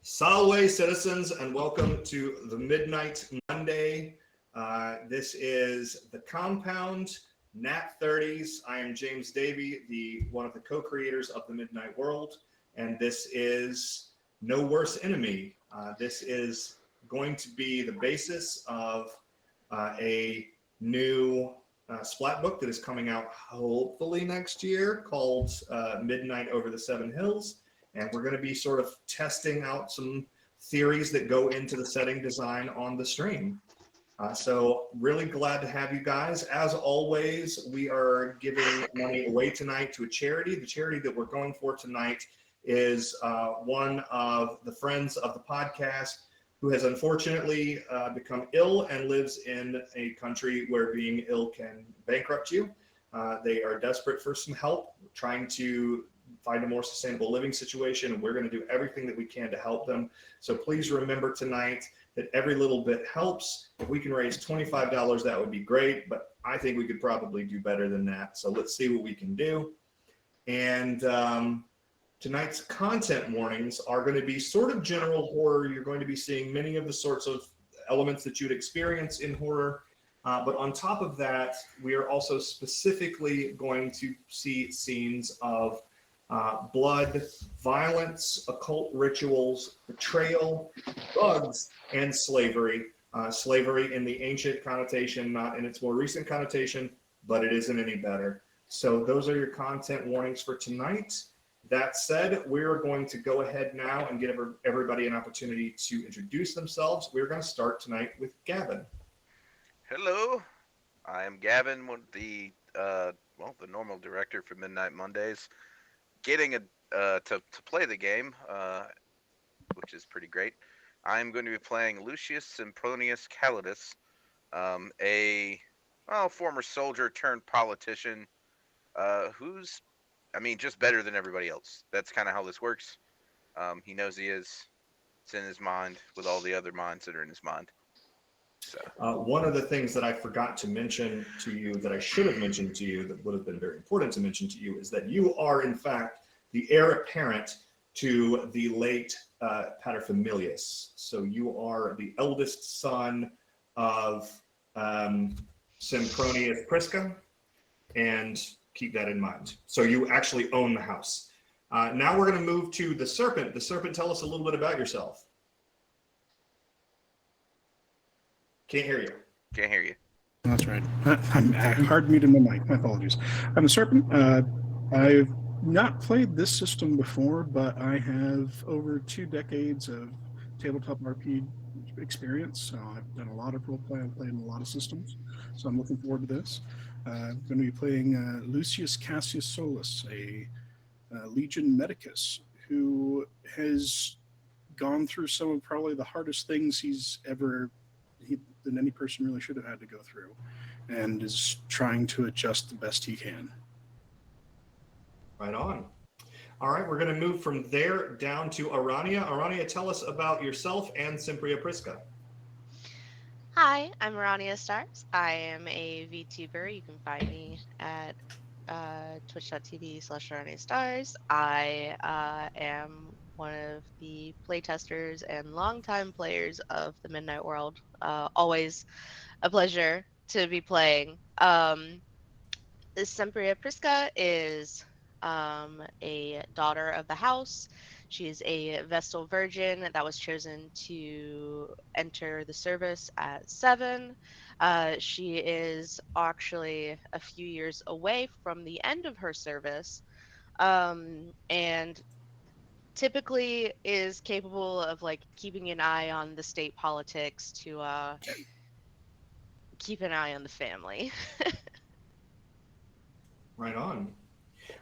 Salve, citizens, and welcome to the Midnight Monday. This is the Compound Nat 30s. I am James Davey, one of the co-creators of the Midnight World, and this is No Worse Enemy. This is going to be the basis of a new splat book that is coming out hopefully next year called Midnight Over the Seven Hills. And we're going to be sort of testing out some theories that go into the setting design on the stream. So really glad to have you guys. As always, we are giving money away tonight to a charity. The charity that we're going for tonight is one of the friends of the podcast who has unfortunately become ill and lives in a country where being ill can bankrupt you. They are desperate for some help, trying to find a more sustainable living situation, and we're going to do everything that we can to help them. So please remember tonight that every little bit helps. If we can raise $25, that would be great, but I think we could probably do better than that. So let's see what we can do. And tonight's content warnings are going to be sort of general horror. You're going to be seeing many of the sorts of elements that you'd experience in horror. But on top of that, we are also specifically going to see scenes of blood, violence, occult rituals, betrayal, drugs, and slavery. Slavery in the ancient connotation, not in its more recent connotation, but it isn't any better. So those are your content warnings for tonight. That said, we're going to go ahead now and give everybody an opportunity to introduce themselves. We're going to start tonight with Gavin. Hello, I am Gavin, the normal director for Midnight Mondays. Getting to play the game, which is pretty great. I'm going to be playing Lucius Sempronius Priscus, a former soldier turned politician, who's, just better than everybody else. That's kind of how this works. He knows he is. It's in his mind with all the other minds that are in his mind. So. One of the things that I forgot to mention to you that I should have mentioned to you that would have been very important to mention to you is that you are, in fact, the heir apparent to the late paterfamilias. So you are the eldest son of Sempronius Priscus, and keep that in mind. So you actually own the house. Now we're going to move to the Serpent. The Serpent, tell us a little bit about yourself. Can't hear you. Can't hear you. That's right. I'm hard muted my mic. My apologies. I'm the Serpent. I've not played this system before, but I have over 2 decades of tabletop RPG experience. So I've done a lot of roleplay. I've played in a lot of systems. So I'm looking forward to this. I'm going to be playing Lucius Cornelius Sulla, a Legion Medicus, who has gone through some of probably the hardest things than any person really should have had to go through, and is trying to adjust the best he can. Right on. All right, we're going to move from there down to Arania. Arania, tell us about yourself and Sempronius Priscus. Hi, I'm Arania Stars. I am a VTuber. You can find me at twitch.tv/Arania Stars. I am one of the playtesters and longtime players of the Midnight World. Always a pleasure to be playing. Sempronius Priscus is a daughter of the house. She is a Vestal Virgin that was chosen to enter the service at 7. She is actually a few years away from the end of her service, and typically is capable of keeping an eye on the state politics to keep an eye on the family. Right on.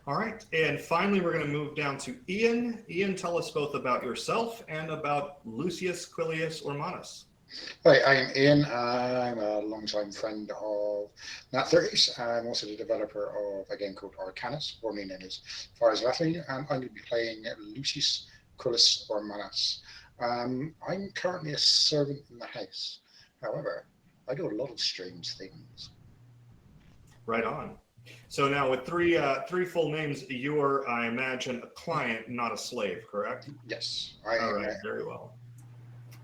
All right, and finally we're going to move down to Ian. Ian, tell us both about yourself and about Lucius Cornelius Sulla. Hi, I'm Ian. I'm a long-time friend of Nat 30s. I'm also the developer of a game called Arcanus, formerly known as Far as Lately, and I'm going to be playing Lucius Cornelius Sulla. I'm currently a servant in the house. However, I do a lot of strange things. Right on. So now with three full names, you are, I imagine, a client, not a slave, correct? Yes. All right, very well.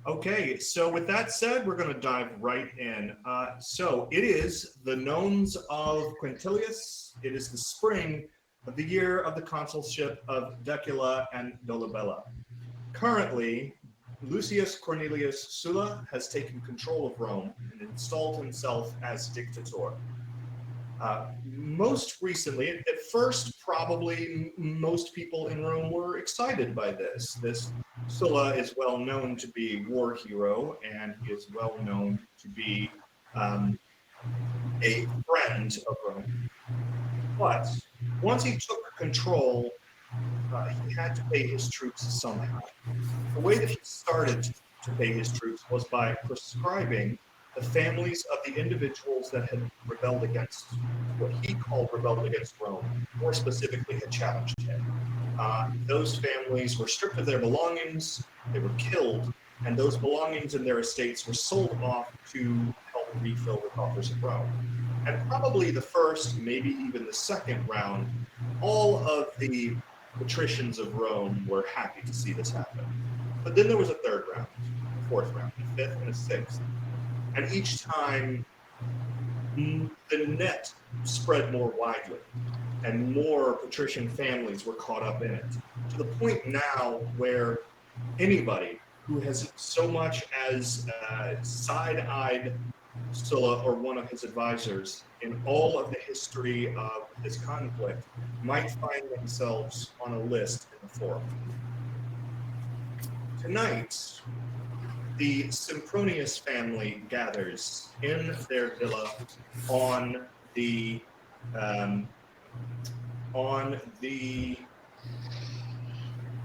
Okay, so with that said, we're going to dive right in. So it is the Nones of Quintillius. It is the spring of the year of the consulship of Decula and Dolabella. Currently, Lucius Cornelius Sulla has taken control of Rome and installed himself as Dictator. Most recently, at first, probably most people in Rome were excited by this. This Sulla is well known to be a war hero, and he is well known to be a friend of Rome. But once he took control, he had to pay his troops somehow. The way that he started to pay his troops was by proscribing the families of the individuals that had rebelled against what he called rebelled against Rome, more specifically had challenged him. Those families were stripped of their belongings, they were killed, and those belongings and their estates were sold off to help refill the coffers of Rome. And probably the first, maybe even the second round, all of the patricians of Rome were happy to see this happen. But then there was a third round, a fourth round, a fifth, and a sixth. And each time, the net spread more widely, and more patrician families were caught up in it, to the point now where anybody who has so much as side-eyed Sulla or one of his advisors in all of the history of this conflict might find themselves on a list in the forum. Tonight, the Sempronius family gathers in their villa on the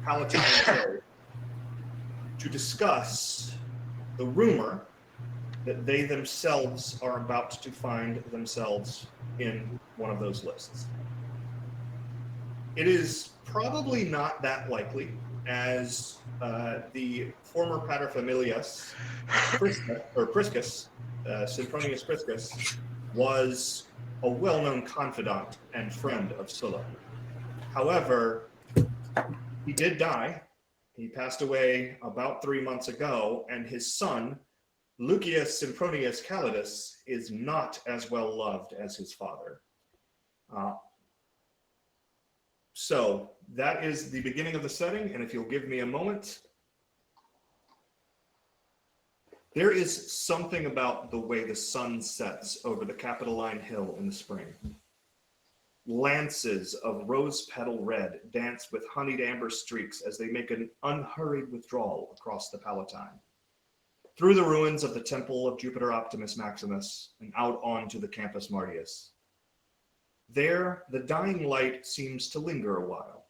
Palatine Hill to discuss the rumor that they themselves are about to find themselves in one of those lists. It is probably not that likely, as the former paterfamilias, Priscus, Sempronius Priscus, was a well-known confidant and friend of Sulla. However, he did die. He passed away about 3 months ago, and his son, Lucius Sempronius Calidus, is not as well loved as his father. So that is the beginning of the setting, and if you'll give me a moment. There is something about the way the sun sets over the Capitoline Hill in the spring. Lances of rose petal red dance with honeyed amber streaks as they make an unhurried withdrawal across the Palatine, through the ruins of the temple of Jupiter Optimus Maximus and out onto the Campus Martius. There, the dying light seems to linger a while,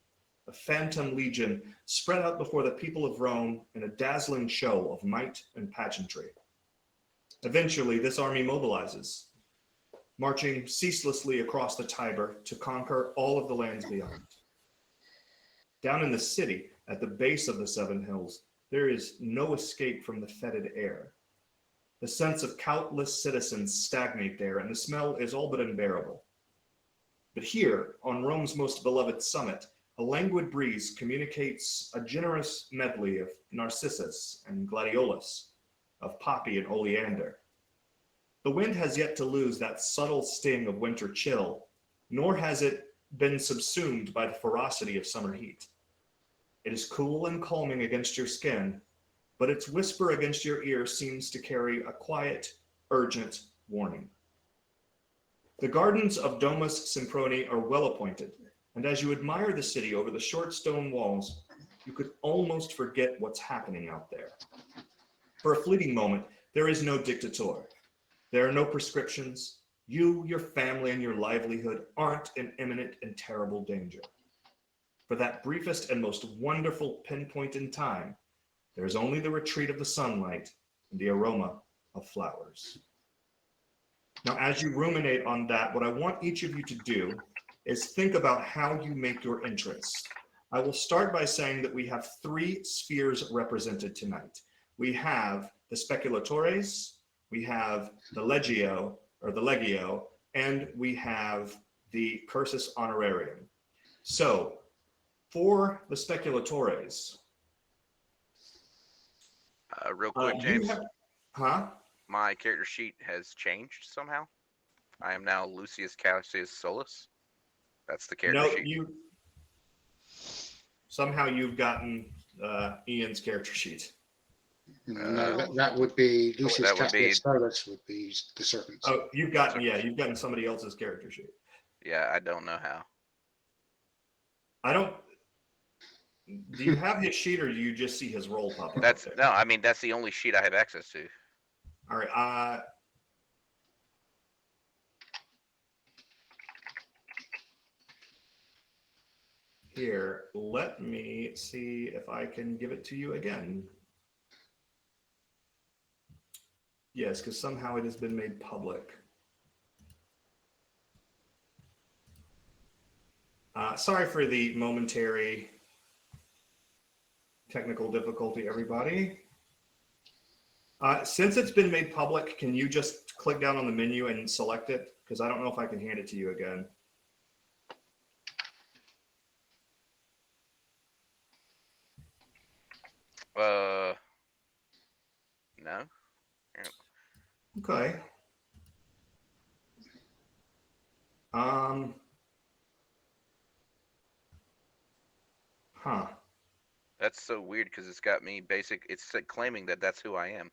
a phantom legion spread out before the people of Rome in a dazzling show of might and pageantry. Eventually, this army mobilizes, marching ceaselessly across the Tiber to conquer all of the lands beyond. Down in the city, at the base of the Seven Hills, there is no escape from the fetid air. The sense of countless citizens stagnate there, and the smell is all but unbearable. But here, on Rome's most beloved summit, a languid breeze communicates a generous medley of narcissus and gladiolus, of poppy and oleander. The wind has yet to lose that subtle sting of winter chill, nor has it been subsumed by the ferocity of summer heat. It is cool and calming against your skin, but its whisper against your ear seems to carry a quiet, urgent warning. The gardens of Domus Sempronii are well appointed, and as you admire the city over the short stone walls, you could almost forget what's happening out there. For a fleeting moment, there is no dictator. There are no prescriptions. You, your family, and your livelihood aren't in imminent and terrible danger. For that briefest and most wonderful pinpoint in time, there is only the retreat of the sunlight and the aroma of flowers. Now, as you ruminate on that, what I want each of you to do is think about how you make your entrance. I will start by saying that we have 3 spheres represented tonight. We have the speculatores, we have the legio, and we have the cursus honorarium. So, for the speculatores, Real quick, you James, have, huh? my character sheet has changed somehow. I am now Lucius Cassius Solus. That's the character No, sheet. somehow you've gotten Ian's character sheet. No, that would be Lucius that would be- Cassius Solus would be the serpents. Oh, you've gotten somebody else's character sheet. Yeah, I don't know how. I don't. Do you have his sheet, or do you just see his roll pop up? That's there? no, I mean that's the only sheet I have access to. All right. Here, let me see if I can give it to you again. Yes, because somehow it has been made public. Sorry for the momentary technical difficulty, everybody. Since it's been made public, can you just click down on the menu and select it? Because I don't know if I can hand it to you again. No. Okay. Huh. That's so weird because it's got me basic. It's claiming that that's who I am,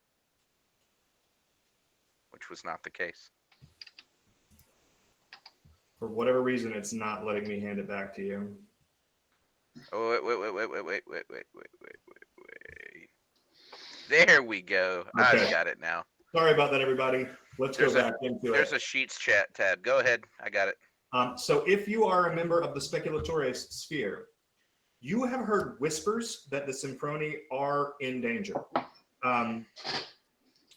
which was not the case. For whatever reason, it's not letting me hand it back to you. Oh wait. There we go. Okay. I've got it now. Sorry about that, everybody. Let's go back into There's it. a Sheets chat tab. Go ahead. I got it. So if you are a member of the Speculatores sphere, you have heard whispers that the Sempronii are in danger.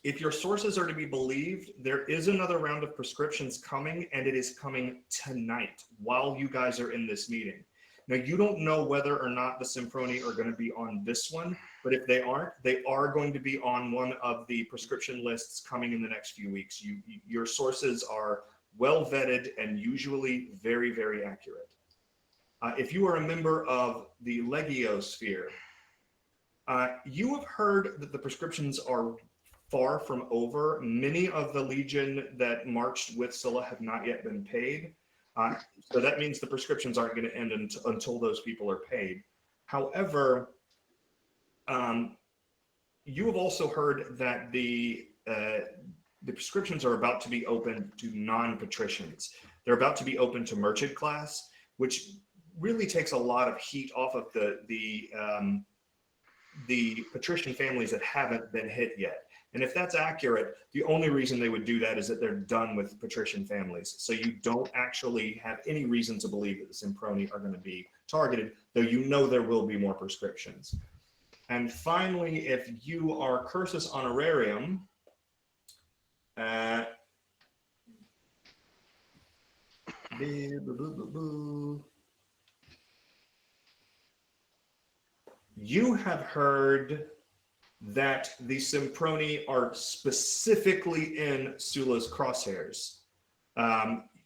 If your sources are to be believed, there is another round of proscriptions coming, and it is coming tonight while you guys are in this meeting. Now, you don't know whether or not the Sempronii are going to be on this one, but if they aren't, they are going to be on one of the proscription lists coming in the next few weeks. Your sources are well vetted and usually very, very accurate. If you are a member of the Legio sphere, you have heard that the proscriptions are far from over. Many of the legion that marched with Sulla have not yet been paid. So that means the proscriptions aren't going to end until those people are paid. However, you have also heard that the proscriptions are about to be open to non-patricians. They're about to be open to merchant class, which really takes a lot of heat off of the patrician families that haven't been hit yet. And if that's accurate, the only reason they would do that is that they're done with patrician families. So you don't actually have any reason to believe that the Sempronii are going to be targeted, though you know there will be more proscriptions. And finally, if you are cursus honorarium, you have heard that the Sempronii are specifically in Sulla's crosshairs.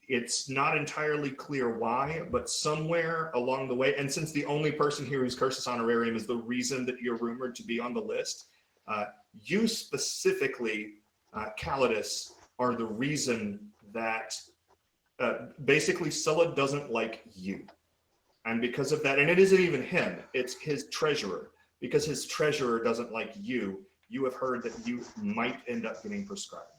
It's not entirely clear why, but somewhere along the way, and since the only person here who's cursus honorarium is the reason that you're rumored to be on the list, you specifically, Calidus, are the reason that basically Sulla doesn't like you. And because of that, and it isn't even him, it's his treasurer. Because his treasurer doesn't like you, you have heard that you might end up getting proscribed.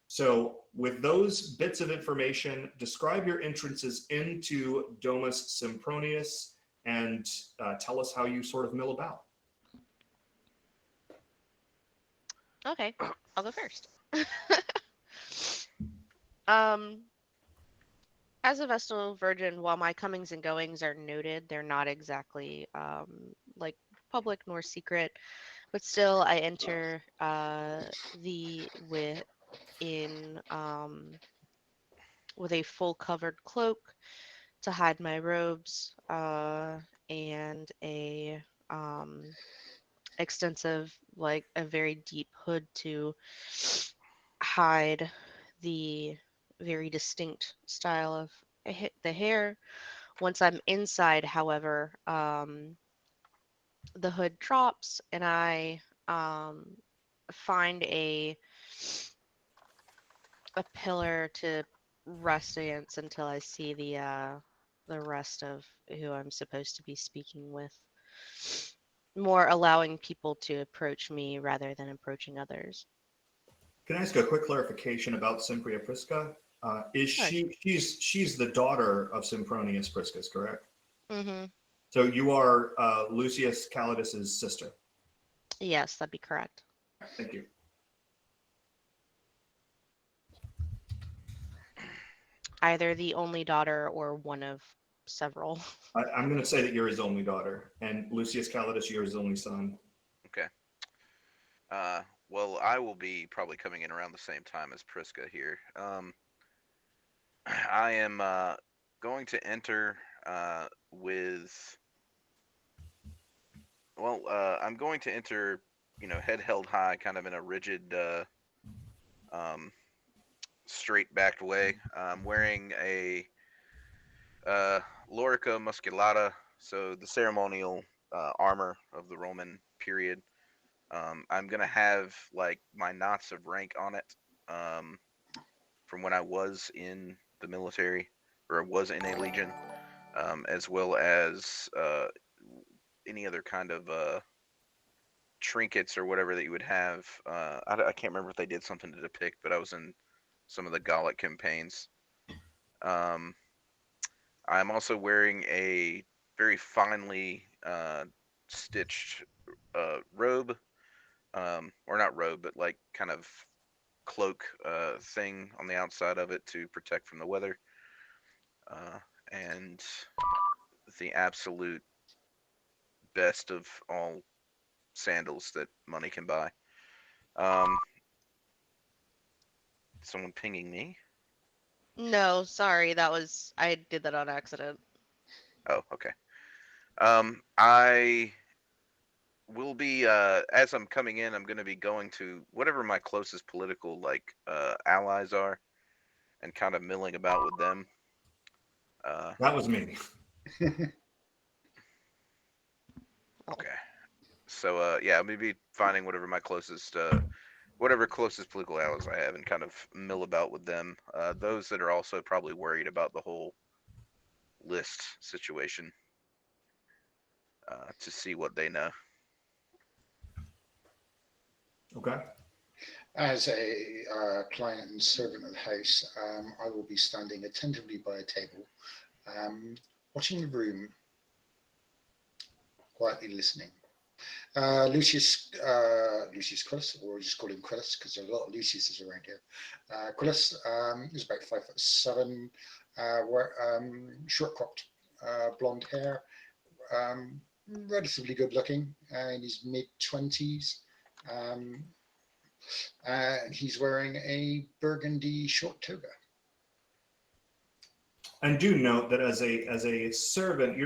So with those bits of information, describe your entrances into Domus Sempronius and tell us how you sort of mill about. Okay, I'll go first. As a Vestal Virgin, while my comings and goings are noted, they're not exactly like public nor secret, but still I enter with a full covered cloak to hide my robes and a extensive, like a very deep hood to hide the very distinct style of the hair. Once I'm inside, however, the hood drops and I find a pillar to rest against until I see the rest of who I'm supposed to be speaking with. More allowing people to approach me rather than approaching others. Can I ask a quick clarification about Sempronii Prisca? Is Sure. she's the daughter of Sempronius Priscus, correct? Mm-hmm. So you are Lucius Calidus's sister. Yes, that'd be correct. Thank you. Either the only daughter or one of several. I'm going to say that you're his only daughter, and Lucius Calidus, you're his only son. Okay. Well, I will be probably coming in around the same time as Prisca here. I am going to enter with. Well, I'm going to enter, head held high, kind of in a rigid, straight-backed way. I'm wearing a lorica musculata, so the ceremonial armor of the Roman period. I'm gonna have like my knots of rank on it from when I was in the military or was in a legion, as well as any other kind of trinkets or whatever that you would have. I can't remember if they did something to depict, but I was in some of the Gallic campaigns. I'm also wearing a very finely stitched robe. Or not robe, but like kind of cloak thing on the outside of it to protect from the weather. And the absolute best of all sandals that money can buy. Someone pinging me? No, sorry, I did that on accident. Oh, okay. I will be as I'm coming in, I'm going to be going to whatever my closest political allies are, and kind of milling about with them. That was me. Okay. So yeah, I'm gonna be finding whatever my closest political allies I have, and kind of mill about with them. Those that are also probably worried about the whole list situation, to see what they know. Okay. As a client and servant of the house, I will be standing attentively by a table, watching the room, quietly listening. Lucius Quintillius, or we'll just call him Quintillius because there are a lot of Luciuses around here. Quintillius is about 5'7", short cropped blonde hair, relatively good looking, in his mid-20s. He's wearing a burgundy short toga. And do note that as a servant,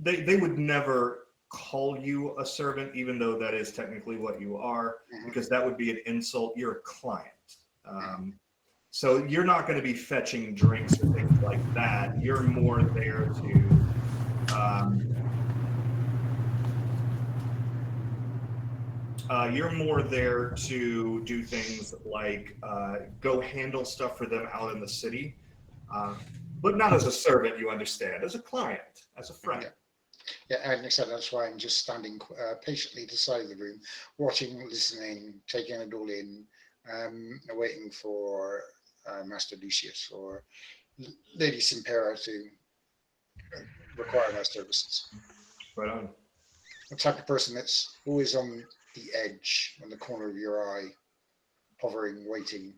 they would never call you a servant, even though that is technically what you are, because that would be an insult. You're a client. So you're not going to be fetching drinks or things like that. You're more there to do things like go handle stuff for them out in the city, but not as a servant, you understand, as a client, as a friend. Yeah, and like I said, that's why I'm just standing patiently to the side of the room, watching, listening, taking it all in, waiting for Master Lucius or Lady Sempera to require my services. Right on. The type of person that's always on the edge, on the corner of your eye, hovering, waiting.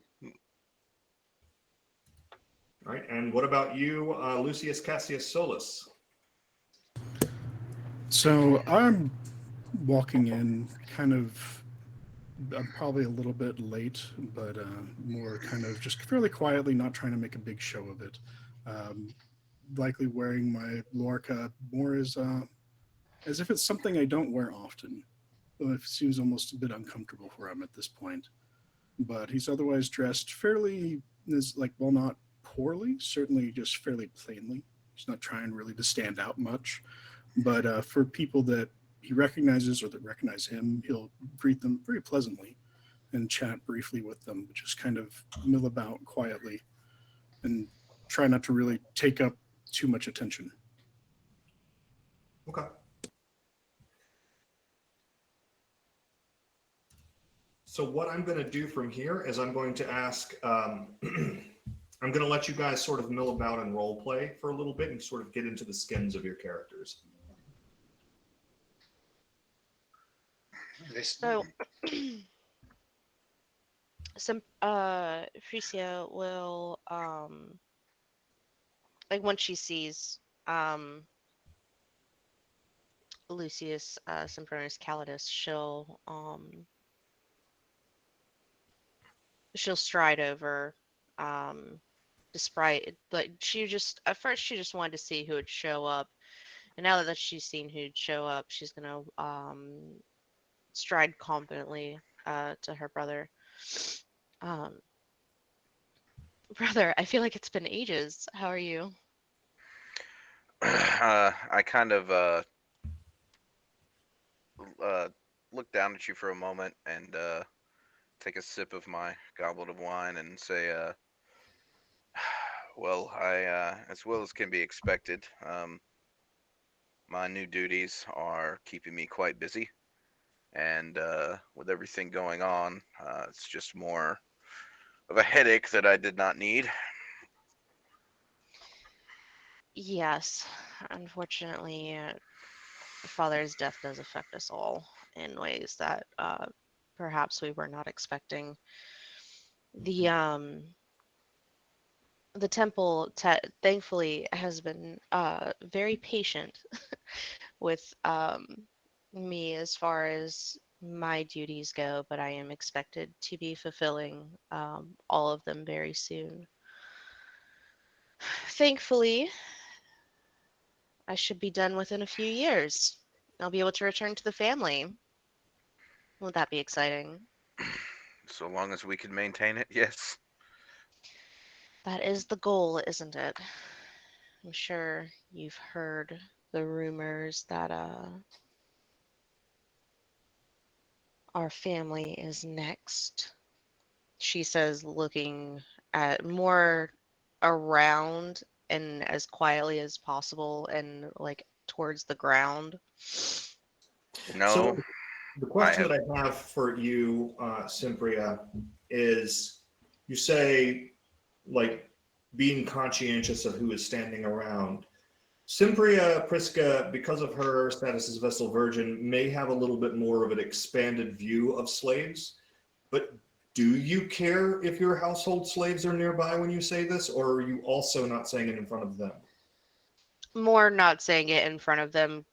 All right, and what about you, Lucius Cassius Solus? So I'm walking in I'm probably a little bit late, but more kind of just fairly quietly, not trying to make a big show of it. Likely wearing my Lorca more as if it's something I don't wear often. It seems almost a bit uncomfortable for him at this point. But he's otherwise dressed fairly is like, well, not poorly, certainly just fairly plainly. He's not trying really to stand out much. But for people that he recognizes or that recognize him, he'll greet them very pleasantly and chat briefly with them, but just kind of mill about quietly and try not to really take up too much attention. Okay. So what I'm going to do from here is I'm going to ask, I'm going to let you guys sort of mill about and role play for a little bit and sort of get into the skins of your characters. So, Frisia will, like once she sees Lucius Sempronius Calidus, she'll stride over, despite like she just at first she just wanted to see who would show up, and now that she's seen who'd show up, she's gonna stride confidently to her brother. Brother, I feel like it's been ages. How are you? I kind of look down at you for a moment and take a sip of my goblet of wine and say, well, as well as can be expected, my new duties are keeping me quite busy. And with everything going on, it's just more of a headache that I did not need. Yes, unfortunately, father's death does affect us all in ways that perhaps we were not expecting. The temple thankfully has been very patient with me as far as my duties go, but I am expected to be fulfilling all of them very soon. Thankfully, I should be done within a few years. I'll be able to return to the family. Won't that be exciting? So long as we can maintain it, yes. That is the goal, isn't it? I'm sure you've heard the rumors that our family is next. She says, looking at more around and as quietly as possible and like towards the ground. No, So the question have- that I have for you, Sempria, is you say like being conscientious of who is standing around. Sempria Prisca, because of her status as Vessel Virgin, may have a little bit more of an expanded view of slaves. But do you care if your household slaves are nearby when you say this, or are you also not saying it in front of them? More not saying it in front of them,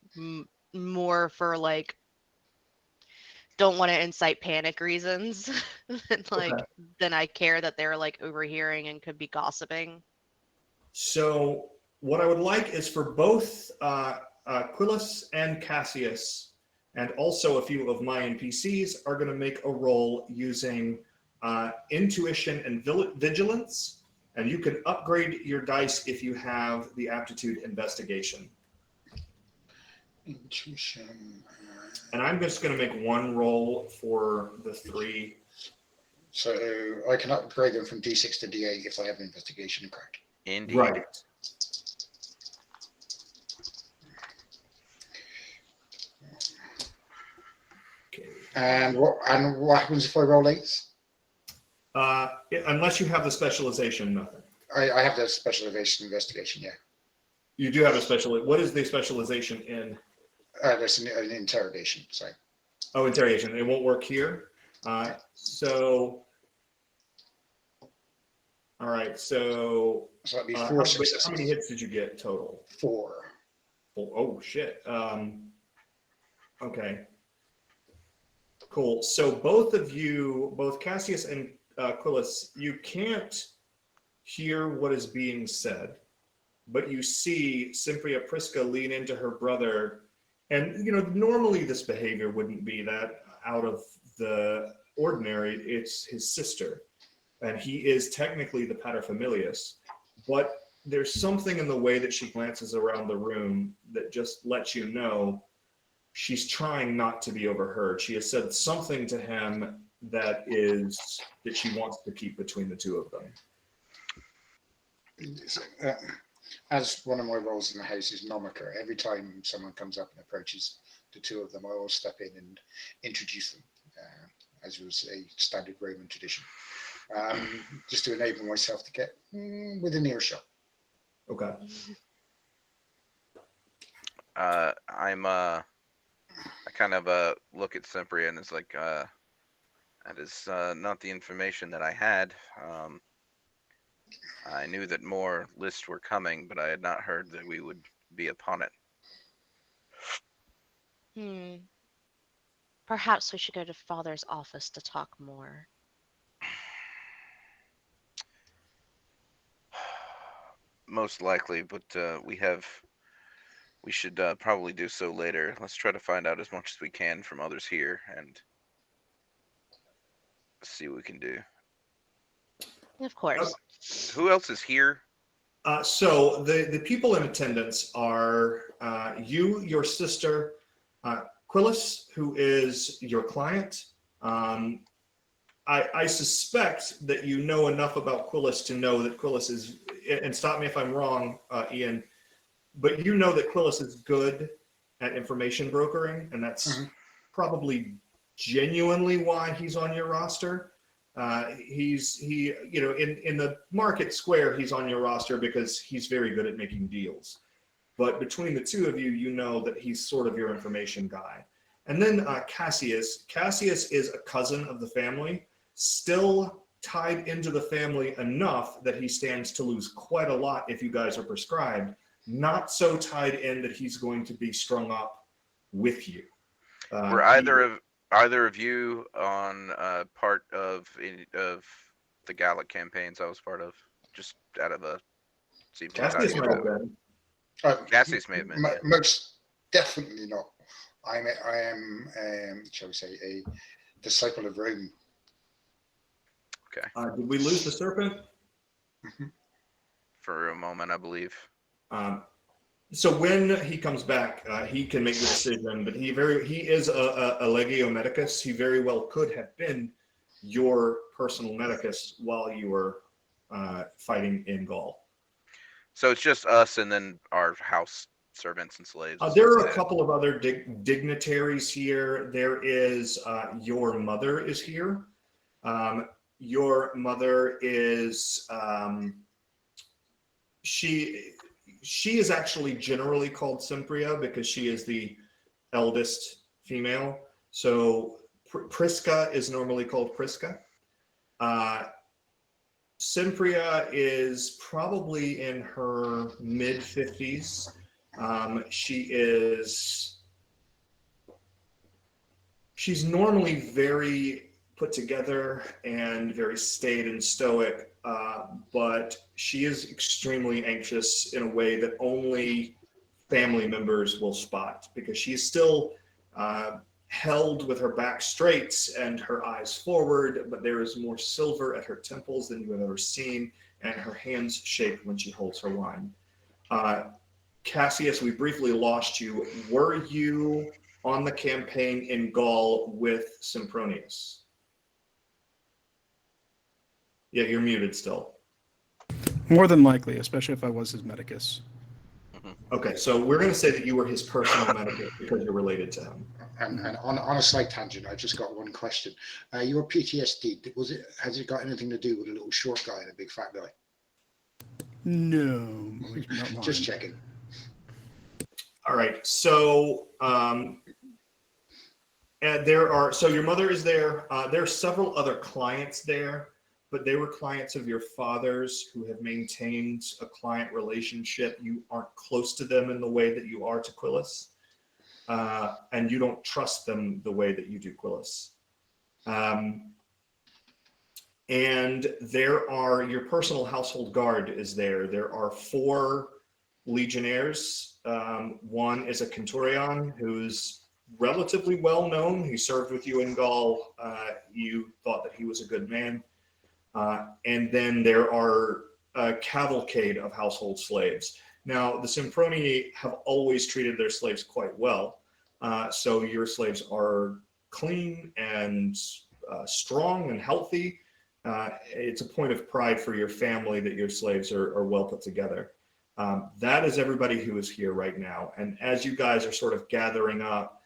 more for like don't want to incite panic reasons than like Okay. than I care that they're like overhearing and could be gossiping. So what I would like is for both Quillus and Cassius, and also a few of my NPCs, are going to make a roll using intuition and vigilance, and you can upgrade your dice if you have the aptitude investigation. Intuition. And I'm just going to make one roll for the three. So I can upgrade them from D6 to D8 if I have investigation correct. indeed. Right. Okay. And what happens if I roll 8s? Unless you have the specialization, nothing. I have the specialization investigation, yeah. You do have a special. What is the specialization in? There's an interrogation, sorry. Oh, interrogation. It won't work here. So, all right. So, So that'd be how 4 successes. many hits did you get total? 4. Oh shit. Okay. Cool. So both of you, both Cassius and Quillus, you can't hear what is being said, but you see Sempria Prisca lean into her brother. And, you know, normally this behavior wouldn't be that out of the ordinary. It's his sister. and he is technically the paterfamilias, but there's something in the way that she glances around the room that just lets you know she's trying not to be overheard. She has said something to him that she wants to keep between the two of them. As one of my roles in the house is nomiker, every time someone comes up and approaches the two of them, I will step in and introduce them, as was a standard Roman tradition, just to enable myself to get within earshot. Okay. I kind of look at Sempronii and it's like, that is not the information that I had. I knew that more lists were coming, but I had not heard that we would be upon it. Perhaps we should go to Father's office to talk more. Most likely, but we should probably do so later. Let's try to find out as much as we can from others here and see what we can do. Of course. Who else is here? So the people in attendance are you, your sister, Quillis, who is your client. I suspect that you know enough about Quillis to know that Quillis is, and stop me if I'm wrong, Ian, but you know that Quillis is good at information brokering, and that's probably genuinely why he's on your roster. You know, in the market square, he's on your roster because he's very good at making deals. But between the two of you, you know that he's sort of your information guy. And then Cassius. Cassius is a cousin of the family, still tied into the family enough that he stands to lose quite a lot if you guys are prescribed. Not so tied in that he's going to be strung up with you. Were either of you on part of the Gallic campaigns I was part of? Just out of a seems like Cassius might have been. Cassius may have been. Yeah. Most definitely not. I am, shall we say, a disciple of Rome. Okay. Did we lose the serpent? For a moment, I believe. So when he comes back, he can make the decision, but he is a legio medicus. He very well could have been your personal medicus while you were fighting in Gaul. So it's just us and then our house servants and slaves. There are a couple of other dignitaries here. There is your mother is here. Your mother is she is actually generally called Sempria because she is the eldest female. So Prisca is normally called Prisca. Sempria is probably in her mid-50s. She's normally very put together and very staid and stoic, but she is extremely anxious in a way that only family members will spot because she is still held with her back straight and her eyes forward, but there is more silver at her temples than you have ever seen, and her hands shake when she holds her wine. Cassius, we briefly lost you. Were you on the campaign in Gaul with Sempronius? Yeah, you're muted still. More than likely, especially if I was his medicus. Okay, so we're going to say that you were his personal medicus because you're related to him. And on a slight tangent, I just got one question. Your PTSD, has it got anything to do with a little short guy and a big fat guy? No, not mine. Just checking. All right, so so your mother is there. There are several other clients there, but they were clients of your father's who have maintained a client relationship. You aren't close to them in the way that you are to Quillis, and you don't trust them the way that you do Quillis. And there are, your personal household guard is there. There are 4 legionnaires. One is a centurion who's relatively well known. He served with you in Gaul. You thought that he was a good man. And then there are a cavalcade of household slaves. Now, the Sempronii have always treated their slaves quite well. So your slaves are clean and strong and healthy. It's a point of pride for your family that your slaves are well put together. That is everybody who is here right now. And as you guys are sort of gathering up,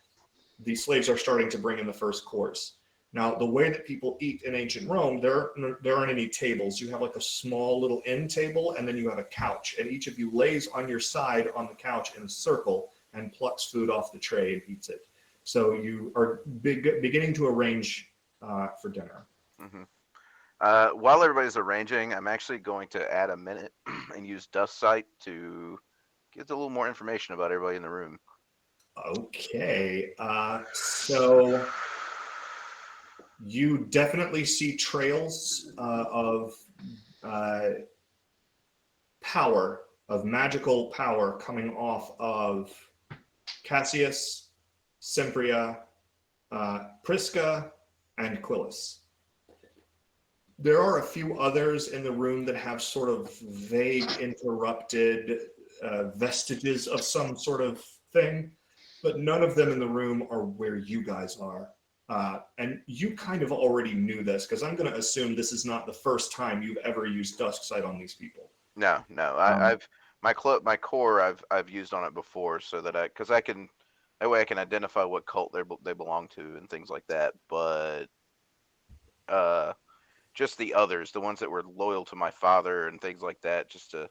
the slaves are starting to bring in the first course. Now, the way that people eat in ancient Rome, there aren't any tables. You have like a small little end table, and then you have a couch. And each of you lays on your side on the couch in a circle and plucks food off the tray and eats it. So you are beginning to arrange for dinner. Mm-hmm. While everybody's arranging, I'm actually going to add a minute and use Dust Sight to get a little more information about everybody in the room. Okay. So you definitely see trails of power, of magical power coming off of Cassius, Sempria, Prisca, and Quillis. There are a few others in the room that have sort of vague, interrupted vestiges of some sort of thing, but none of them in the room are where you guys are. And you kind of already knew this, because I'm going to assume this is not the first time you've ever used Dusk Sight on these people. No. I've my core I've used on it before, so that that way I can identify what cult they belong to and things like that. But just the others, the ones that were loyal to my father and things like that, just to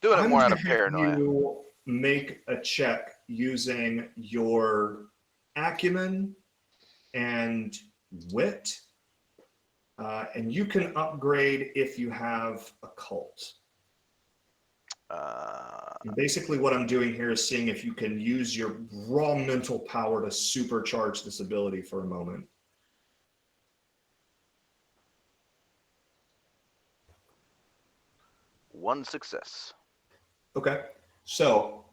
doing it more out of paranoia. You make a check using your acumen and wit, and you can upgrade if you have a cult. And basically what I'm doing here is seeing if you can use your raw mental power to supercharge this ability for a moment. One success. Okay, so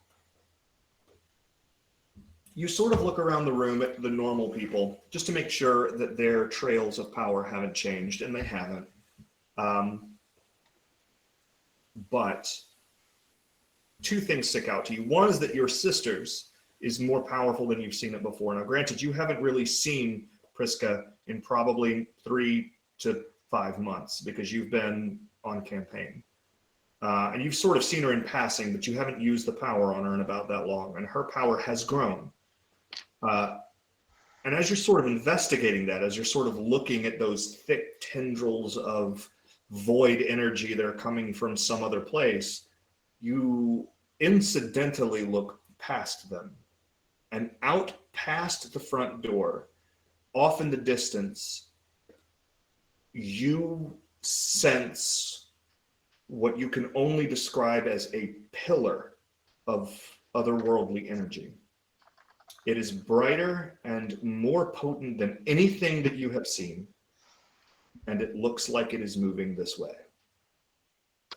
you sort of look around the room at the normal people just to make sure that their trails of power haven't changed, and they haven't. But two things stick out to you. One is that your sister's is more powerful than you've seen it before. Now, granted, you haven't really seen Prisca in probably 3 to 5 months because you've been on campaign. And you've sort of seen her in passing, but you haven't used the power on her in about that long, and her power has grown. And as you're sort of investigating that, as you're sort of looking at those thick tendrils of void energy that are coming from some other place, you incidentally look past them. And out past the front door, off in the distance, you sense what you can only describe as a pillar of otherworldly energy. It is brighter and more potent than anything that you have seen, and it looks like it is moving this way.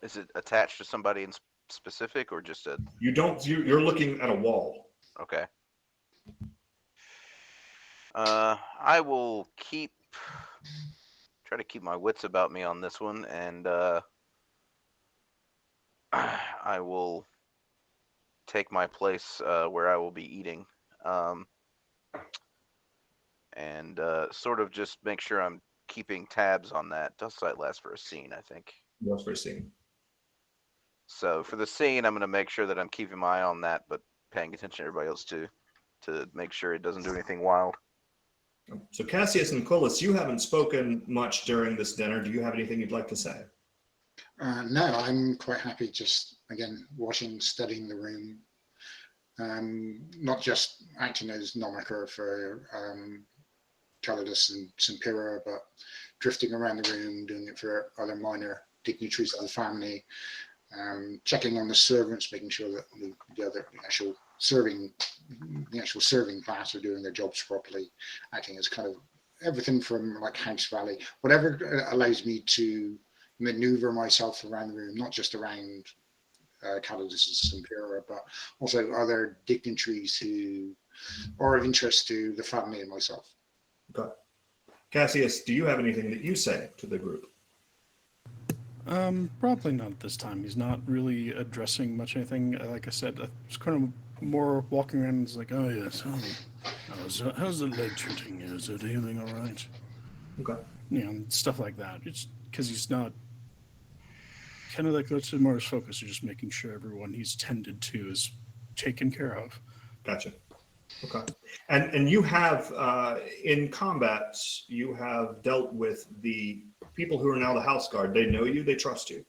Is it attached to somebody in specific, or just a... You're looking at a wall. Okay. I will try to keep my wits about me on this one, and I will take my place where I will be eating, and sort of just make sure I'm keeping tabs on that. Dust Sight lasts for a scene, I think. Lasts for a scene. So for the scene, I'm going to make sure that I'm keeping my eye on that, but paying attention to everybody else too, to make sure it doesn't do anything wild. So Cassius and Quillis, you haven't spoken much during this dinner. Do you have anything you'd like to say? No, I'm quite happy just, again, watching, studying the room. Not just acting as nomicker for Calidus and Sempera, but drifting around the room, doing it for other minor dignitaries of the family, checking on the servants, making sure that the actual serving class are doing their jobs properly, acting as kind of everything from like house valley, whatever allows me to maneuver myself around the room, not just around Calidus and Sempera, but also other dignitaries who are of interest to the family and myself. Okay. Cassius, do you have anything that you say to the group? Probably not at this time. He's not really addressing much anything. Like I said, it's kind of more walking around and it's like, oh yes, how's the leg treating you? Is it healing all right? Okay. You know, stuff like that. It's because he's not kind of like that's more his focus, is just making sure everyone he's tended to is taken care of. Gotcha. Okay. And you have in combat, you have dealt with the people who are now the house guard. They know you, they trust you,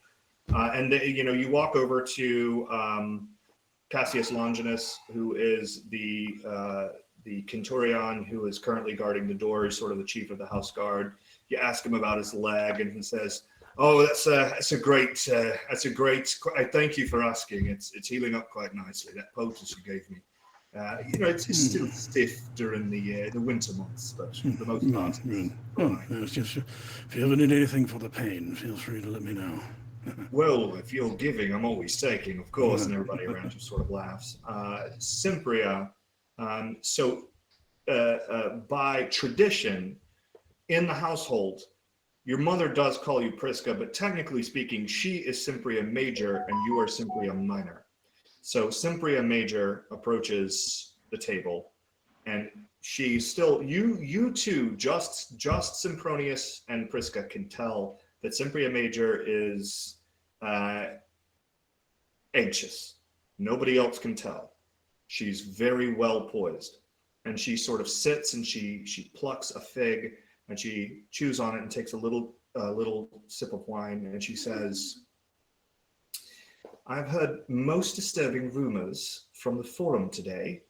and they, you know, you walk over to Cassius Longinus, who is the Quinturion who is currently guarding the door. He's sort of the chief of the house guard. You ask him about his leg, and he says, "Oh, that's a great. I thank you for asking. It's healing up quite nicely. That poultice you gave me. You know, it's still stiff during the winter months, but for the most part, Yes, if you ever need anything for the pain, feel free to let me know." well, if you're giving, I'm always taking, of course, and everybody around you sort of laughs. Sempria, by tradition, in the household, your mother does call you Prisca, but technically speaking, she is Sempria Major and you are Sempria Minor. So Sempria Major approaches the table, and she still, you two, just Sempronius and Prisca can tell that Sempria Major is anxious. Nobody else can tell. She's very well poised, and she sort of sits and she plucks a fig and she chews on it and takes a little sip of wine, and she says, "I've heard most disturbing rumors from the forum today.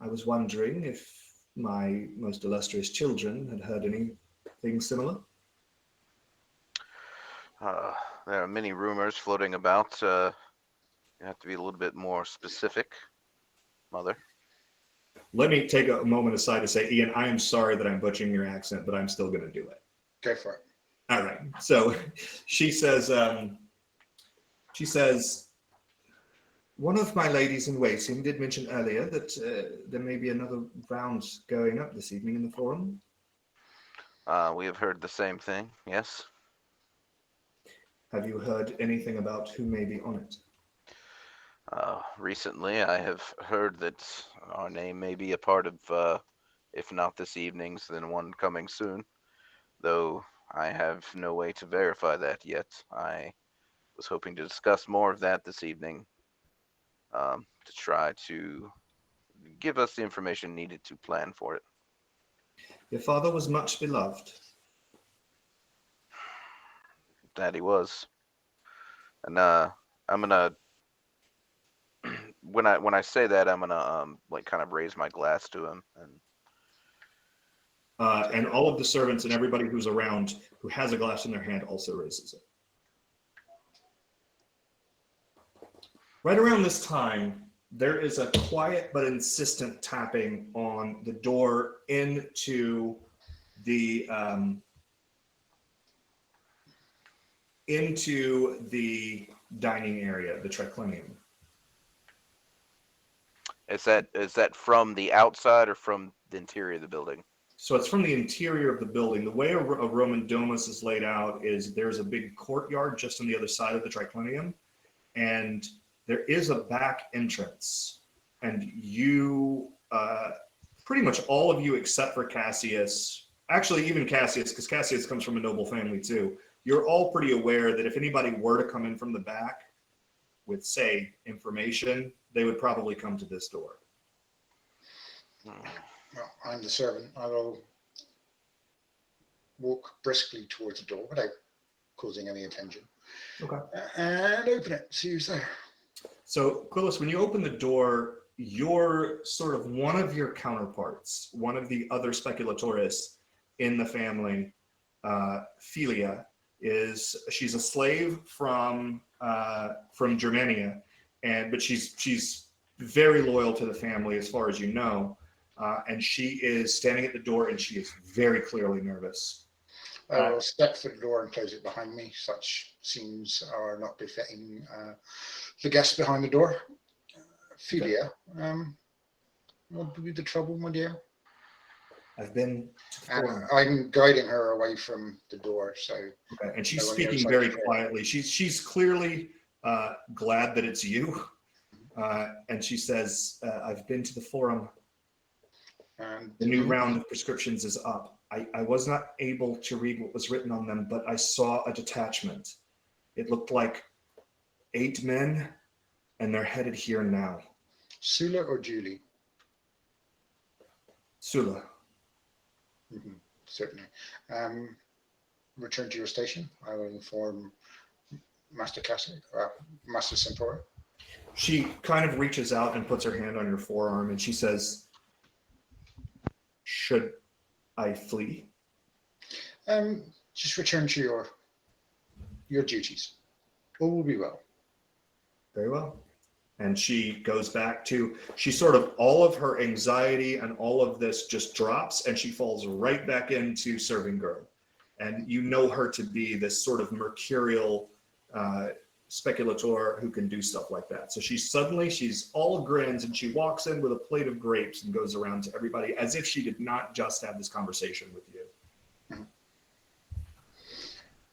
I was wondering if my most illustrious children had heard anything similar." There are many rumors floating about. You have to be a little bit more specific, Mother. Let me take a moment aside to say, Ian, I am sorry that I'm butchering your accent, but I'm still going to do it. Go for it. All right. So she says, "One of my ladies in waiting did mention earlier that there may be another round going up this evening in the forum." We have heard the same thing, yes. "Have you heard anything about who may be on it?" Recently, I have heard that our name may be a part of, if not this evening's, then one coming soon. Though I have no way to verify that yet. I was hoping to discuss more of that this evening, to try to give us the information needed to plan for it. "Your father was much beloved." That he was. And I'm gonna when I say that, I'm gonna like kind of raise my glass to him And all of the servants and everybody who's around who has a glass in their hand also raises it. Right around this time, there is a quiet but insistent tapping on the door into the dining area, the triclinium. Is that from the outside or from the interior of the building? So it's from the interior of the building. The way a Roman domus is laid out is there's a big courtyard just on the other side of the triclinium, and there is a back entrance. And you, pretty much all of you except for Cassius, actually even Cassius, because Cassius comes from a noble family too, you're all pretty aware that if anybody were to come in from the back with, say, information, they would probably come to this door. Well, I'm the servant. I will walk briskly towards the door without causing any attention. Okay. And open it. See who's there. So, Quillis, when you open the door, you're sort of one of your counterparts, one of the other speculatores in the family, Philia, she's a slave from Germania, but she's very loyal to the family as far as you know, and she is standing at the door and she is very clearly nervous. I will step through the door and close it behind me. Such scenes are not befitting the guest behind the door. Philia, what would be the trouble, my dear? I've been to the And forum. I'm guiding her away from the door. So, Okay. And she's no one hears speaking like very her. quietly. She's clearly glad that it's you. And she says, I've been to the forum. And The new round of prescriptions is up. I was not able to read what was written on them, but I saw a detachment. It looked like 8 men, and they're headed here now. Sulla or Julie? Sulla. Certainly. Return to your station. I will inform Master Classic, Master Sempronii. She kind of reaches out and puts her hand on your forearm, and she says, should I flee? Just return to your duties. All will be well. Very well. And she goes back to, she sort of, all of her anxiety and all of this just drops, and she falls right back into serving girl. And you know her to be this sort of mercurial speculator who can do stuff like that. So she's all grins, and she walks in with a plate of grapes and goes around to everybody as if she did not just have this conversation with you.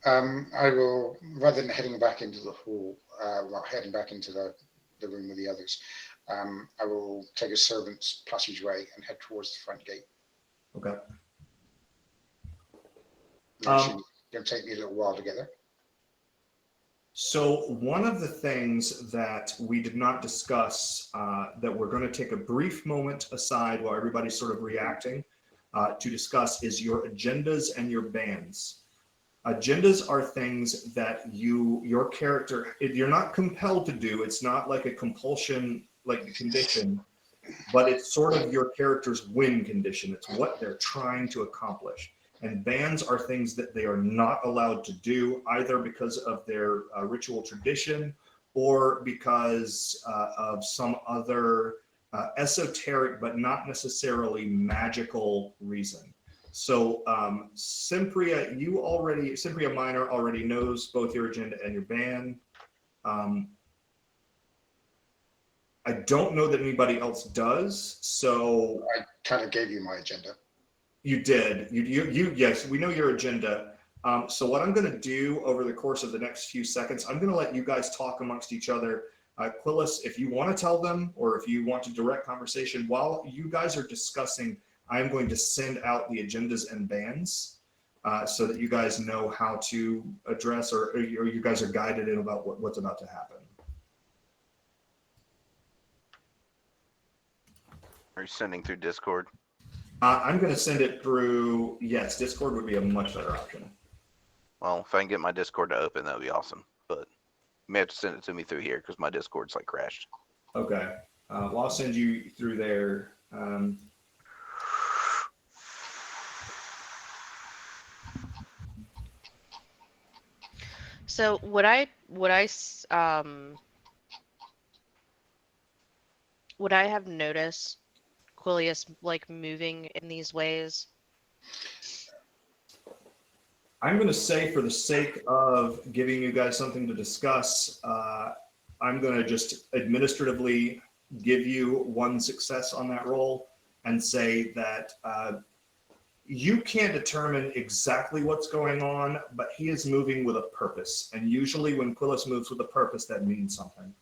I will, rather than heading back into the hall, heading back into the room with the others, I will take a servant's passageway and head towards the front gate. Okay. It's going to take me a little while to get there. So one of the things that we did not discuss that we're going to take a brief moment aside while everybody's sort of reacting to discuss is your agendas and your bans. Agendas are things that your character, you're not compelled to do. It's not like a compulsion, like a condition, but it's sort of your character's win condition. It's what they're trying to accomplish. And bans are things that they are not allowed to do, either because of their ritual tradition or because of some other esoteric but not necessarily magical reason. So Sempria Minor already knows both your agenda and your ban. I don't know that anybody else does. So I kind of gave you my agenda. You did. You yes, we know your agenda. So what I'm going to do over the course of the next few seconds, I'm going to let you guys talk amongst each other. Quillis, if you want to tell them or if you want to direct conversation while you guys are discussing, I'm going to send out the agendas and bans so that you guys know how to address or you guys are guided in about what's about to happen. Are you sending through Discord? I'm going to send it through, yes, Discord would be a much better option. Well, if I can get my Discord to open, that would be awesome. But you may have to send it to me through here because my Discord's like crashed. Okay. Well, I'll send you through there. So would I have noticed Quillius like moving in these ways? I'm going to say, for the sake of giving you guys something to discuss, I'm going to just administratively give you one success on that roll and say that you can't determine exactly what's going on, but he is moving with a purpose. And usually when Quillis moves with a purpose, that means something.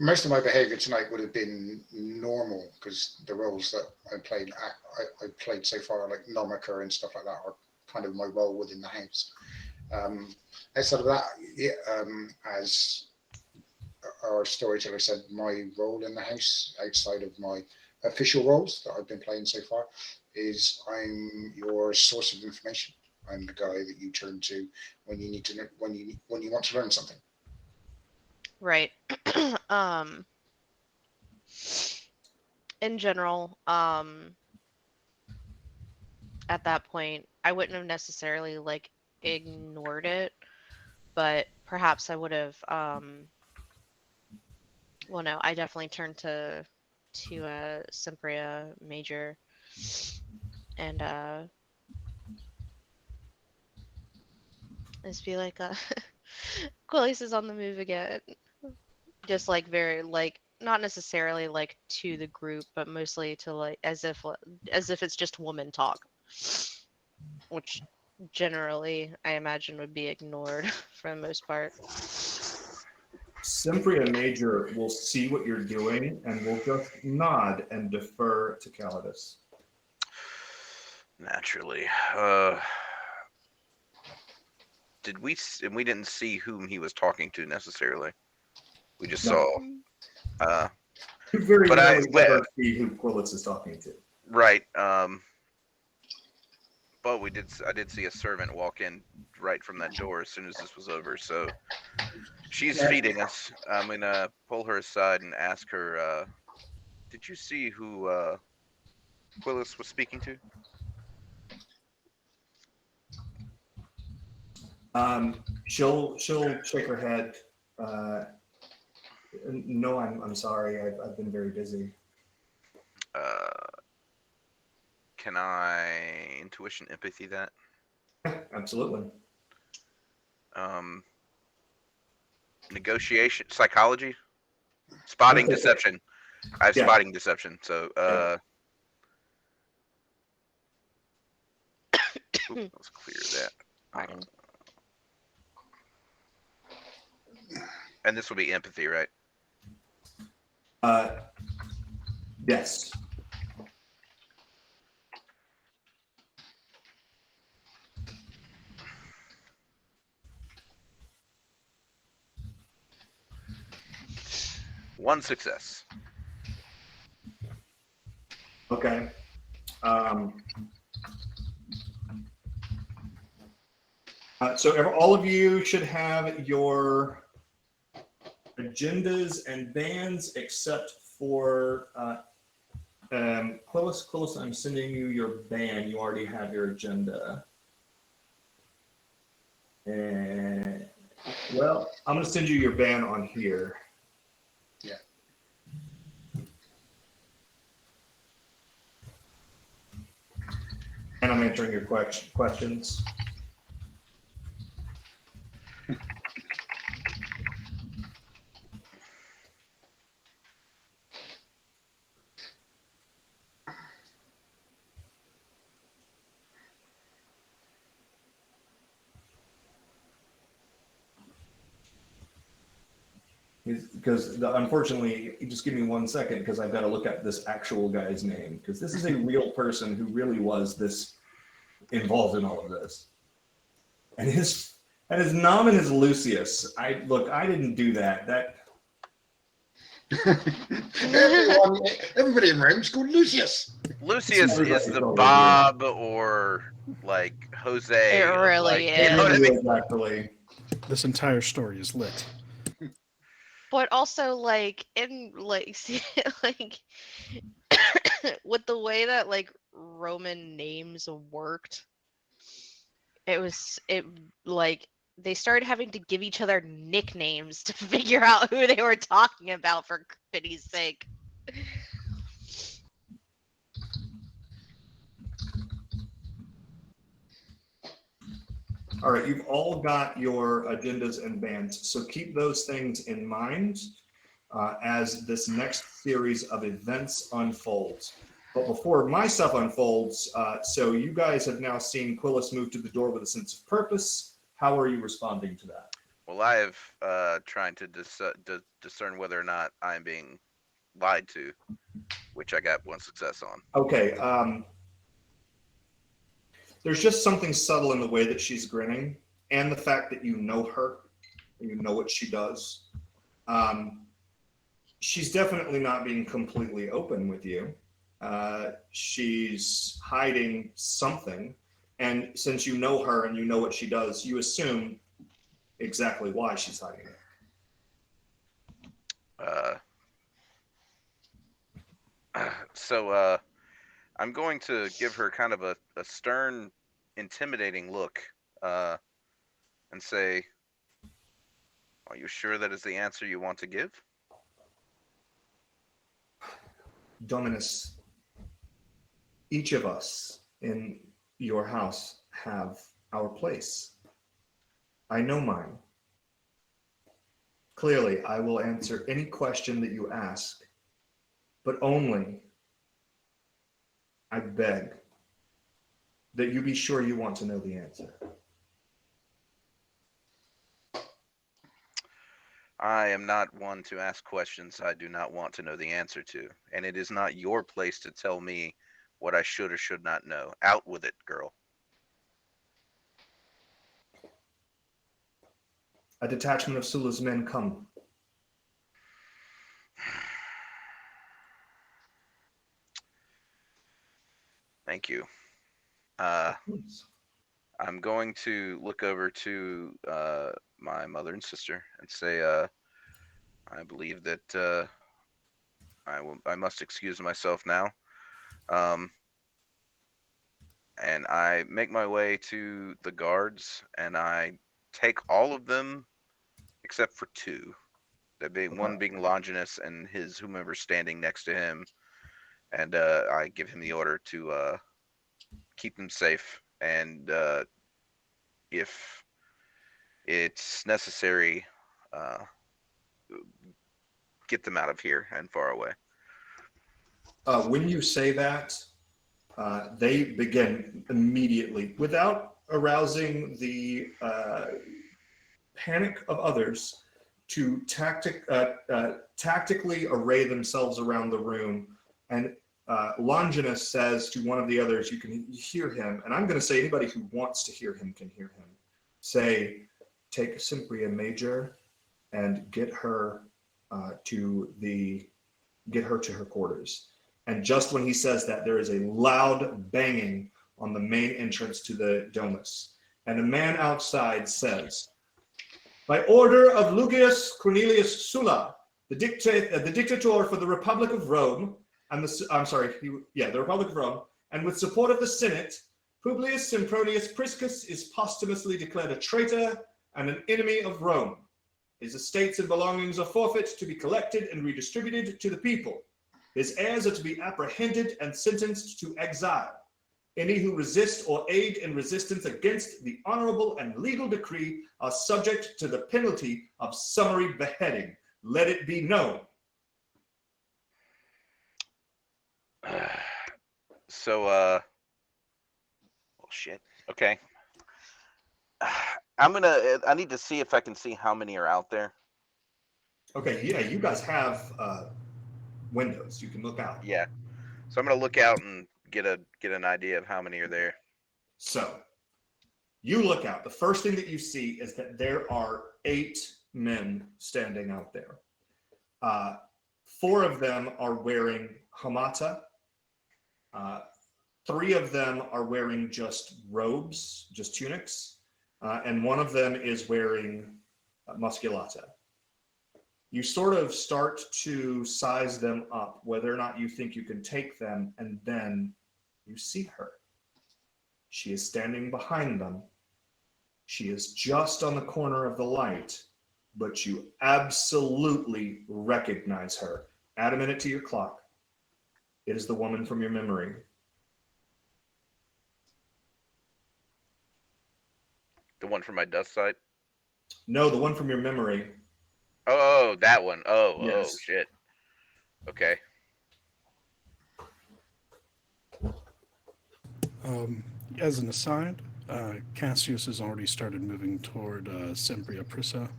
Most of my behavior tonight would have been normal because the roles that I played so far, like Nomica and stuff like that, are kind of my role within the house. Outside of that, as our storyteller said, my role in the house, outside of my official roles that I've been playing so far, is I'm your source of information. I'm the guy that you turn to when you need to know, when you want to learn something. Right. In general, at that point, I wouldn't have necessarily like ignored it, but perhaps I would have. Well, no, I definitely turned to Sempria Major, and just be like, Quillius is on the move again. Just like very like not necessarily like to the group, but mostly to like as if it's just woman talk, which generally I imagine would be ignored for the most part. Sempria Major will see what you're doing and will just nod and defer to Calidus. Naturally. And we didn't see whom he was talking to necessarily. We just No. saw. You very But rarely ever see who Quillis is talking to. Right. But I did see a servant walk in right from that door as soon as this was over. So she's feeding us. I'm gonna pull her aside and ask her, did you see who Quillis was speaking to? She'll shake her head. No, I'm sorry. I've been very busy. Can I intuition empathy that? Absolutely. Negotiation, psychology, spotting, Okay. deception. I have Yeah. spotting deception. So let's clear that. Pardon. And this will be empathy, right? Yes. One success. Okay. So all of you should have your agendas and bans except for Quillis, I'm sending you your ban. You already have your agenda. And well, I'm going to send you your ban on here. Yeah. And I'm answering your questions. Because unfortunately, just give me 1 second because I've got to look at this actual guy's name because this is a real person who really was this involved in all of this. And his nomen is Lucius. I didn't do that. Everybody in Rome's called Lucius. Lucius is Everybody's the always Bob or like Jose. It of, really like, is. You know what I mean? Exactly. This entire story is lit. But also, like, in like, see, like, with the way that like Roman names worked, it like they started having to give each other nicknames to figure out who they were talking about, for pity's sake. All right, you've all got your agendas and bans, so keep those things in mind as this next series of events unfolds. But before my stuff unfolds, so you guys have now seen Quillis move to the door with a sense of purpose. How are you responding to that? Well, I have trying to discern whether or not I'm being lied to, which I got one success on. Okay. There's just something subtle in the way that she's grinning and the fact that you know her, and you know what she does. She's definitely not being completely open with you. She's hiding something. And since you know her and you know what she does, you assume exactly why she's hiding it. So I'm going to give her kind of a stern, intimidating look and say, are you sure that is the answer you want to give? Dominus, each of us in your house have our place. I know mine. Clearly, I will answer any question that you ask, but only, I beg, that you be sure you want to know the answer. I am not one to ask questions I do not want to know the answer to, and it is not your place to tell me what I should or should not know. Out with it, girl. A detachment of Sulla's men come. Thank you. I'm going to look over to my mother and sister and say, I believe that I must excuse myself now. And I make my way to the guards, and I take all of them except for two. That being one being Longinus and his whomever standing next to him, and I give him the order to keep them safe, and if it's necessary, get them out of here and far away. When you say that, they begin immediately, without arousing the panic of others, to tactically array themselves around the room. And Longinus says to one of the others, you can hear him, and I'm going to say anybody who wants to hear him can hear him, say, take Sempronii Major and get her to her quarters. And just when he says that, there is a loud banging on the main entrance to the domus. And a man outside says, by order of Lucius Cornelius Sulla, the dictator for the Republic of Rome, and the Republic of Rome, and with support of the Senate, Publius Sempronius Priscus is posthumously declared a traitor and an enemy of Rome. His estates and belongings are forfeit to be collected and redistributed to the people. His heirs are to be apprehended and sentenced to exile. Any who resist or aid in resistance against the honorable and legal decree are subject to the penalty of summary beheading. Let it be known. Well, shit. Okay. I need to see if I can see how many are out there. Okay, yeah, you guys have windows. You can look out. Yeah. So I'm gonna look out and get an idea of how many are there. So you look out. The first thing that you see is that there are 8 men standing out there. 4 of them are wearing hamata. 3 of them are wearing just robes, just tunics. And 1 of them is wearing musculata. You sort of start to size them up, whether or not you think you can take them, and then you see her. She is standing behind them. She is just on the corner of the light, but you absolutely recognize her. Add a minute to your clock. It is the woman from your memory. The one from my dust site? No, the one from your memory. Oh, that one. Yes. Oh, shit. Okay. As an aside, Cassius has already started moving toward Sempronii Priscus,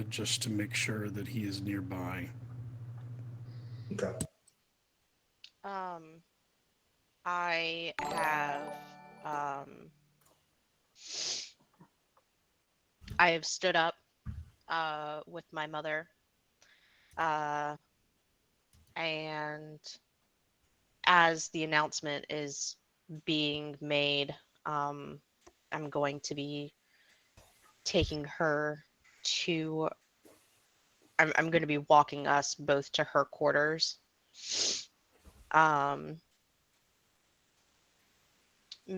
just to make sure that he is nearby. Okay. I have stood up with my mother, and as the announcement is being made, I'm going to be taking her to. I'm going to be walking us both to her quarters.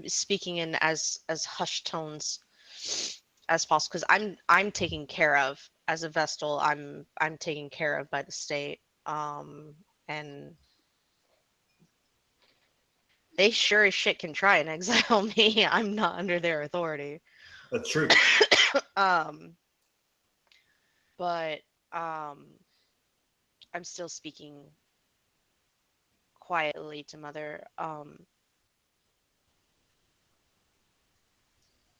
Speaking in as hushed tones as possible, because I'm taken care of as a Vestal. I'm taken care of by the state, and they sure as shit can try and exile me. I'm not under their authority. That's true. But but I'm still speaking quietly to Mother.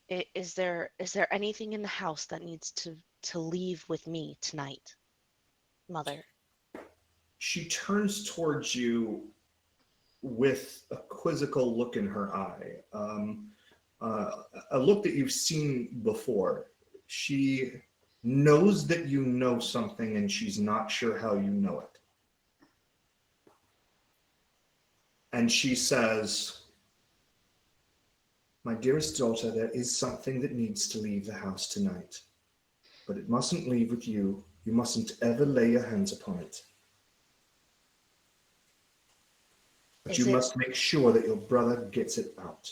Is there anything in the house that needs to leave with me tonight, Mother? She turns towards you with a quizzical look in her eye, a look that you've seen before. She knows that you know something, and she's not sure how you know it. And she says, "My dearest daughter, there is something that needs to leave the house tonight, but it mustn't leave with you. You mustn't ever lay your hands upon it. But you must make sure that your brother gets it out."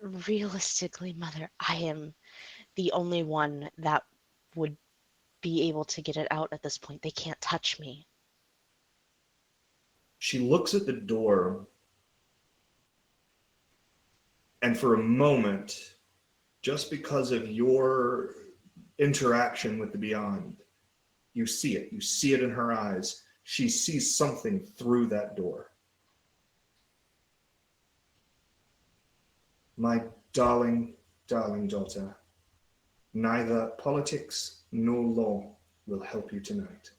Realistically, Mother, I am the only one that would be able to get it out at this point. They can't touch me. She looks at the door, and for a moment, just because of your interaction with the beyond, you see it. You see it in her eyes. She sees something through that door. "My darling, darling daughter, neither politics nor law will help you tonight."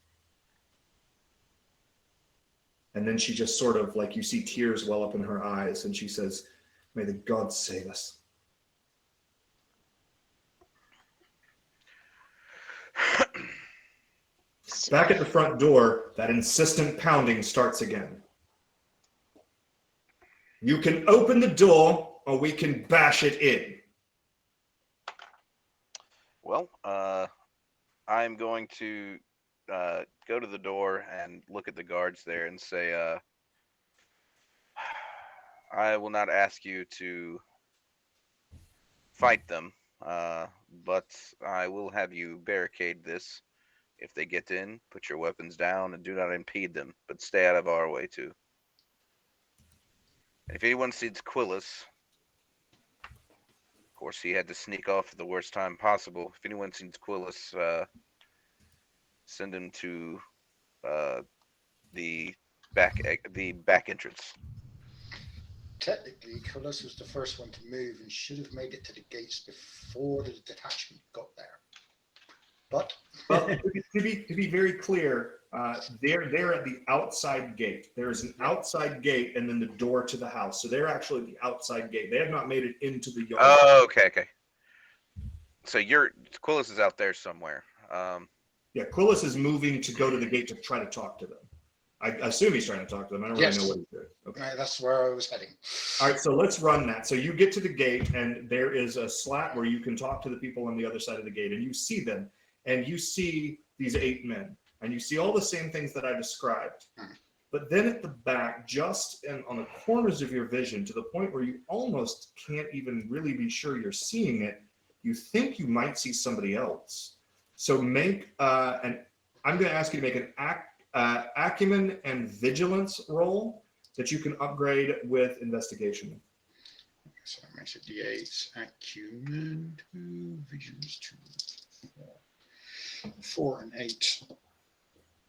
And then she just sort of, like, you see tears well up in her eyes, and she says, "May the gods save us." Back at the front door, that insistent pounding starts again. "You can open the door, or we can bash it in." Well, I'm going to go to the door and look at the guards there and say, I will not ask you to fight them, but I will have you barricade this. If they get in, put your weapons down and do not impede them, but stay out of our way too. And if anyone sees Quillis, of course he had to sneak off at the worst time possible. If anyone sees Quillis, send him to the back entrance. Technically, Quillis was the first one to move and should have made it to the gates before the detachment got there. But well, to be very clear, they're at the outside gate. There is an outside gate and then the door to the house. So they're actually at the outside gate. They have not made it into the yard. Oh, okay. So Quillis is out there somewhere. Yeah, Quillis is moving to go to the gate to try to talk to them. I assume he's trying to talk to them. I don't really know what he's doing. Okay. Right, that's where I was heading. All right, so let's run that. So you get to the gate, and there is a slat where you can talk to the people on the other side of the gate, and you see them, and you see these 8 men, and you see all the same things that I described. But then at the back, just on the corners of your vision, to the point where you almost can't even really be sure you're seeing it, you think you might see somebody else. So make I'm going to ask you to make an acumen and vigilance roll that you can upgrade with investigation. So that makes it D8, acumen 2, vigilance 2, 4 and 8,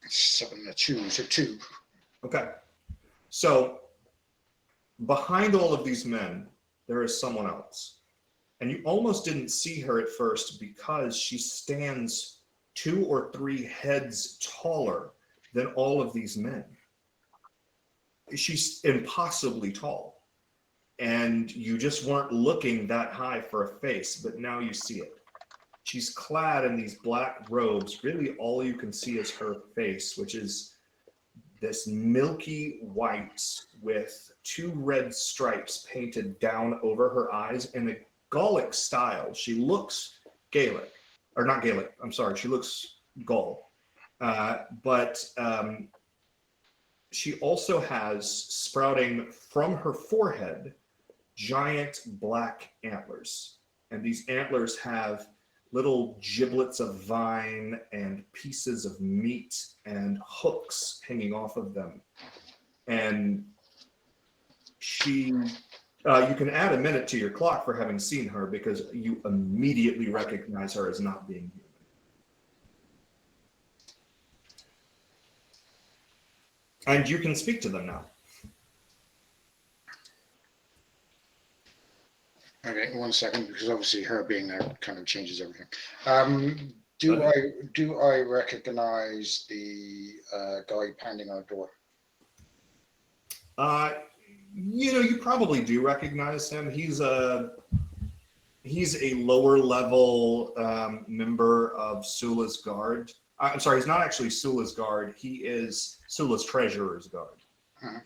7 and 2, so 2. Okay. So behind all of these men, there is someone else. And you almost didn't see her at first because she stands 2 or 3 heads taller than all of these men. She's impossibly tall. And you just weren't looking that high for a face, but now you see it. She's clad in these black robes. Really all you can see is her face, which is this milky white with 2 red stripes painted down over her eyes in a Gallic style. She looks Gaelic, or not Gaelic, I'm sorry, she looks Gaul. But she also has, sprouting from her forehead, giant black antlers. And these antlers have little giblets of vine and pieces of meat and hooks hanging off of them. And she You can add a minute to your clock for having seen her because you immediately recognize her as not being human. And you can speak to them now. Okay, 1 second, because obviously her being there kind of changes everything. Do I recognize the guy pounding on a door? You probably do recognize him. He's a lower level member of Sulla's guard. I'm sorry, he's not actually Sulla's guard. He is Sulla's treasurer's guard. Uh-huh.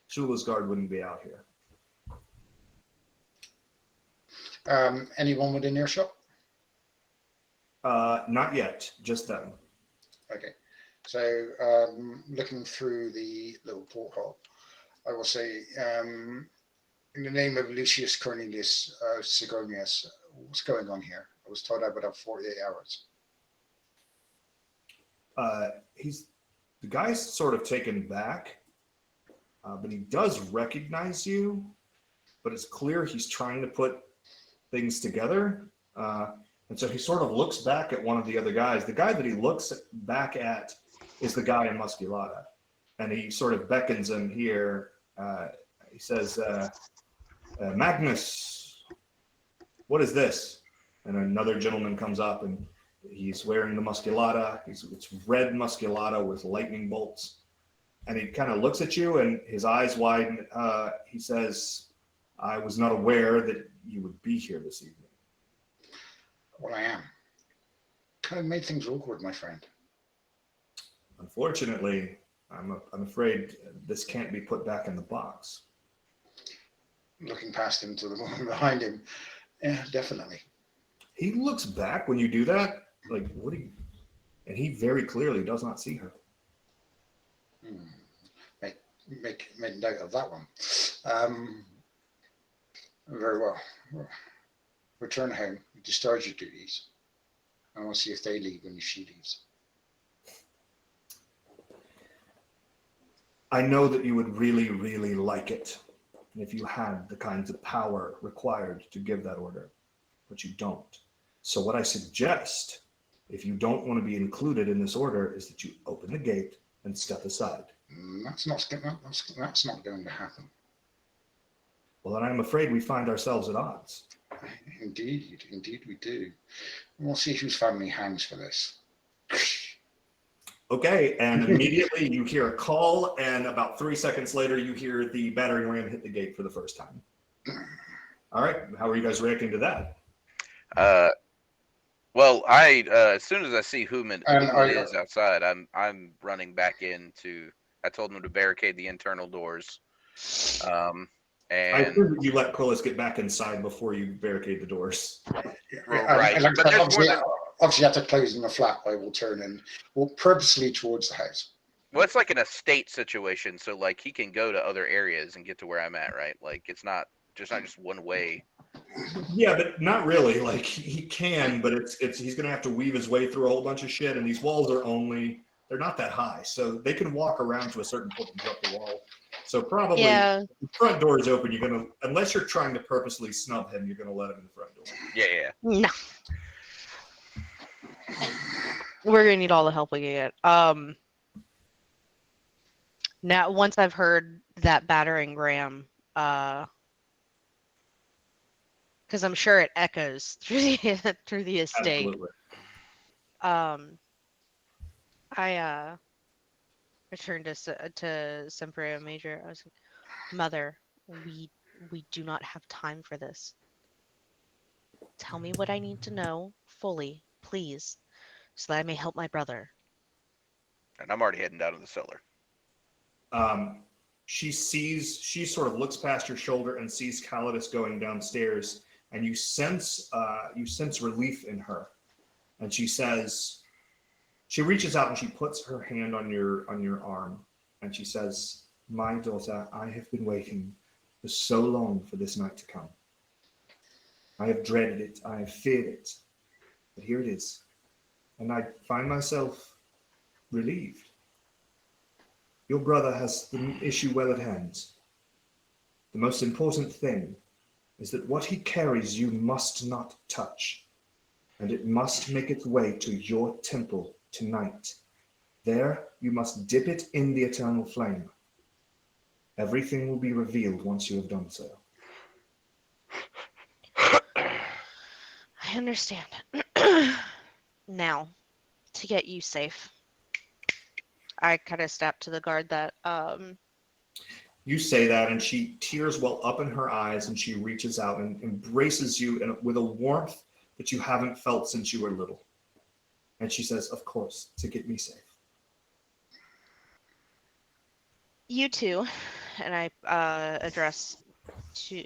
Sulla's guard wouldn't be out here. Anyone within earshot? Not yet, just them. Okay, so looking through the little porthole, I will say, in the name of Lucius Cornelius Sulla, what's going on here? I was told I would have 48 hours. The guy's sort of taken back, but he does recognize you, but it's clear he's trying to put things together. And so he sort of looks back at one of the other guys. The guy that he looks back at is the guy in Musculata. And he sort of beckons him here. He says, Magnus, what is this? And another gentleman comes up and he's wearing the Musculata. It's red Musculata with lightning bolts. And he kind of looks at you and his eyes widen. He says, I was not aware that you would be here this evening. Well, I am. Kind of made things awkward, my friend. Unfortunately, I'm afraid this can't be put back in the box. Looking past him to the woman behind him. Yeah, definitely. He looks back when you do that, like, what do you... And he very clearly does not see her. Make note of that one. Very well. Return home, discharge your duties, and we'll see if they leave when she leaves. I know that you would really, really like it if you had the kinds of power required to give that order, but you don't. So what I suggest, if you don't want to be included in this order, is that you open the gate and step aside. That's not going to happen. Well, then I'm afraid we find ourselves at odds. Indeed we do. We'll see whose family hangs for this. Okay, and immediately you hear a call, and about 3 seconds later, you hear the battering ram hit the gate for the first time. All right, how are you guys reacting to that? Well, I as soon as I see whom it is outside, I'm running back into. I told them to barricade the internal doors. And I assume that you let Quillis get back inside before you barricade the doors. Right. But obviously, after closing the flat, I will turn and walk purposely towards the house. Well, it's like an estate situation, so like he can go to other areas and get to where I'm at, right? Like it's not just one way. Yeah, but not really. Like he can, but it's he's gonna have to weave his way through a whole bunch of shit, and these walls they're not that high, so they can walk around to a certain point and jump the wall. So probably Yeah. if the front door is open, you're gonna, unless you're trying to purposely snub him, you're gonna let him in the front door. Yeah. No. We're gonna need all the help we can get. Now, once I've heard that battering ram, because I'm sure it echoes through the estate. Absolutely. I returned to Sempronii Major. I was like, Mother, we do not have time for this. Tell me what I need to know fully, please, so that I may help my brother. And I'm already heading down to the cellar. She sort of looks past your shoulder and sees Calidus going downstairs, and you sense relief in her. And she says, she reaches out and she puts her hand on your arm, and she says, my daughter, I have been waiting for so long for this night to come. I have dreaded it, I have feared it, but here it is. And I find myself relieved. Your brother has the issue well at hand. The most important thing is that what he carries you must not touch, and it must make its way to your temple tonight. There you must dip it in the eternal flame. Everything will be revealed once you have done so. I understand. Now, to get you safe, I kind of step to the guard that You say that, and tears well up in her eyes, and she reaches out and embraces you with a warmth that you haven't felt since you were little. And she says, of course, to get me safe. you too, and I address to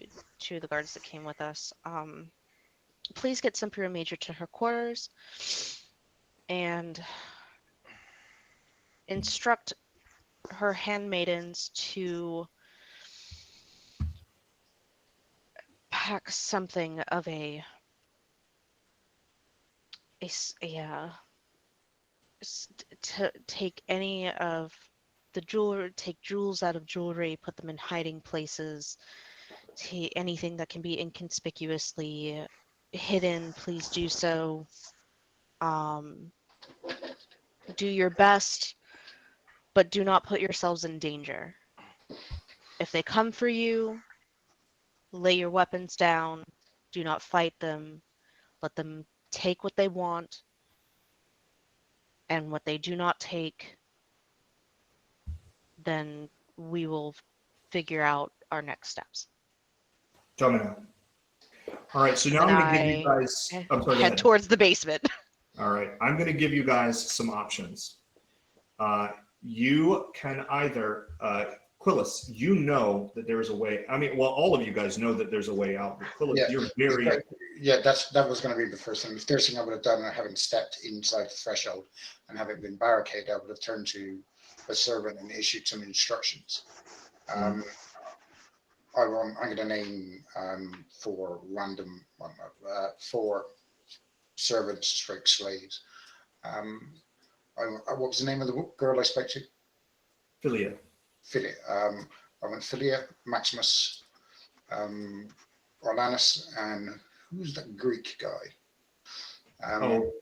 the guards that came with us. Please get Sempronii Major to her quarters and instruct her handmaidens to pack something of to take any of the jewelry, take jewels out of jewelry, put them in hiding places, anything that can be inconspicuously hidden, please do so. Do your best, but do not put yourselves in danger. If they come for you, lay your weapons down. Do not fight them. Let them take what they want. And what they do not take, then we will figure out our next steps. Domino. All right, so now I'm going to give you guys... I'm sorry, go Head ahead. towards the basement. All right, I'm going to give you guys some options. You can either... Quillis, you know that there is a way... I mean, well, all of you guys know that there's a way out. But Quillis, Yeah. you're very... That was going to be the first thing. The first thing I would have done, having stepped inside the threshold and having been barricaded, I would have turned to a servant and issued some instructions. I'm going to name four random, four servants, stroke slaves. What was the name of the girl I spoke to? Philia. Philia. I want Philia, Maximus, Orlanus, and who's that Greek guy? I want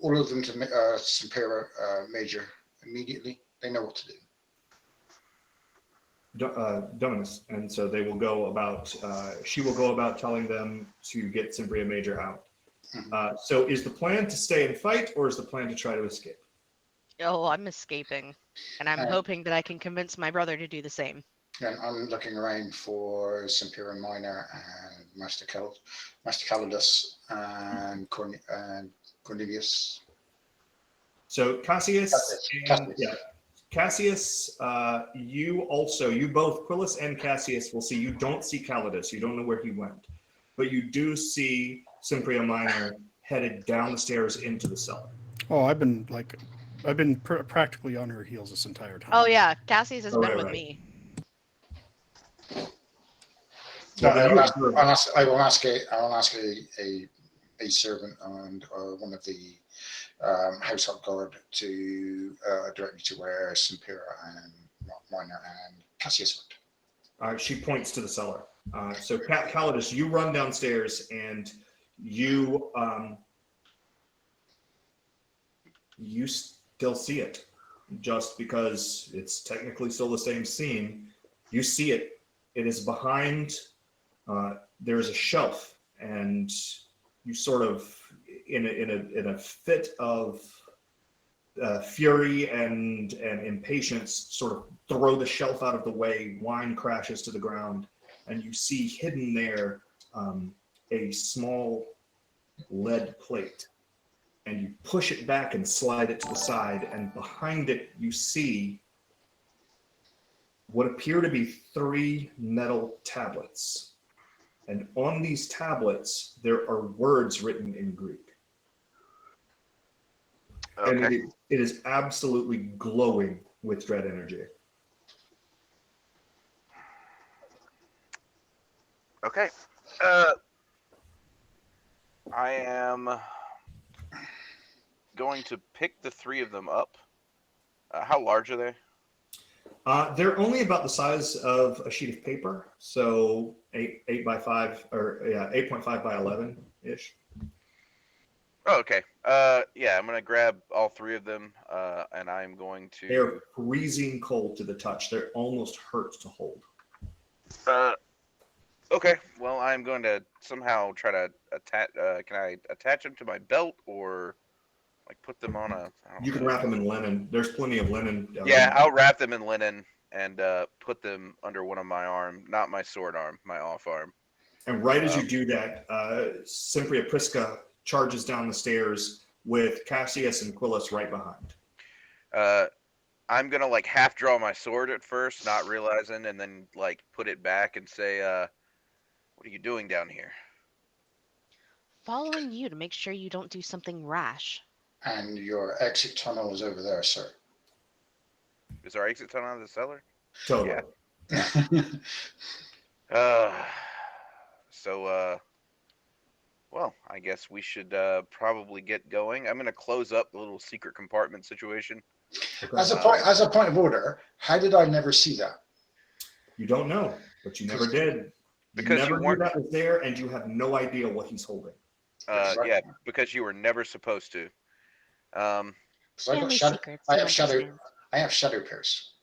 all of them to Sempronii Major immediately. They know what to do. Dominus, and so they will go about. She will go about telling them to get Sempronii Major out. Mhm. So, is the plan to stay and fight, or is the plan to try to escape? Oh, I'm escaping. And I'm hoping that I can convince my brother to do the same. And I'm looking around for Sempronii Minor and Master Calidus and Cornelius. So Cassius, Cassius, you both, Quillis and Cassius, will see. You don't see Calidus. You don't know where he went, but you do see Sempronii Minor headed down the stairs into the cellar. Oh, I've been practically on her heels this entire time. Oh yeah, Cassius has been with me. No, I will ask a servant and one of the household guard to direct me to where Sempronii and Minor and Cassius went. She points to the cellar. So Calidus, you run downstairs and you still see it, just because it's technically still the same scene. You see it. It is behind. There is a shelf, and you sort of, in a fit of fury and impatience, sort of throw the shelf out of the way. Wine crashes to the ground, and you see hidden there a small lead plate. And you push it back and slide it to the side, and behind it you see what appear to be 3 metal tablets. And on these tablets, there are words written in Greek. Okay. And it is absolutely glowing with dread energy. Okay. I am going to pick the 3 of them up. How large are they? They're only about the size of a sheet of paper, so 8 by 5 or 8.5 by 11 ish. Oh, okay. Yeah, I'm gonna grab all three of them, and I'm going to. They're freezing cold to the touch. They're almost hurt to hold. Okay. Well, I'm going to somehow try to attach. Can I attach them to my belt or like put them on a? I don't You can know. wrap them in linen. There's plenty of linen. Yeah, I'll wrap them in linen and put them under one of my arm, not my sword arm, my off arm. And right as you do that, Sempronii Priscus charges down the stairs with Cassius and Quillis right behind. I'm gonna like half draw my sword at first, not realizing, and then like put it back and say, "What are you doing down here?" Following you to make sure you don't do something rash. And your exit tunnel is over there, sir. Is our exit tunnel out of the cellar? Totally. Yeah. Well, I guess we should probably get going. I'm gonna close up the little secret compartment situation. Okay. As a point of order, how did I never see that? You don't know, but you never did. Because you never you knew weren't- that was there, and you have no idea what he's holding. Yeah, because you were never supposed to. 'Cause I got Family shadow. secrets. I he have shadow. understands. I have shadow pierce.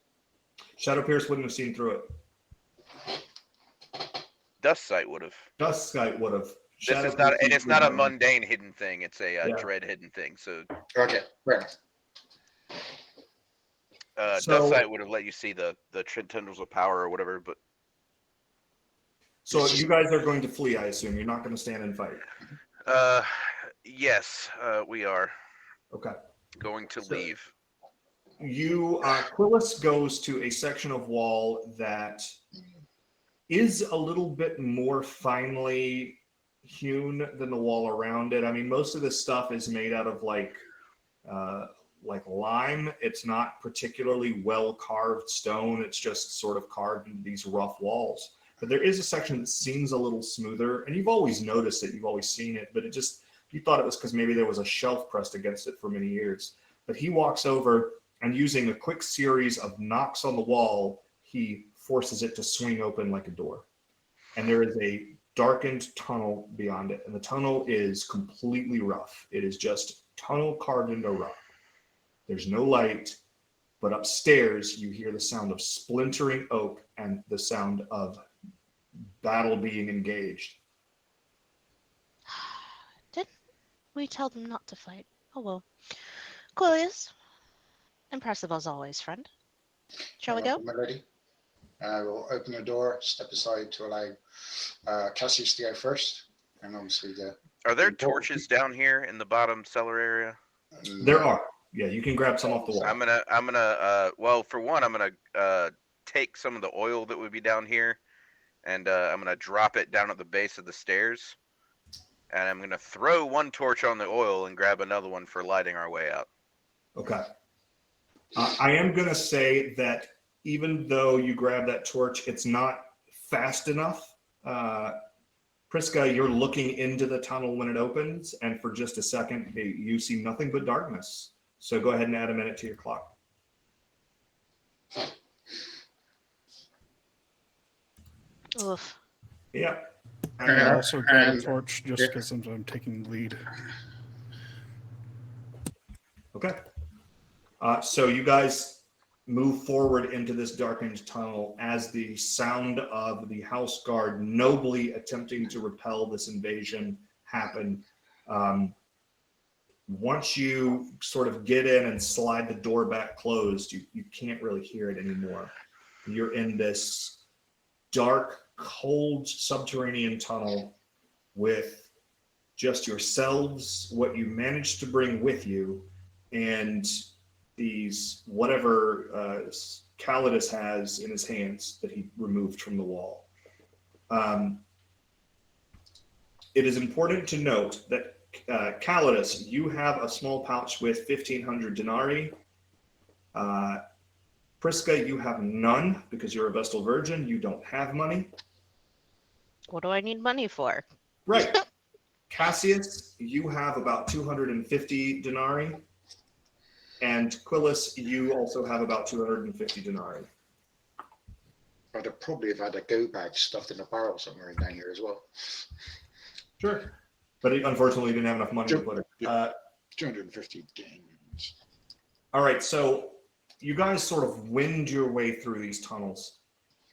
Shadow Pierce wouldn't have seen through it. Dust Sight would have. Dust Sky would have. This is not, and it's not a mundane hidden thing. It's a Yeah. dread hidden thing. So, Okay, fair enough. Dust So- Sight would have let you see the tendrils of power or whatever. But So you guys are going to flee, I assume. You're not going to stand and fight. yes, we are Okay. going to So- leave. Quillis goes to a section of wall that is a little bit more finely hewn than the wall around it. I mean, most of this stuff is made out of like lime. It's not particularly well carved stone. It's just sort of carved into these rough walls. But there is a section that seems a little smoother, and you've always noticed it. You've always seen it, but you thought it was because maybe there was a shelf pressed against it for many years. But he walks over, and using a quick series of knocks on the wall, he forces it to swing open like a door. And there is a darkened tunnel beyond it. And the tunnel is completely rough. It is just tunnel carved into rock. There's no light, but upstairs you hear the sound of splintering oak and the sound of battle being engaged. Didn't we tell them not to fight? Oh well. Quillius. Impressive as always, friend. Shall we go? My lady. I will open the door, step aside to allow Cassius to go first, and obviously Are there torches down here in the bottom cellar area? There are. Yeah, you can grab some off the wall. I'm gonna. Well, for one, I'm gonna take some of the oil that would be down here, and I'm gonna drop it down at the base of the stairs, and I'm gonna throw one torch on the oil and grab another one for lighting our way out. Okay. I am going to say that even though you grab that torch, it's not fast enough. Prisca, you're looking into the tunnel when it opens, and for just a second, you see nothing but darkness. So go ahead and add a minute to your clock. Oof. Yeah. And I also grab a and- torch just because I'm taking the lead. Okay. So you guys move forward into this darkened tunnel as the sound of the house guard nobly attempting to repel this invasion happen. Once you sort of get in and slide the door back closed, you can't really hear it anymore. You're in this dark, cold subterranean tunnel with just yourselves, what you managed to bring with you, and these whatever Calidus has in his hands that he removed from the wall. It is important to note that Calidus, you have a small pouch with 1,500 denarii. Prisca, you have none because you're a Vestal Virgin. You don't have money. What do I need money for? Right. Cassius, you have about 250 denarii. And Quillis, you also have about 250 denarii. I'd have probably have had a go bag stuffed in a barrel somewhere down here as well. Sure. But unfortunately, you didn't have enough money to put it. 250 games. All right, so you guys sort of wind your way through these tunnels.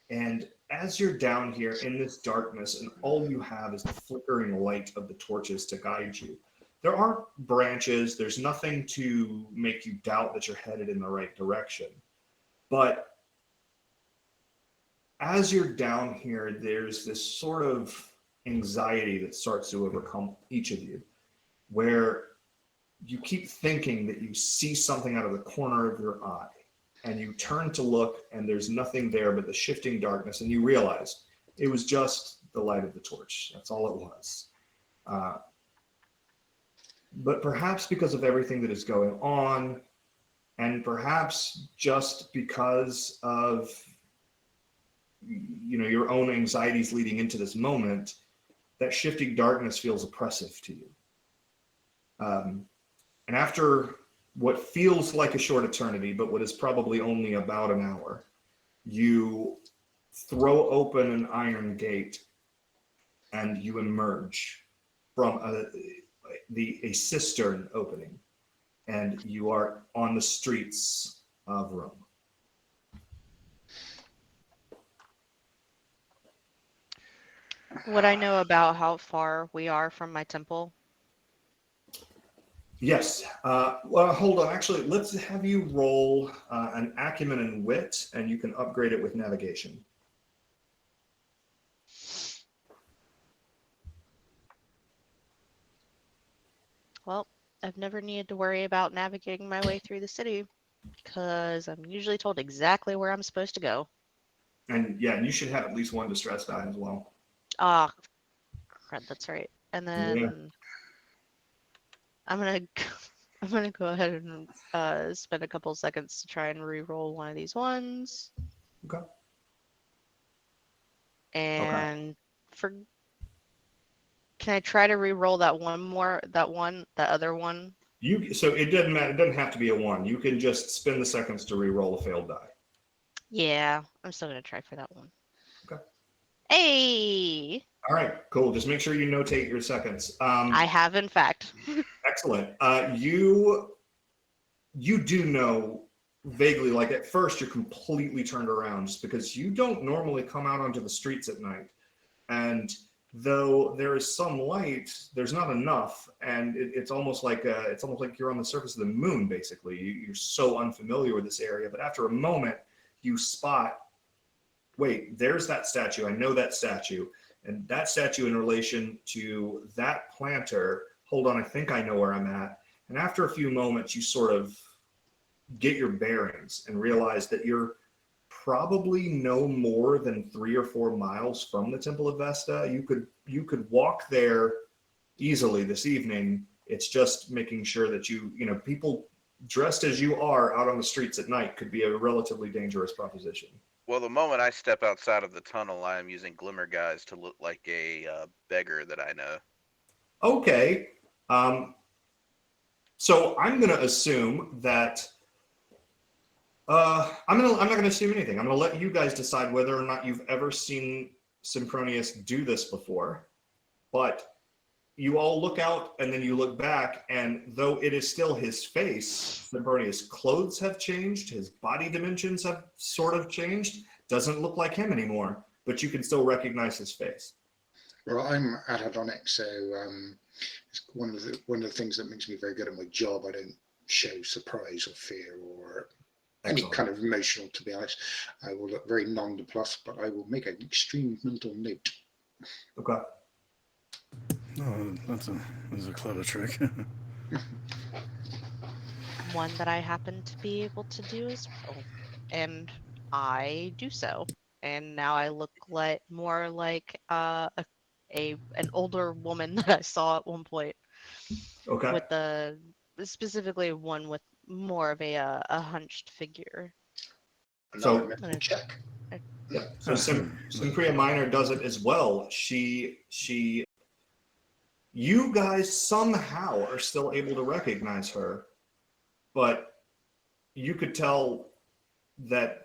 And as you're down here in this darkness, and all you have is the flickering light of the torches to guide you, there aren't branches, there's nothing to make you doubt that you're headed in the right direction. But as you're down here, there's this sort of anxiety that starts to overcome each of you, where you keep thinking that you see something out of the corner of your eye, and you turn to look, and there's nothing there but the shifting darkness, and you realize it was just the light of the torch. That's all it was. But perhaps because of everything that is going on, and perhaps just because of your own anxieties leading into this moment, that shifting darkness feels oppressive to you. And after what feels like a short eternity, but what is probably only about an hour, you throw open an iron gate and you emerge from a cistern opening, and you are on the streets of Rome. Would I know about how far we are from my temple? Yes. Well, hold on. Actually, let's have you roll an acumen and wit, and you can upgrade it with navigation. Well, I've never needed to worry about navigating my way through the city because I'm usually told exactly where I'm supposed to go. And yeah, you should have at least one distress die as well. Ah, crap, that's right. And then Yeah. I'm gonna go ahead and spend a couple seconds to try and re-roll one of these ones. Okay. And can I try to re-roll that other one? So it doesn't matter. It doesn't have to be a 1. You can just spend the seconds to re-roll a failed die. Yeah, I'm still gonna try for that one. Okay. Hey! All right, cool. Just make sure you notate your seconds. I have, in fact. Excellent. You do know vaguely, like at first you're completely turned around just because you don't normally come out onto the streets at night. And though there is some light, there's not enough. And it's almost like you're on the surface of the moon, basically. You're so unfamiliar with this area. But after a moment, you spot, wait, there's that statue. I know that statue. And that statue in relation to that planter, hold on, I think I know where I'm at. And after a few moments, you sort of get your bearings and realize that you're probably no more than 3 or 4 miles from the Temple of Vesta. You could walk there easily this evening. It's just making sure that people dressed as you are out on the streets at night could be a relatively dangerous proposition. Well, the moment I step outside of the tunnel, I am using glimmer guise to look like a beggar that I know. Okay. So I'm going to assume that I'm not going to assume anything. I'm going to let you guys decide whether or not you've ever seen Sempronius do this before. But you all look out and then you look back, and though it is still his face, Sempronius' clothes have changed, his body dimensions have sort of changed. Doesn't look like him anymore, but you can still recognize his face. Well, I'm athodonic, so it's one of the things that makes me very good at my job. I don't show surprise or fear or any kind of emotional, to be honest. I will look very nondplussed, but I will make an extreme mental note. Okay. Oh, that's a clever trick. One that I happen to be able to do as well. And I do so. And now I look more like an older woman that I saw at one point. Okay. With specifically one with more of a hunched figure. So check. Yeah. So Sempria Minor does it as well. You guys somehow are still able to recognize her, but you could tell that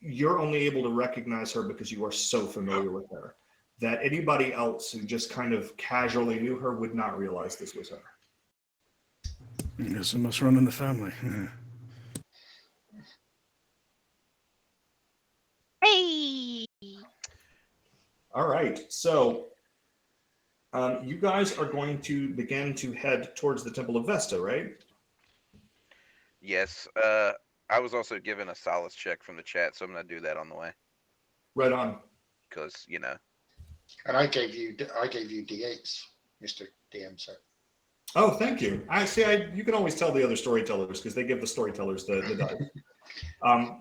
you're only able to recognize her because you are so familiar with her, that anybody else who just kind of casually knew her would not realize this was her. Yes, it must run in the family. Hey! All right, so you guys are going to begin to head towards the Temple of Vesta, right? Yes. I was also given a solace check from the chat, so I'm gonna do that on the way. Right on. Because And I gave you D8s, Mr. DM. So Oh, thank you. You can always tell the other storytellers because they give the storytellers the dice.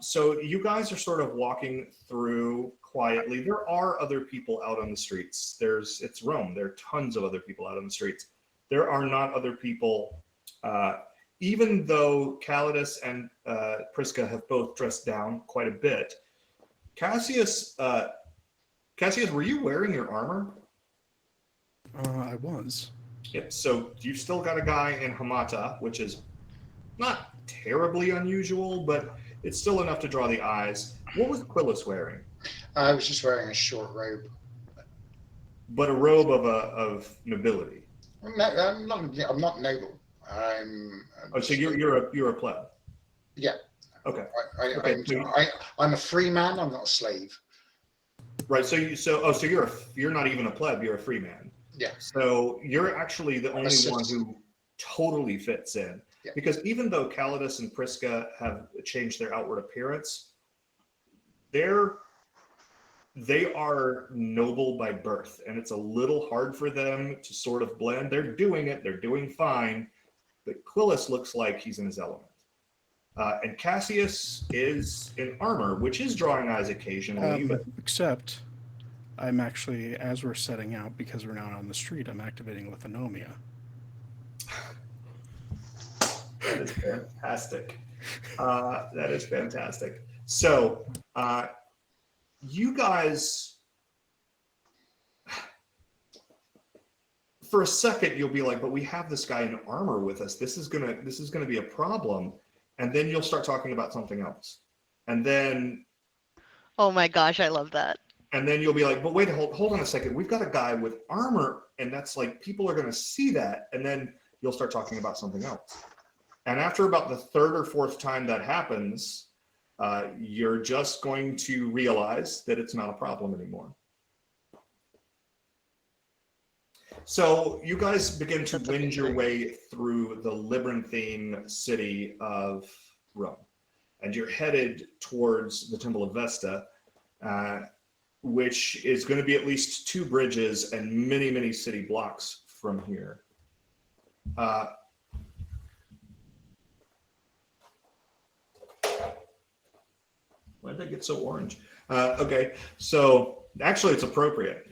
So you guys are sort of walking through quietly. There are other people out on the streets. It's Rome. There are tons of other people out on the streets. There are not other people, even though Calidus and Prisca have both dressed down quite a bit. Cassius, were you wearing your armor? I was. Yep. So you've still got a guy in Hamata, which is not terribly unusual, but it's still enough to draw the eyes. What was Quillis wearing? I was just wearing a short robe. But a robe of nobility. No, I'm not noble. So you're a pleb. Yeah. Okay. I'm a free man. I'm not a slave. Right. So you're not even a pleb. You're a free man. Yeah. So you're actually the only one who totally fits in. Yeah. Because even though Calidus and Prisca have changed their outward appearance, they are noble by birth, and it's a little hard for them to sort of blend. They're doing it. They're doing fine. But Quillis looks like he's in his element. And Cassius is in armor, which is drawing eyes occasionally. Except I'm actually, as we're setting out, because we're not on the street, I'm activating lithonomia. That is fantastic. That is fantastic. So, you guys, for a second, you'll be like, "But we have this guy in armor with us. This is gonna be a problem." And then you'll start talking about something else, and then. Oh my gosh, I love that. And then you'll be like, "But wait, hold on a second. We've got a guy with armor, and that's like people are going to see that." And then you'll start talking about something else. And after about the third or fourth time that happens, you're just going to realize that it's not a problem anymore. So you guys begin to wind your way through the labyrinthine city of Rome, and you're headed towards the Temple of Vesta, which is going to be at least 2 bridges and many, many city blocks from here. Why did I get so orange? Okay, so actually it's appropriate.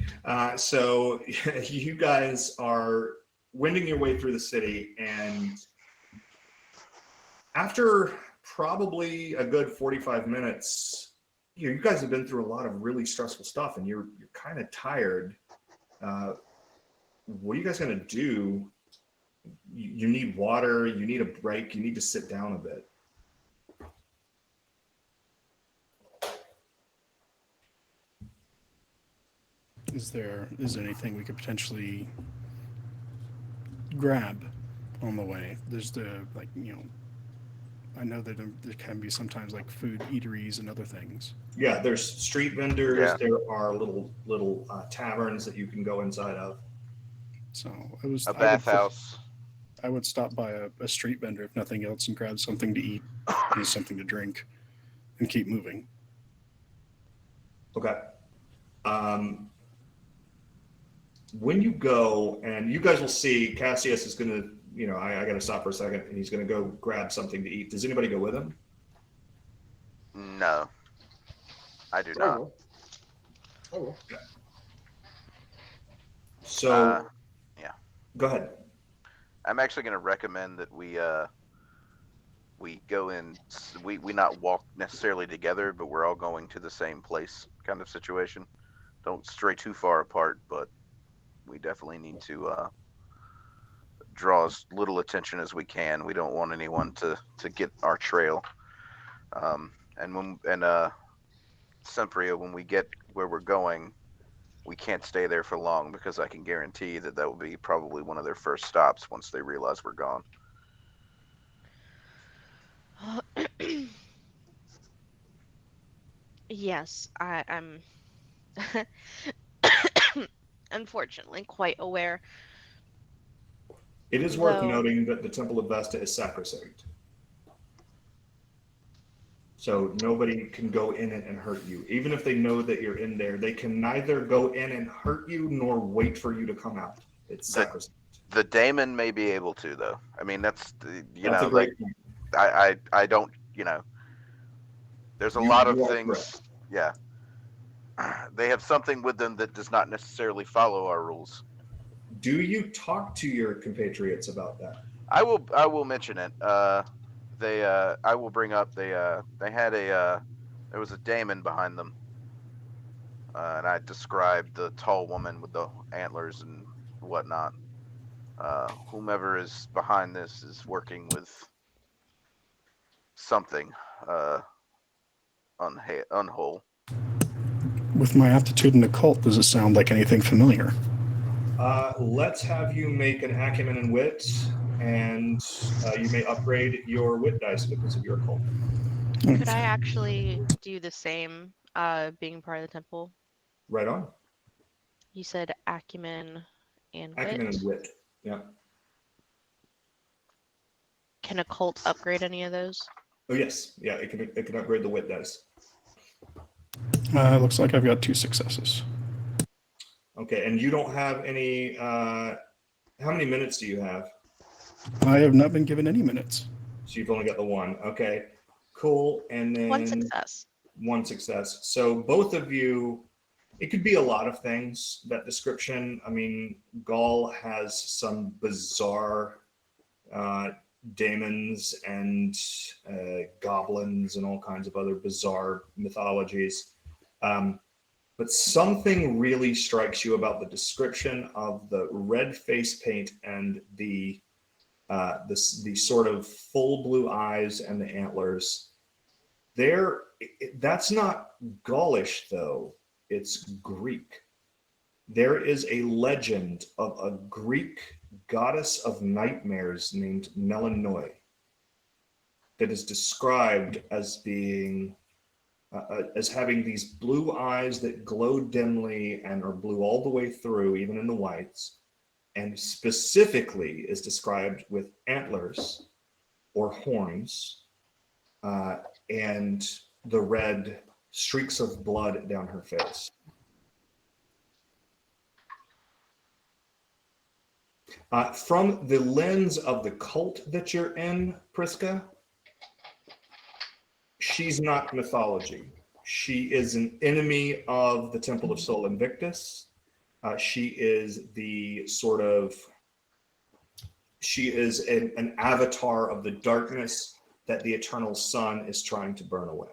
So you guys are winding your way through the city, and after probably a good 45 minutes, you guys have been through a lot of really stressful stuff, and you're kind of tired. What are you guys going to do? You need water, you need a break, you need to sit down a bit. Is there anything we could potentially grab on the way? There's I know that there can be sometimes like food eateries and other things. Yeah, there's street vendors. Yeah. There are little taverns that you can go inside of. So a bathhouse. I would stop by a street vendor if nothing else and grab something to eat and something to drink, and keep moving. Okay. When you go, and you guys will see, Cassius is going to. I got to stop for a second, and he's going to go grab something to eat. Does anybody go with him? No, I do not. Oh. Yeah. So, yeah. Go ahead. I'm actually going to recommend that we go in. We not walk necessarily together, but we're all going to the same place, kind of situation. Don't stray too far apart, but we definitely need to draw as little attention as we can. We don't want anyone to get our trail. Sempria, when we get where we're going, we can't stay there for long because I can guarantee that will be probably one of their first stops once they realize we're gone. Yes, I'm unfortunately quite aware. It is worth Though- noting that the Temple of Vesta is sacrosanct. So nobody can go in it and hurt you. Even if they know that you're in there, they can neither go in and hurt you nor wait for you to come out. It's sacrosanct. The daemon may be able to, though. I mean, that's That's a great point. I don't, there's a lot of things. Yeah. They have something with them that does not necessarily follow our rules. Do you talk to your compatriots about that? I will mention it. I will bring up they had there was a daemon behind them. And I described the tall woman with the antlers and whatnot. Whomever is behind this is working with something unwhole. With my aptitude in occult, does it sound like anything familiar? Let's have you make an acumen and wit, and you may upgrade your wit dice because of your occult. Could I actually do the same, being part of the temple? Right on. You said acumen and Acumen wit. and wit. Yeah. Can occult upgrade any of those? Oh yes. Yeah. It can upgrade the wit dice. Looks like I've got 2 successes. Okay. And you don't have any. How many minutes do you have? I have not been given any minutes. So you've only got the 1. Okay. Cool. And then 1 success. 1 success. So both of you. It could be a lot of things, that description. I mean, Gaul has some bizarre daemons and goblins and all kinds of other bizarre mythologies. But something really strikes you about the description of the red face paint and the sort of full blue eyes and the antlers. That's not Gaulish, though. It's Greek. There is a legend of a Greek goddess of nightmares named Melanoi that is described as being as having these blue eyes that glow dimly and are blue all the way through, even in the whites, and specifically is described with antlers or horns and the red streaks of blood down her face. From the lens of the cult that you're in, Prisca, she's not mythology. She is an enemy of the Temple of Sol Invictus. She is an avatar of the darkness that the eternal sun is trying to burn away.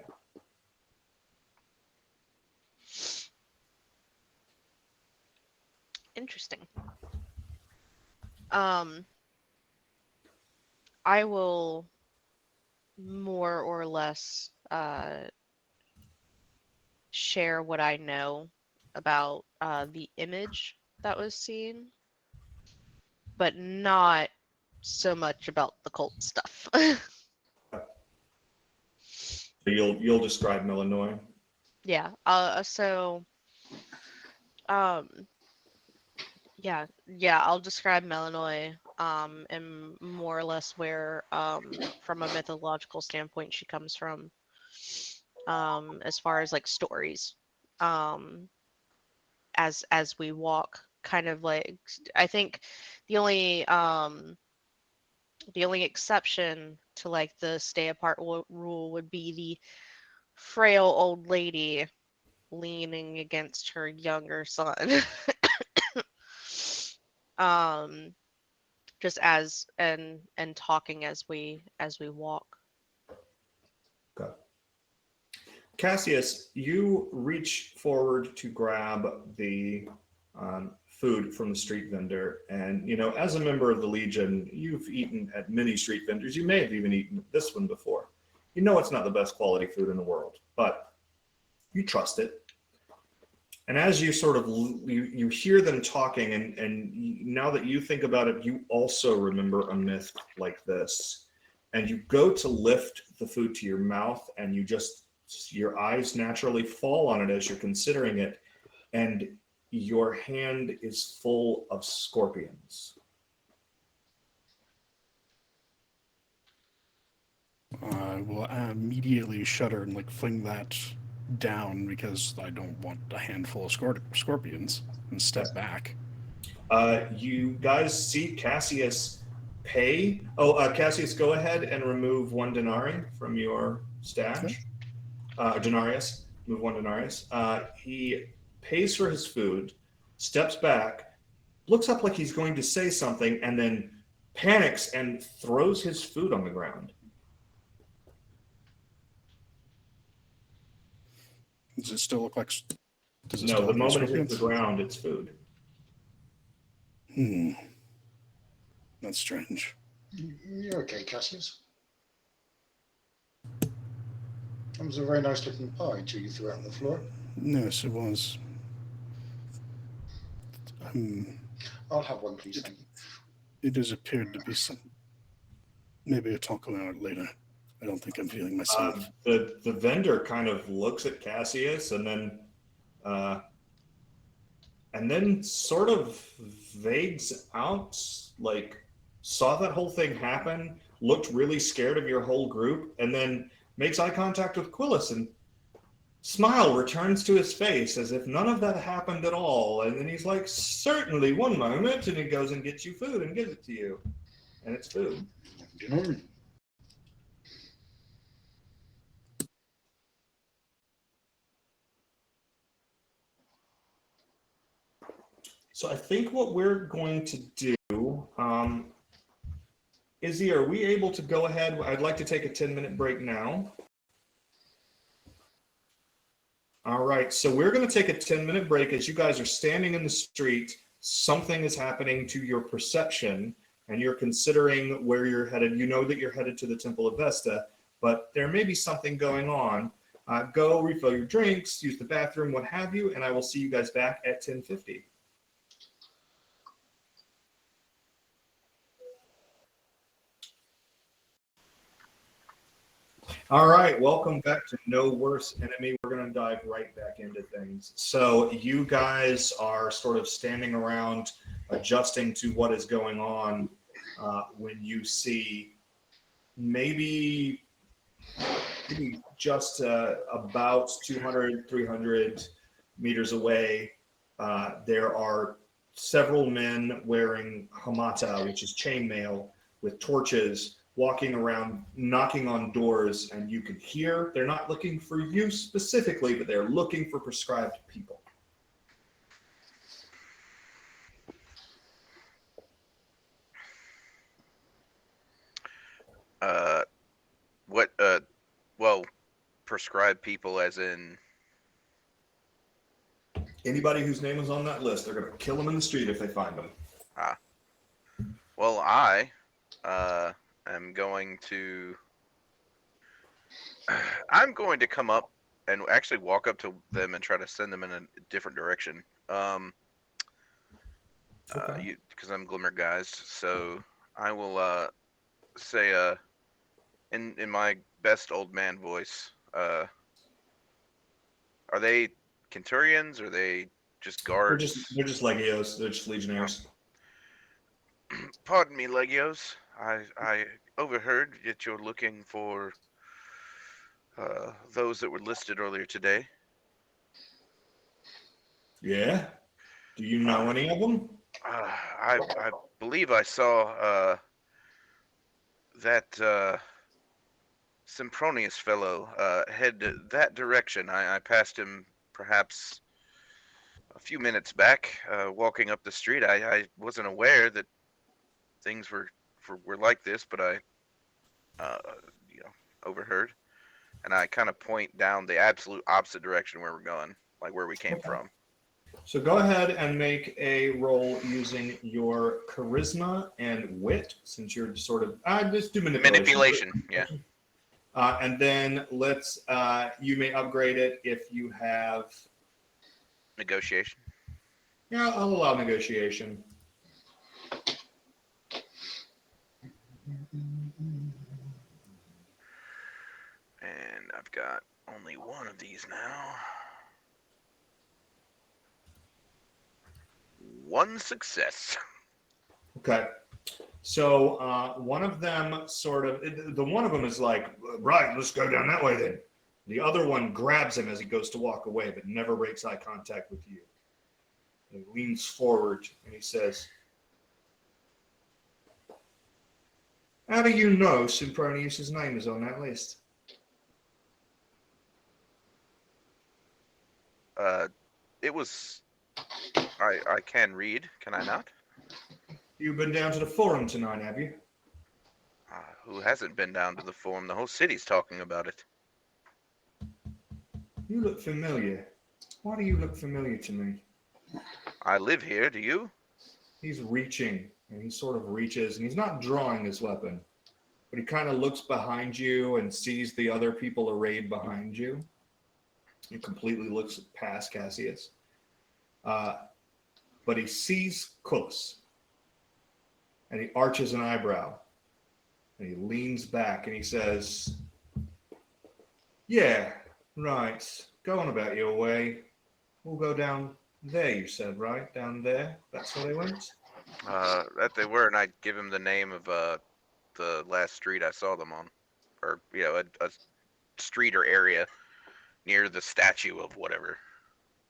Interesting. I will more or less share what I know about the image that was seen, but not so much about the cult stuff. You'll describe Melanoi. Yeah. I'll describe Melanoi, and more or less where, from a mythological standpoint, she comes from, as far as like stories, as we walk, kind of like, I think the only exception to like the stay apart rule would be the frail old lady leaning against her younger son. Just as and talking as we walk. Okay. Cassius, you reach forward to grab the food from the street vendor. And, as a member of the Legion, you've eaten at many street vendors. You may have even eaten at this one before. You know it's not the best quality food in the world, but you trust it. And as you sort of you hear them talking, and now that you think about it, you also remember a myth like this. And you go to lift the food to your mouth, and your eyes naturally fall on it as you're considering it, and your hand is full of scorpions. I will immediately shudder and fling that down because I don't want a handful of scorpions and step back. You guys see Cassius pay. Cassius, go ahead and remove 1 denarii from your stash. Denarius, move 1 denarius. He pays for his food, steps back, looks up like he's going to say something, and then panics and throws his food on the ground. Does it still look like? No, the moment it hits the ground, it's food. That's strange. You're okay, Cassius. That was a very nice looking pie too you threw out on the floor. Yes, it was. I'll have one, please. Thank you. It has appeared to be some. Maybe I'll talk about it later. I don't think I'm feeling myself. The vendor kind of looks at Cassius and then sort of vagues out, saw that whole thing happen, looked really scared of your whole group, and then makes eye contact with Quillis, and smile returns to his face as if none of that happened at all. And then he's like, certainly, one moment, and he goes and gets you food and gives it to you. And it's food. So I think what we're going to do, Izzy, are we able to go ahead? I'd like to take a 10-minute break now. All right, so we're going to take a 10-minute break. As you guys are standing in the street, something is happening to your perception, and you're considering where you're headed. You know that you're headed to the Temple of Vesta, but there may be something going on. Go refill your drinks, use the bathroom, what have you, and I will see you guys back at 10:50. All right, welcome back to No Worse Enemy. We're going to dive right back into things. So you guys are sort of standing around adjusting to what is going on when you see maybe just about 200, 300 meters away, there are several men wearing hamata, which is chainmail, with torches, walking around, knocking on doors, and you can hear they're not looking for you specifically, but they're looking for prescribed people. Well, prescribed people as in? Anybody whose name is on that list, they're going to kill them in the street if they find them. Well, I am going to... I'm going to come up and actually walk up to them and try to send them in a different direction. Because I'm Glimmer guys, so I will say in my best old man voice, are they Quinturians? Are they just guards? They're just Legios. They're just legionnaires. Pardon me, Legios. I overheard that you're looking for those that were listed earlier today. Yeah? Do you know any of them? I believe I saw that Sempronius fellow head that direction. I passed him perhaps a few minutes back, walking up the street. I wasn't aware that things were like this, but I overheard, and I kind of point down the absolute opposite direction where we're going, like where we came from. So go ahead and make a roll using your charisma and wit, since you're sort of just do Manipulation, yeah. And then let's you may upgrade it if you have. Negotiation. Yeah, I'll allow negotiation. And I've got only one of these now. One success. Okay. So one of them the one of them is like, right, let's go down that way then. The other one grabs him as he goes to walk away, but never breaks eye contact with you. He leans forward and he says, how do you know Sempronius' name is on that list? It was. I can read. Can I not? You've been down to the forum tonight, have you? Who hasn't been down to the forum? The whole city's talking about it. You look familiar. Why do you look familiar to me? I live here. Do you? He's reaching, and he sort of reaches, and he's not drawing his weapon, but he kind of looks behind you and sees the other people arrayed behind you. He completely looks past Cassius. But he sees Cullis, and he arches an eyebrow, and he leans back, and he says, yeah, right, go on about your way. We'll go down there, you said, right? Down there? That's where they went? That they were, and I'd give him the name of the last street I saw them on. Or, a street or area near the statue of whatever.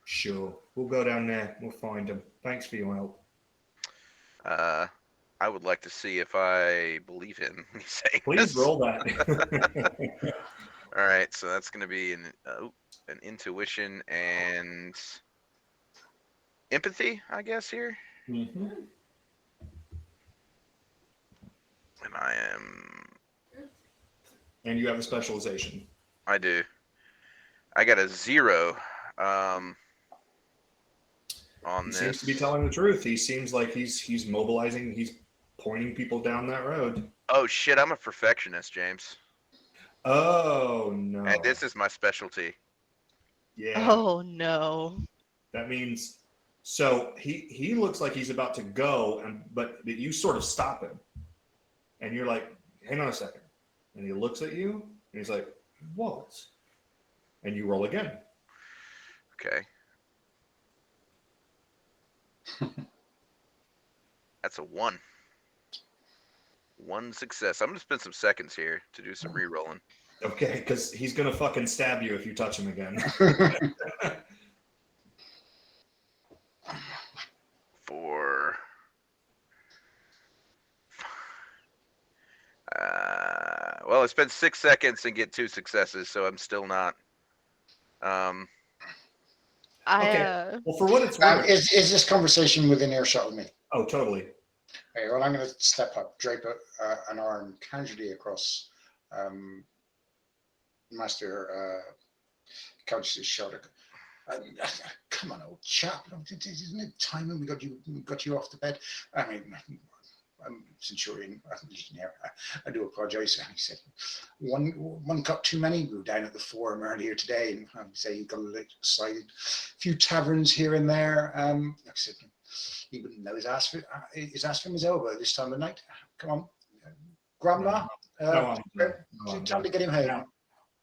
Sure. We'll go down there. We'll find him. Thanks for your help. I would like to see if I believe him. Please roll that. All right, so that's going to be an intuition and empathy, I guess, here. Mm-hmm. And I am... And you have a specialization. I do. I got a 0 on he this. Seems to be telling the truth. He seems like he's mobilizing. He's pointing people down that road. Oh, shit, I'm a perfectionist, James. Oh, no. And this is my specialty. Yeah. Oh no. That means... So he looks like he's about to go, but you sort of stop him. And you're like, hang on a second. And he looks at you, and he's like, what? And you roll again. Okay. That's a 1. 1 success. I'm going to spend some seconds here to do some re-rolling. Okay, because he's going to fucking stab you if you touch him again. Well, I spent 6 seconds and get 2 successes, so I'm still not. Okay. Well, for what it's worth. Is this conversation within earshot of me? Oh, totally. Okay, well, I'm going to step up, drape an arm casually across Master Couch's shoulder. Come on, old chap! Isn't it time when we got you off the bed? I mean, I'm Centurion, legionnaire. I do apologise. And he said, one cup too many. We were down at the forum earlier today, and I say he got a little excited. A few taverns here and there. Like I said, he wouldn't know his ass from his elbow this time of night. Come on, Grandma. Time to get him home. Now,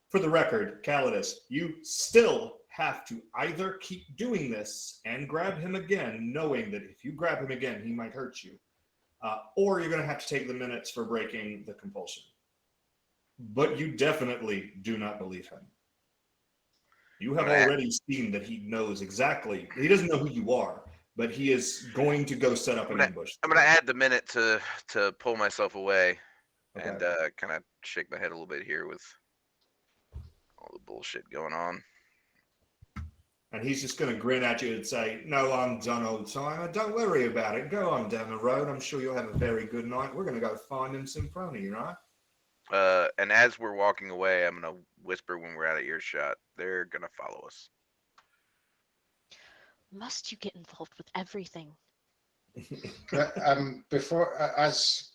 for the record, Calidus, you still have to either keep doing this and grab him again, knowing that if you grab him again, he might hurt you. Or you're going to have to take the minutes for breaking the compulsion. But you definitely do not believe him. You have already seen that he knows exactly. He doesn't know who you are, but he is going to go set up an ambush. I'm going to add the minute to pull myself away and Okay. kind of shake my head a little bit here with all the bullshit going on. And he's just going to grin at you and say, no, I'm done old timer. Don't worry about it. Go on down the road. I'm sure you'll have a very good night. We're going to go find him Sempronii, right? And as we're walking away, I'm going to whisper when we're out of earshot. They're going to follow us. Must you get involved with everything? Before, as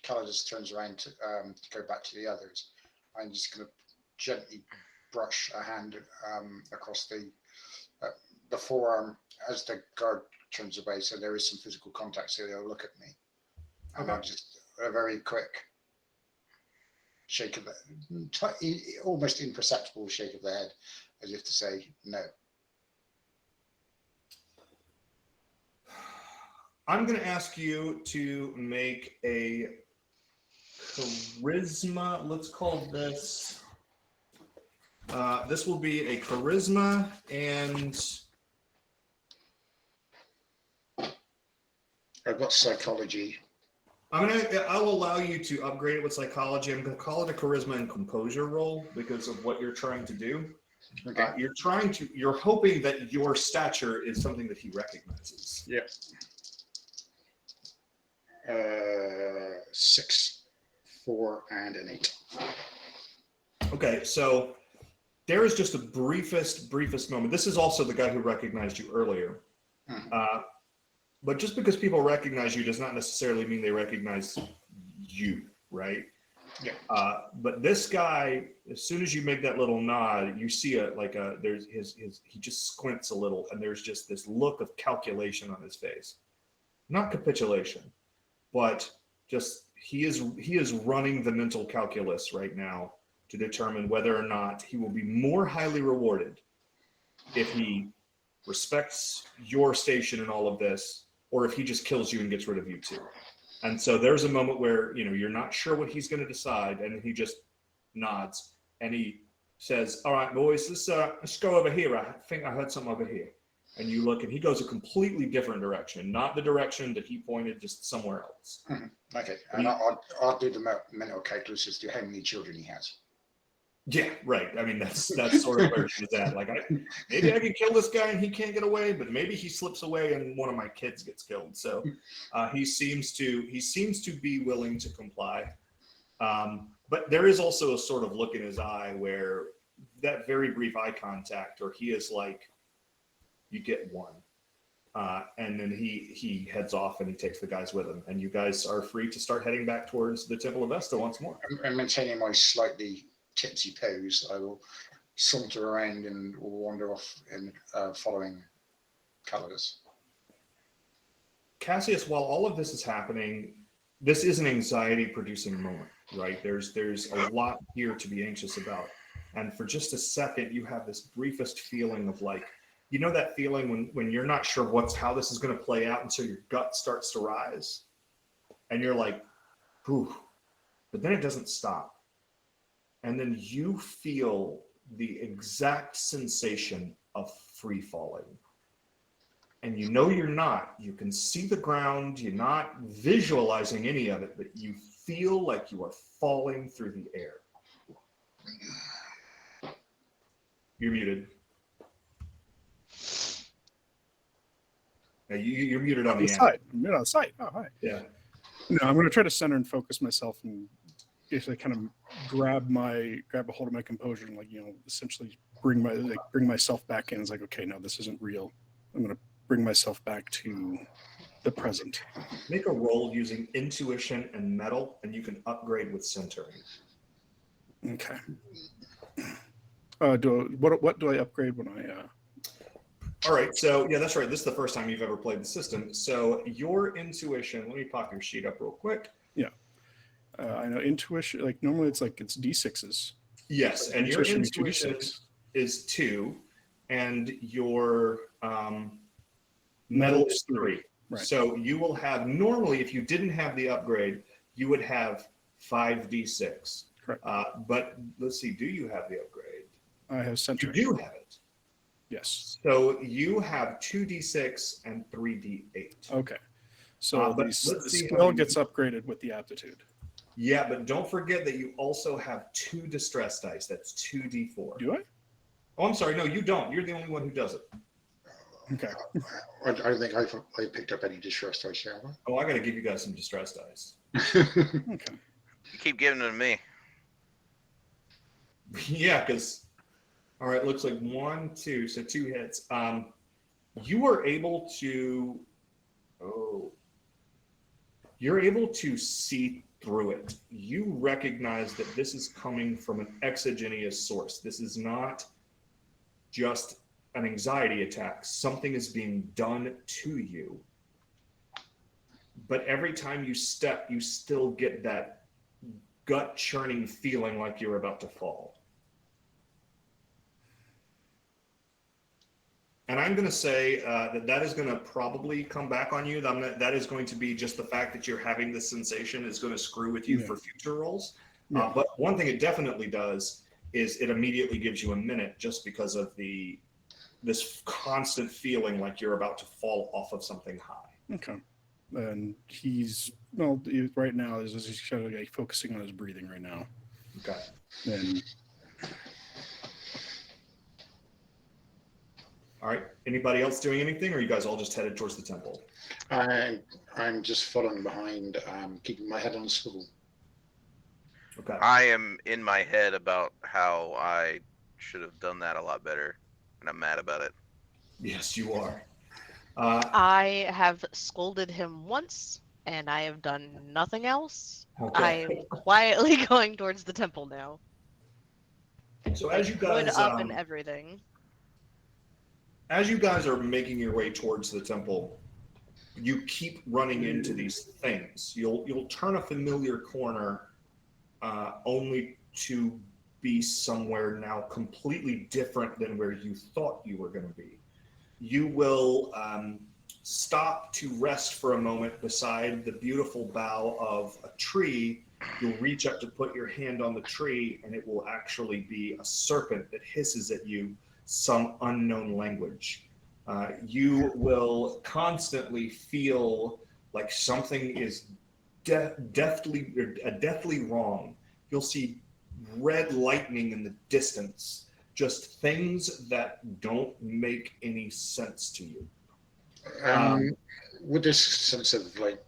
Calidus turns around to go back to the others, I'm just going to gently brush a hand across the forearm as the guard turns away, so there is some physical contact, so they'll look at me. And I'll just a very quick shake of the, almost imperceptible shake of the head, as if to say no. I'm going to ask you to make a charisma. Let's call this. This will be a charisma, and I've got psychology. I'll allow you to upgrade it with psychology. I'm going to call it a charisma and composure roll because of what you're trying to do. Okay. You're hoping that your stature is something that he recognizes. Yeah. 6, 4, and an 8. Okay, so there is just a briefest moment. This is also the guy who recognized you earlier. Mhm. But just because people recognize you does not necessarily mean they recognize you, right? Yeah. But this guy, as soon as you make that little nod, you see he just squints a little, and there's just this look of calculation on his face. Not capitulation, but just he is running the mental calculus right now to determine whether or not he will be more highly rewarded if he respects your station in all of this, or if he just kills you and gets rid of you too. And so there's a moment where, you're not sure what he's going to decide, and he just nods and he says, "All right, boys, let's go over here. I think I heard something over here." And you look, and he goes a completely different direction, not the direction that he pointed, just somewhere else. Mm-hmm. Okay, and I'll do the mental calculus as to how many children he has. Yeah, right. I mean, that's sort of where she's at. Like, maybe I can kill this guy and he can't get away, but maybe he slips away and one of my kids gets killed. So he seems to be willing to comply. But there is also a sort of look in his eye where that very brief eye contact, or he is like, "You get one," and then he heads off and he takes the guys with him, and you guys are free to start heading back towards the Temple of Vesta once more. I'm maintaining my slightly tipsy pose. I will saunter around and wander off and following Calidus. Cassius, while all of this is happening, this is an anxiety-producing moment, right? There's a lot here to be anxious about, and for just a second, you have this briefest feeling of like, that feeling when you're not sure how this is going to play out until your gut starts to rise, and you're like, "Whew," but then it doesn't stop. And then you feel the exact sensation of free falling. And you're not. You can see the ground. You're not visualizing any of it, but you feel like you are falling through the air. You're muted. Now you're muted on the side. I'm muted on the side. Oh, hi. Yeah. No, I'm going to try to center and focus myself and basically kind of grab a hold of my composure and essentially bring myself back in. It's like, okay, no, this isn't real. I'm going to bring myself back to the present. Make a roll using intuition and metal, and you can upgrade with centering. Okay. What do I upgrade when I? All right. So yeah, that's right. This is the first time you've ever played the system. So your intuition. Let me pop your sheet up real quick. Yeah. I know intuition. Like normally, it's D6s. Yes, and your intuition is 2, and your metal is 3. Right. So you will have, normally, if you didn't have the upgrade, you would have 5d6. Correct. But let's see, do you have the upgrade? I have centering. You do have it. Yes. So you have 2d6 and 3d8. Okay. So the skill gets upgraded with the aptitude. Yeah, but don't forget that you also have 2 distress dice. That's 2d4. Do I? Oh, I'm sorry. No, you don't. You're the only one who does it. Okay. I don't think I picked up any distress dice, have I? Oh, I got to give you guys some distress dice. Okay. You keep giving them to me. Yeah, because all right, looks like 1, 2, so 2 hits. you are able to, you're able to see through it. You recognize that this is coming from an exogenous source. This is not just an anxiety attack. Something is being done to you. But every time you step, you still get that gut churning feeling like you're about to fall. And I'm going to say that is going to probably come back on you. That is going to be just the fact that you're having this sensation is going to screw with you for future rolls. Yeah. But one thing it definitely does is it immediately gives you a minute just because of this constant feeling like you're about to fall off of something high. Okay. And right now he's kind of like focusing on his breathing right now. Okay. And all right. Anybody else doing anything, or are you guys all just headed towards the temple? I'm just following behind, keeping my head on a swivel. Okay. I am in my head about how I should have done that a lot better, and I'm mad about it. Yes, you are. I have scolded him once, and I have done nothing else. Okay. I am quietly going towards the temple now. So as you Hood guys up and everything. as you guys are making your way towards the temple, you keep running into these things. You'll turn a familiar corner, only to be somewhere now completely different than where you thought you were going to be. You will stop to rest for a moment beside the beautiful bough of a tree. You'll reach up to put your hand on the tree, and it will actually be a serpent that hisses at you some unknown language. You will constantly feel like something is deathly wrong. You'll see red lightning in the distance, just things that don't make any sense to you. With this sense of like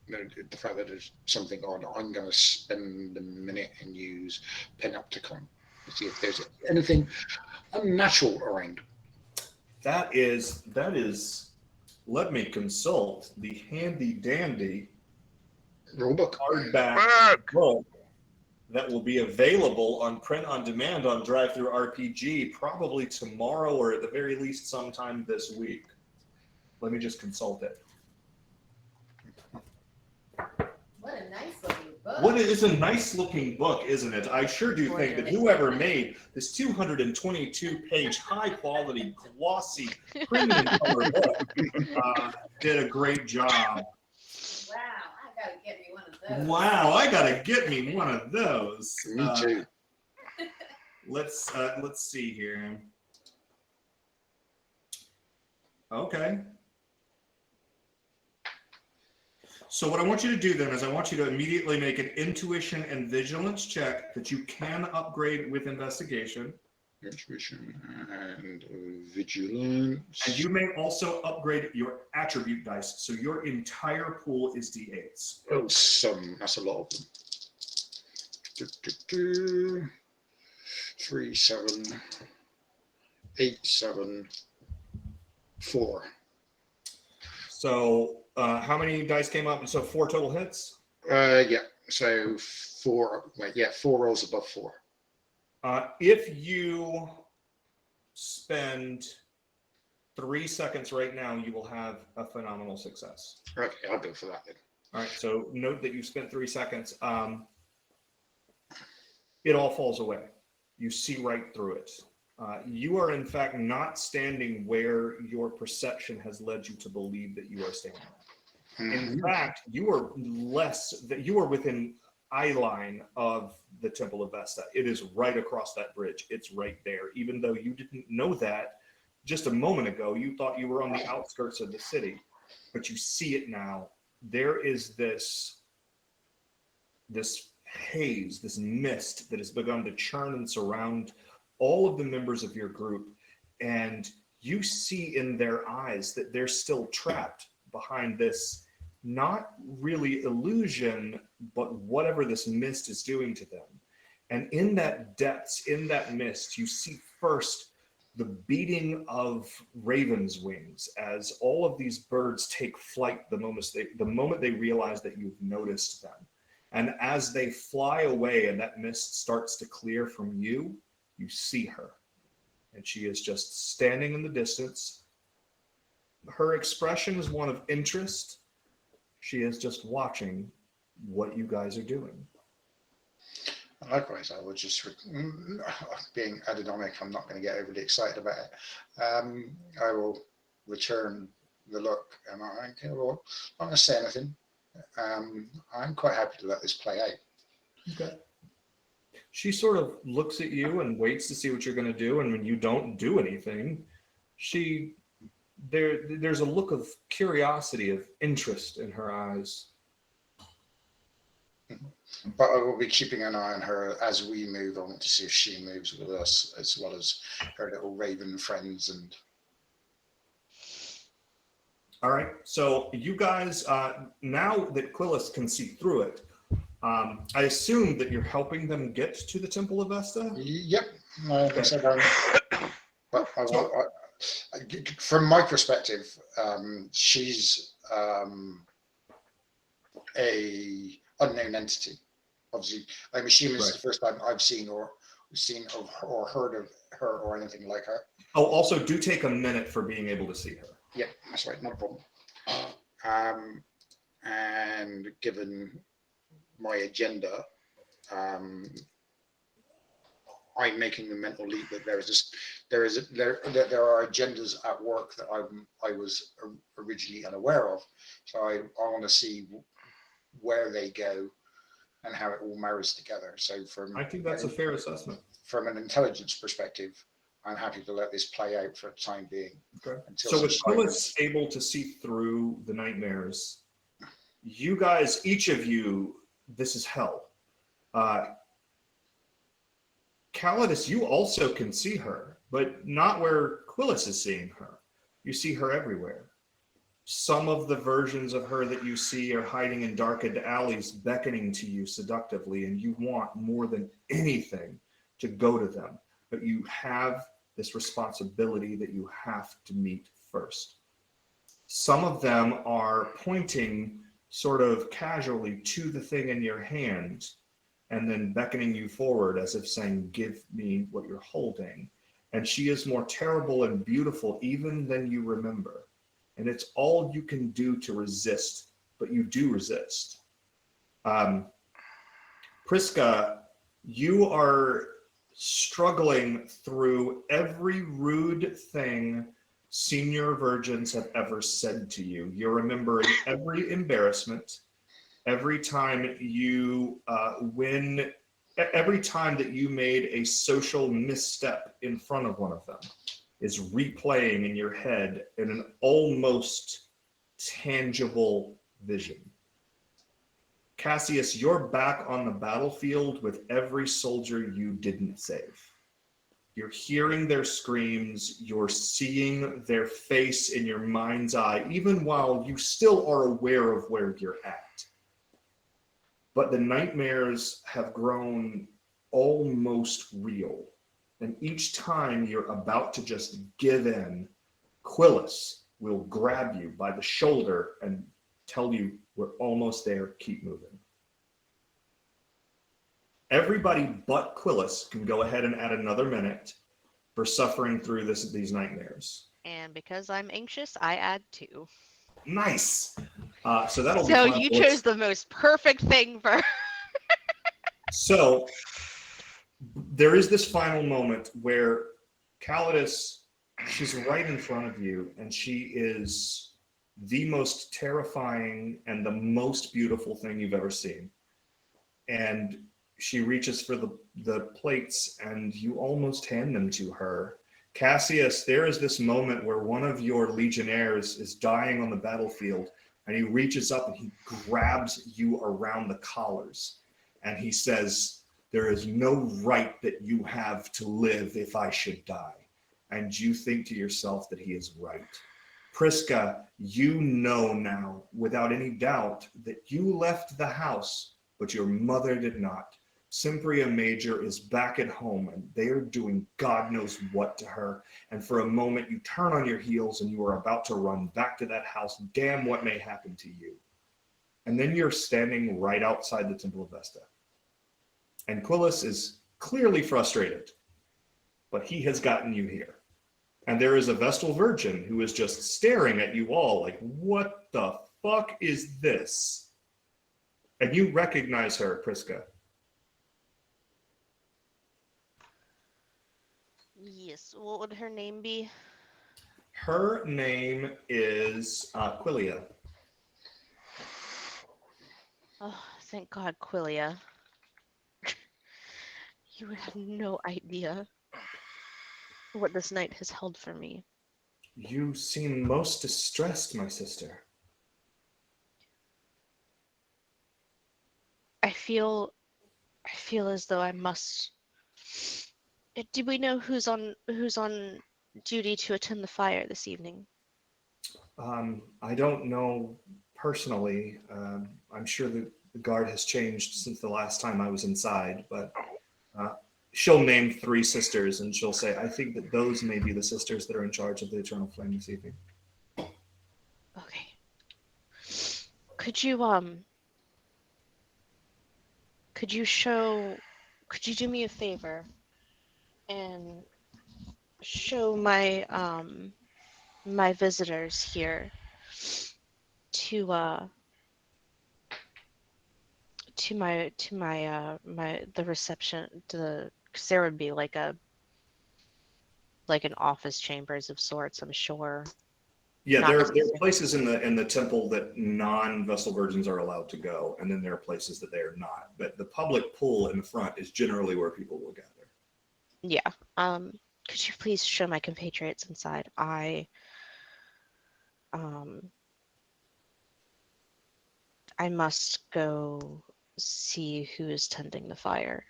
the fact that there's something on, I'm going to spend a minute and use Panopticon to see if there's anything unnatural around. That is, let me consult the handy dandy Rulebook. hardback book that will be available on print on demand on Drive-Thru RPG probably tomorrow, or at the very least sometime this week. Let me just consult it. What a nice looking book. It's a nice looking book, isn't it? I sure do think that whoever made this 222-page, high quality, glossy, premium color book did a great job. Wow, I gotta get me one of those. Wow, I gotta get me one of those. Me too. Let's see here. Okay. So what I want you to do then is I want you to immediately make an intuition and vigilance check that you can upgrade with investigation. Intuition and vigilance. And you may also upgrade your attribute dice. So your entire pool is D8s. Oh, that's a lot of them. 3, 7, 8, 7, 4. So how many dice came up? So 4 total hits? Yeah. So 4. Wait, yeah, 4 rolls above 4. If you spend 3 seconds right now, you will have a phenomenal success. Okay, I'll go for that then. All right. So note that you spent 3 seconds. It all falls away. You see right through it. You are in fact not standing where your perception has led you to believe that you are standing. In fact, you are within eye line of the Temple of Vesta. It is right across that bridge. It's right there. Even though you didn't know that just a moment ago, you thought you were on the outskirts of the city, but you see it now. There is this haze, this mist that has begun to churn and surround all of the members of your group, and you see in their eyes that they're still trapped behind this, not really illusion, but whatever this mist is doing to them. And in that depths, in that mist, you see first the beating of ravens' wings as all of these birds take flight the moment they realize that you've noticed them. And as they fly away and that mist starts to clear from you, you see her. And she is just standing in the distance. Her expression is one of interest. She is just watching what you guys are doing. Likewise, I would just, being aerodynamic, I'm not going to get overly excited about it. I will return the look, and I'm not going to say anything. I'm quite happy to let this play out. Okay. She sort of looks at you and waits to see what you're going to do, and when you don't do anything, there's a look of curiosity, of interest in her eyes. But I will be keeping an eye on her as we move on to see if she moves with us, as well as her little raven friends. And all right, so you guys, now that Quillis can see through it, I assume that you're helping them get to the Temple of Vesta? Yep. But from my perspective, she's a unknown entity. Obviously, I'm assuming it's the first time I've seen or heard of her or anything like her. Oh, also do take a minute for being able to see her. Yep, that's right, no problem. And given my agenda, I'm making the mental leap that there are agendas at work that I was originally unaware of. So I want to see where they go and how it all marries together. So I think that's a fair assessment. From an intelligence perspective, I'm happy to let this play out for the time being. Okay. So with Quillis able to see through the nightmares, you guys, each of you, this is hell. Calidus, you also can see her, but not where Quillis is seeing her. You see her everywhere. Some of the versions of her that you see are hiding in darkened alleys, beckoning to you seductively, and you want more than anything to go to them. But you have this responsibility that you have to meet first. Some of them are pointing sort of casually to the thing in your hand and then beckoning you forward as if saying, give me what you're holding. And she is more terrible and beautiful even than you remember. And it's all you can do to resist, but you do resist. Prisca, you are struggling through every rude thing senior virgins have ever said to you. You're remembering every embarrassment, every time you every time that you made a social misstep in front of one of them is replaying in your head in an almost tangible vision. Cassius, you're back on the battlefield with every soldier you didn't save. You're hearing their screams, you're seeing their face in your mind's eye, even while you still are aware of where you're at. But the nightmares have grown almost real. And each time you're about to just give in, Quillis will grab you by the shoulder and tell you, we're almost there, keep moving. Everybody but Quillis can go ahead and add another minute for suffering through these nightmares. And because I'm anxious, I add 2. Nice. So that'll be So fun. you chose the most perfect thing for. So there is this final moment where Calidus, she's right in front of you, and she is the most terrifying and the most beautiful thing you've ever seen. And she reaches for the plates, and you almost hand them to her. Cassius, there is this moment where one of your legionnaires is dying on the battlefield, and he reaches up and he grabs you around the collars, and he says, there is no right that you have to live if I should die. And you think to yourself that he is right. Prisca, you know now, without any doubt, that you left the house, but your mother did not. Sympria Major is back at home and they are doing God knows what to her. And for a moment, you turn on your heels and you are about to run back to that house. Damn, what may happen to you. And then you're standing right outside the Temple of Vesta. And Quillis is clearly frustrated, but he has gotten you here. And there is a Vestal Virgin who is just staring at you all like, what the fuck is this? And you recognize her, Prisca. Yes. What would her name be? Her name is Quilia. Oh, thank God, Quilia. You would have no idea what this night has held for me. You seem most distressed, my sister. I feel as though I must. Do we know who's on duty to attend the fire this evening? I don't know personally. I'm sure the guard has changed since the last time I was inside, but she'll name 3 sisters and she'll say, I think that those may be the sisters that are in charge of the Eternal Flame this evening. Okay. Could you do me a favor and show my my visitors here to the reception, because there would be like an office chambers of sorts, I'm sure. Yeah, Not there are necessarily. places in the temple that non-Vestal Virgins are allowed to go, and then there are places that they are not. But the public pool in the front is generally where people will gather. Yeah. Could you please show my compatriots inside? I must go see who is tending the fire.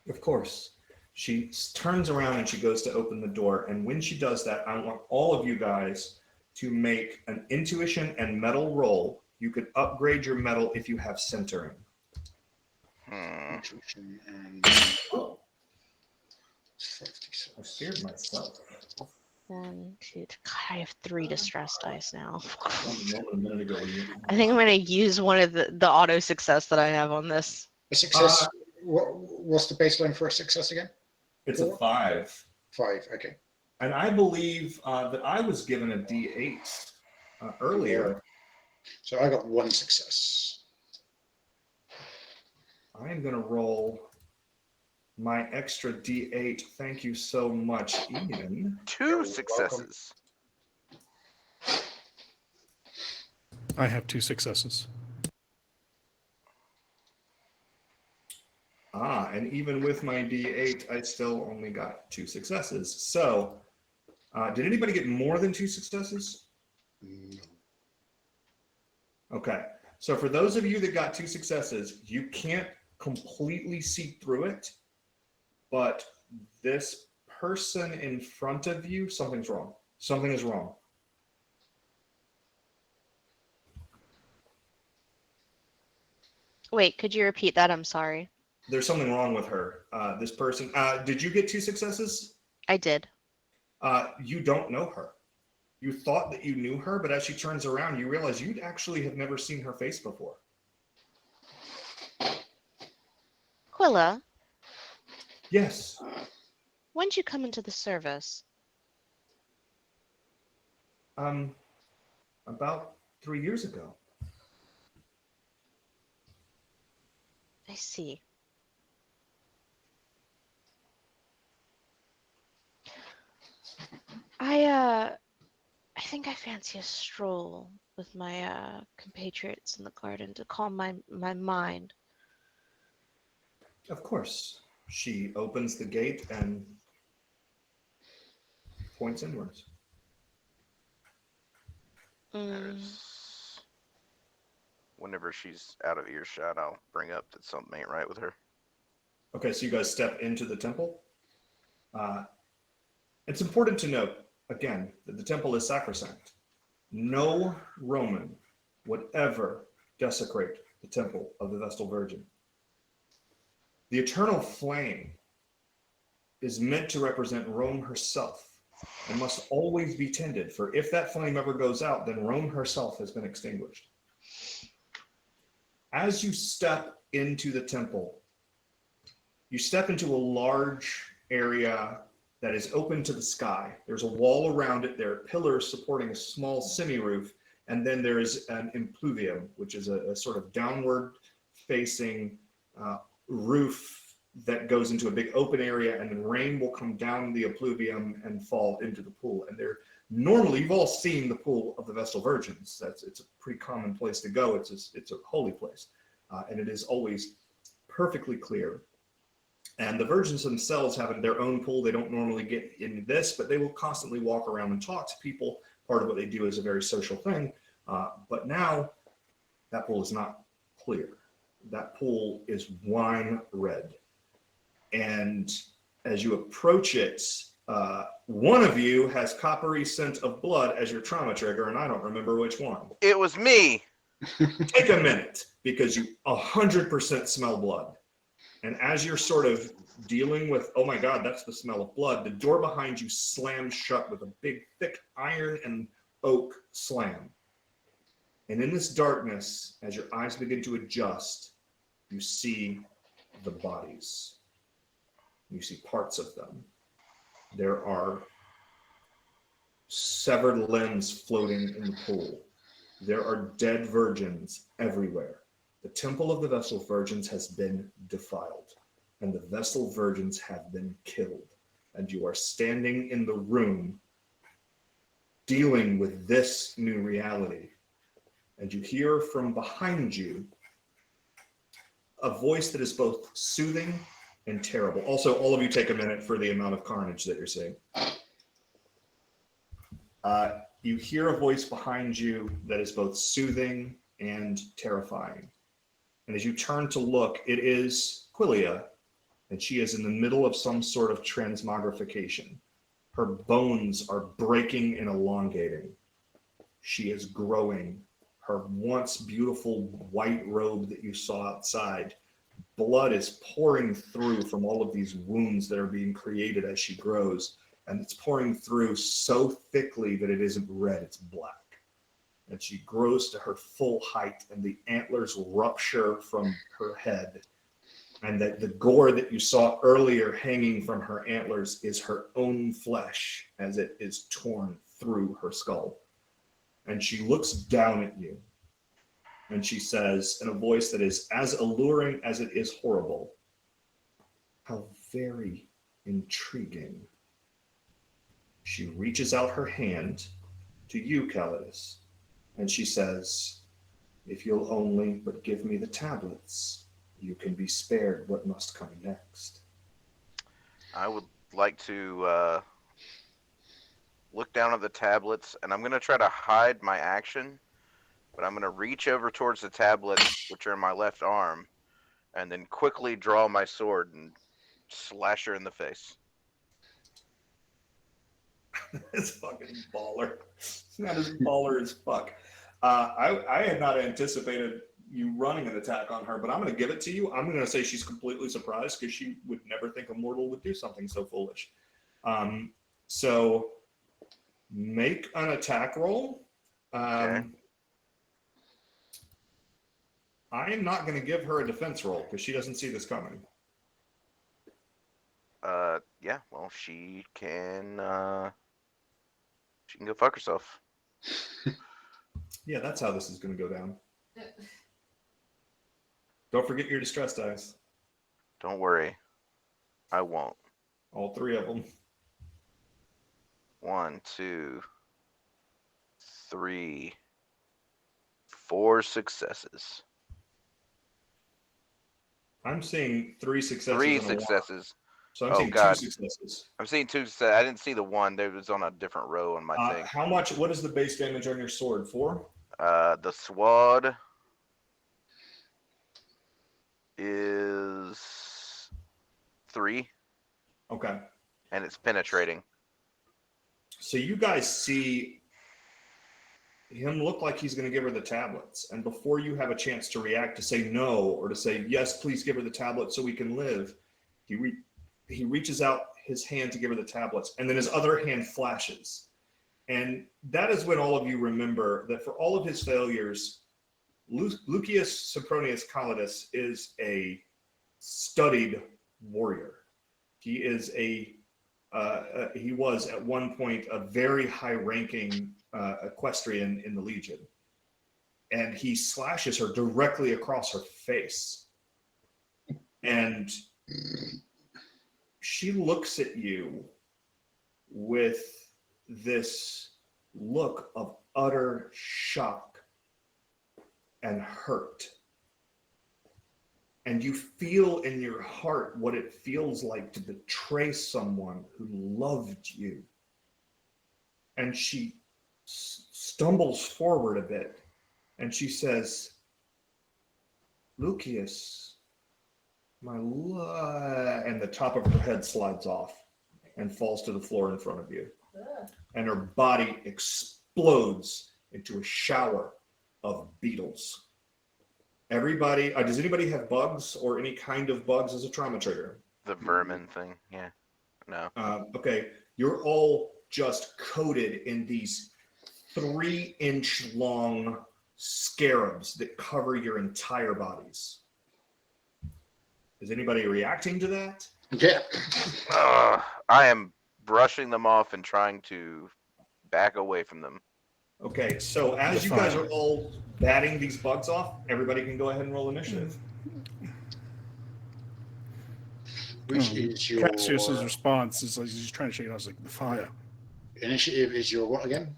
Of course. She turns around and she goes to open the door. And when she does that, I want all of you guys to make an intuition and metal roll. You could upgrade your metal if you have centering. Patrician and I scared myself. 1, 2, 3. God, I have 3 distress dice now. A minute ago, I think I'm going to use one of the auto success that I have on this. a success. What's the baseline for a success again? It's a 5. 5. Okay. And I believe that I was given a D8 earlier. So I got 1 success. I am going to roll my extra D8. Thank you so much, Ian. 2 successes. I have 2 successes. And even with my D8, I still only got 2 successes. So, did anybody get more than 2 successes? No. Okay. So for those of you that got 2 successes, you can't completely see through it, but this person in front of you, something's wrong. Something is wrong. Wait, could you repeat that? I'm sorry. There's something wrong with her. This person, did you get 2 successes? I did. You don't know her. You thought that you knew her, but as she turns around, you realize you'd actually have never seen her face before. Quilla, Yes. when did you come into the service? About 3 years ago. I see. I think I fancy a stroll with my compatriots in the garden to calm my mind. Of course. She opens the gate and points inwards. Whenever she's out of earshot, I'll bring up that something ain't right with her. Okay, so you guys step into the temple. It's important to note, again, that the temple is sacrosanct. No Roman would ever desecrate the temple of the Vestal Virgin. The eternal flame is meant to represent Rome herself and must always be tended, for if that flame ever goes out, then Rome herself has been extinguished. As you step into the temple, you step into a large area that is open to the sky. There's a wall around it. There are pillars supporting a small semi-roof, and then there is an impluvium, which is a sort of downward-facing roof that goes into a big open area, and then rain will come down the impluvium and fall into the pool. And they're normally, you've all seen the pool of the Vestal Virgins. It's a pretty common place to go. It's a holy place, and it is always perfectly clear. And the virgins themselves have their own pool. They don't normally get in this, but they will constantly walk around and talk to people. Part of what they do is a very social thing. But now that pool is not clear. That pool is wine red. And as you approach it, one of you has coppery scent of blood as your trauma trigger, and I don't remember which one. It was me. Take a minute, because you 100% smell blood. And as you're sort of dealing with, oh my God, that's the smell of blood, the door behind you slams shut with a big, thick iron and oak slam. And in this darkness, as your eyes begin to adjust, you see the bodies. You see parts of them. There are severed limbs floating in the pool. There are dead virgins everywhere. The temple of the Vestal Virgins has been defiled, and the Vestal Virgins have been killed. And you are standing in the room dealing with this new reality. And you hear from behind you a voice that is both soothing and terrible. Also, all of you take a minute for the amount of carnage that you're seeing. You hear a voice behind you that is both soothing and terrifying. And as you turn to look, it is Quilia, and she is in the middle of some sort of transmogrification. Her bones are breaking and elongating. She is growing. Her once beautiful white robe that you saw outside, blood is pouring through from all of these wounds that are being created as she grows. And it's pouring through so thickly that it isn't red, it's black. And she grows to her full height, and the antlers rupture from her head. And that the gore that you saw earlier hanging from her antlers is her own flesh as it is torn through her skull. And she looks down at you, and she says in a voice that is as alluring as it is horrible, "How very intriguing." She reaches out her hand to you, Calidus, and she says, "If you'll only but give me the tablets, you can be spared what must come next." I would like to look down at the tablets, and I'm going to try to hide my action, but I'm going to reach over towards the tablets, which are in my left arm, and then quickly draw my sword and slash her in the face. It's fucking baller. That is baller as fuck. I had not anticipated you running an attack on her, but I'm going to give it to you. I'm going to say she's completely surprised because she would never think a mortal would do something so foolish. So make an attack roll. Okay. I am not going to give her a defense roll because she doesn't see this coming. Yeah, well, she can go fuck herself. Yeah, that's how this is going to go down. Don't forget your distress dice. Don't worry. I won't. All three of them. 1, 2, 3, 4 successes. I'm seeing 3 successes. 3 and a one. successes. So I'm Oh, seeing God. 2 successes. I'm seeing 2 successes. I didn't see the one. There was on a different row on my thing. How much? What is the base damage on your sword? 4? The sword is 3, Okay. and it's penetrating. So you guys see him look like he's going to give her the tablets. And before you have a chance to react, to say no, or to say, yes, please give her the tablets so we can live, he reaches out his hand to give her the tablets, and then his other hand flashes. And that is when all of you remember that for all of his failures, Lucius Sempronius Priscus is a studied warrior. He is he was at one point a very high-ranking equestrian in the Legion. And he slashes her directly across her face. And she looks at you with this look of utter shock and hurt. And you feel in your heart what it feels like to betray someone who loved you. And she stumbles forward a bit and she says, Lucius, and the top of her head slides off and falls to the floor in front of you. And her body explodes into a shower of beetles. Everybody, does anybody have bugs or any kind of bugs as a trauma trigger? The vermin thing, yeah. No. Okay, you're all just coated in these 3-inch long scarabs that cover your entire bodies. Is anybody reacting to that? Yeah. I am brushing them off and trying to back away from them. Okay, so as you guys are all batting these bugs off, everybody can go ahead and roll initiative. Which is your Cassius's response is like he's trying to shake it off. Like the fire. initiative is your what again?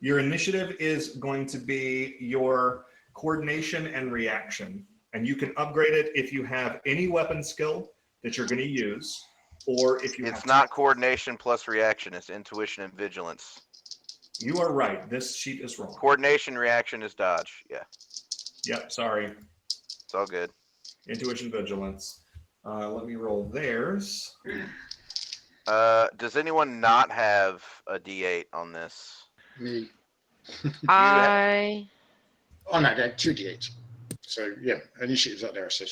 Your initiative is going to be your coordination and reaction. And you can upgrade it if you have any weapon skill that you're going to use, or if you It's not coordination plus reaction, it's intuition and vigilance. You are right. This sheet is wrong. Coordination, reaction is dodge. Yeah. Yep, sorry. It's all good. Intuition, vigilance. Let me roll theirs. Does anyone not have a D8 on this? Me. I Oh no, they're 2d8. So yeah, initiatives up there. So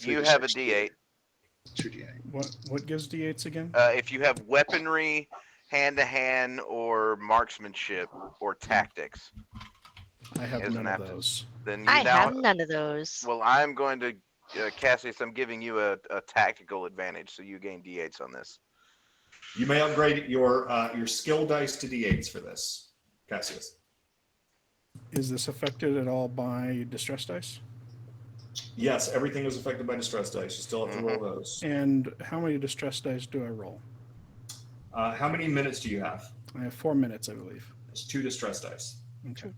You have a D8. 2d8. What gives D8s again? If you have weaponry, hand-to-hand, or marksmanship, or tactics, I have isn't none that of those. then you I now. have none of those. Well, I'm going to, Cassius, I'm giving you a tactical advantage, so you gain D8s on this. You may upgrade your skill dice to D8s for this, Cassius. Is this affected at all by distress dice? Yes, everything is affected by distress dice. You still have to roll those. And how many distress dice do I roll? How many minutes do you have? I have 4 minutes, I believe. It's 2 distress dice. Okay.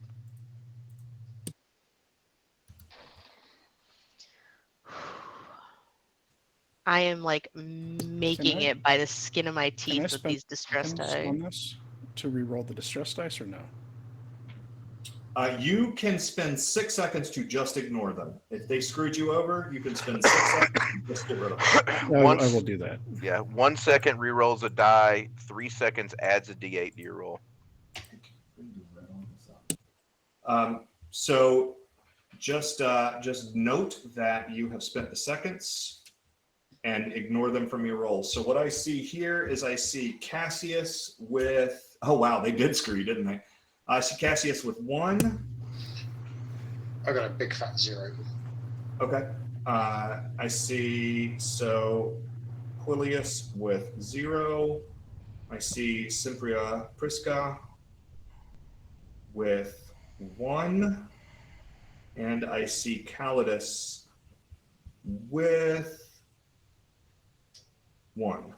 I am like making it by the skin of my teeth with these distress Can I dice. spend this to re-roll the distress dice or no? You can spend 6 seconds to just ignore them. If they screwed you over, you can spend 6 seconds to just get rid of them. I will do that. Yeah, 1 second re-rolls a die, 3 seconds adds a D8 to your roll. So just note that you have spent the seconds and ignore them from your roll. So what I see here is I see Cassius with, oh wow, they did screw you, didn't they? I see Cassius with 1. I got a big fat 0. Okay. I see, so Quintillius with 0. I see Sempronius Priscus with 1. And I see Calidus with 1.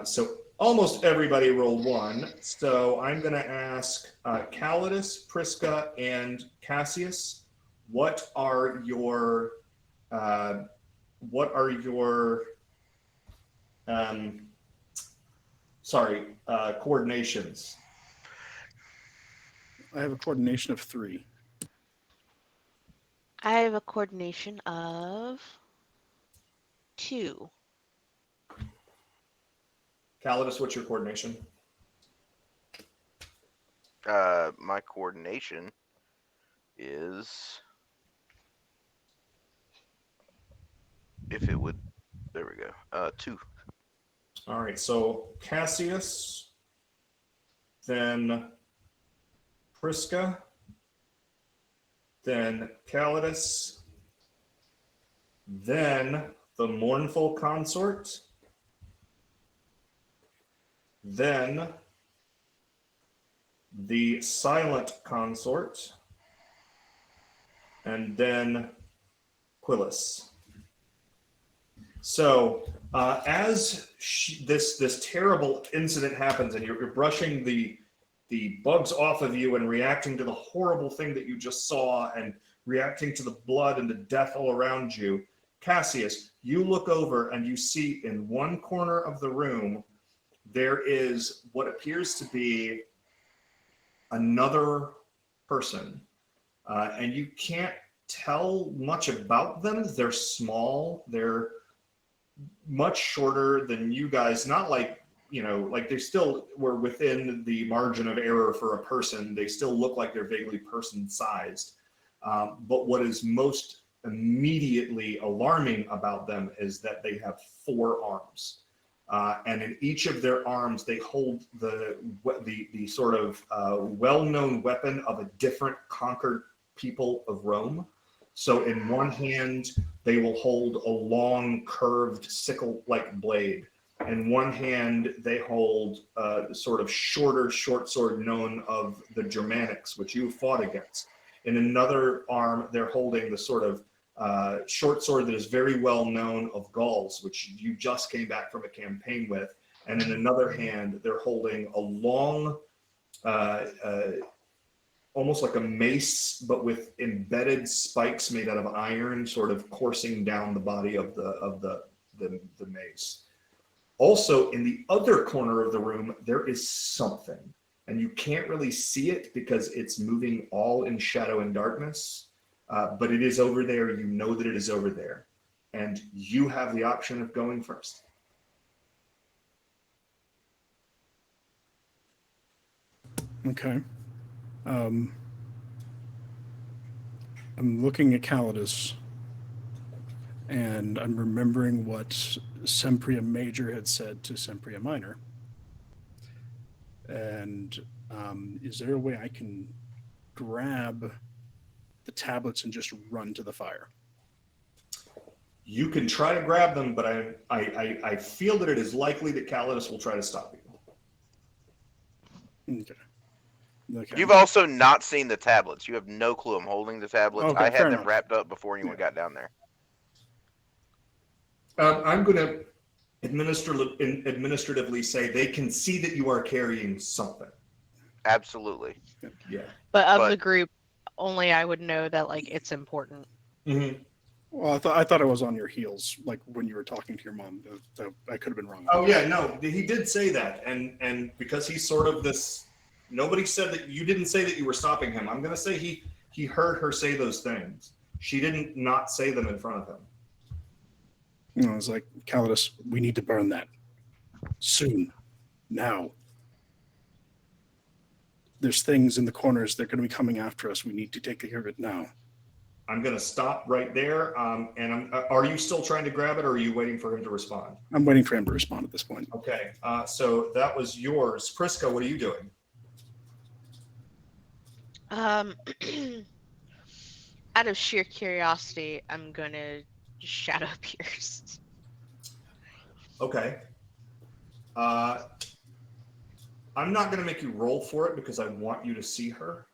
So almost everybody rolled 1. So I'm going to ask Calidus, Prisca, and Cassius, what are your coordinations? I have a coordination of 3. I have a coordination of 2. Calidus, what's your coordination? My coordination is, if it would, there we go. 2. All right, so Cassius, then Prisca, then Calidus, then the mournful consort, then the silent consort, and then Quillis. So as this terrible incident happens, and you're brushing the bugs off of you and reacting to the horrible thing that you just saw, and reacting to the blood and the death all around you, Cassius, you look over and you see in one corner of the room there is what appears to be another person, and you can't tell much about them. They're small. They're much shorter than you guys. Not like, like they still were within the margin of error for a person. They still look like they're vaguely person-sized. But what is most immediately alarming about them is that they have 4 arms. And in each of their arms, they hold the sort of well-known weapon of a different conquered people of Rome. So in one hand, they will hold a long, curved, sickle-like blade. In one hand, they hold the sort of shorter short sword known of the Germanics, which you fought against. In another arm, they're holding the sort of short sword that is very well known of Gauls, which you just came back from a campaign with. And in another hand, they're holding a long, almost like a mace, but with embedded spikes made out of iron, sort of coursing down the body of the mace. Also, in the other corner of the room, there is something, and you can't really see it because it's moving all in shadow and darkness. But it is over there. You know that it is over there. And you have the option of going first. Okay. I'm looking at Calidus, and I'm remembering what Sempria Major had said to Sempria Minor. And is there a way I can grab the tablets and just run to the fire? You can try to grab them, but I feel that it is likely that Calidus will try to stop you. Okay. You've also not seen the tablets. You have no clue I'm holding the tablets. Okay, I had fair them enough. wrapped up before anyone got down there. I'm going to administratively say they can see that you are carrying something. Absolutely. Yeah. But the group, only I would know that it's important. Mm-hmm. Well, I thought it was on your heels, like when you were talking to your mom. I could have been wrong. Oh yeah, no, he did say that, and because he's sort of this. Nobody said that you didn't say that you were stopping him. I'm going to say he heard her say those things. She didn't not say them in front of him. I was like, Calidus, we need to burn that soon, now. There's things in the corners that are going to be coming after us. We need to take care of it now. I'm going to stop right there. And are you still trying to grab it, or are you waiting for him to respond? I'm waiting for him to respond at this point. Okay. So that was yours. Prisca, what are you doing? Out of sheer curiosity, I'm gonna shadow pierce. Okay. I'm not going to make you roll for it because I want you to see her.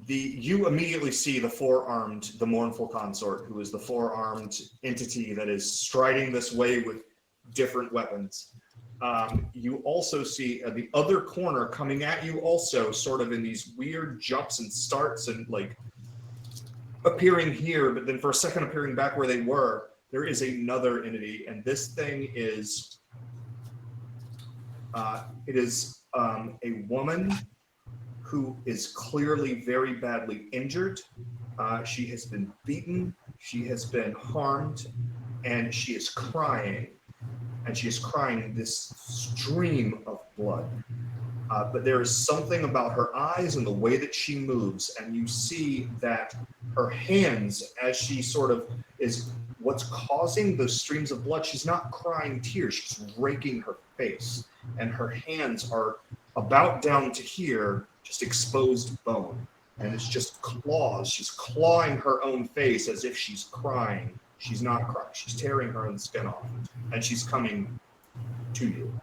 You immediately see the mournful consort, who is the 4-armed entity that is striding this way with different weapons. You also see the other corner coming at you, also sort of in these weird jumps and starts, and appearing here, but then for a second appearing back where they were. There is another entity, and this thing is a woman who is clearly very badly injured. She has been beaten, she has been harmed, and she is crying. And she is crying this stream of blood. but there is something about her eyes and the way that she moves, and you see that her hands, as she sort of is what's causing those streams of blood, she's not crying tears, she's raking her face, and her hands are about down to here, just exposed bone. And it's just claws. She's clawing her own face as if she's crying. She's not crying. She's tearing her own skin off. And she's coming to you.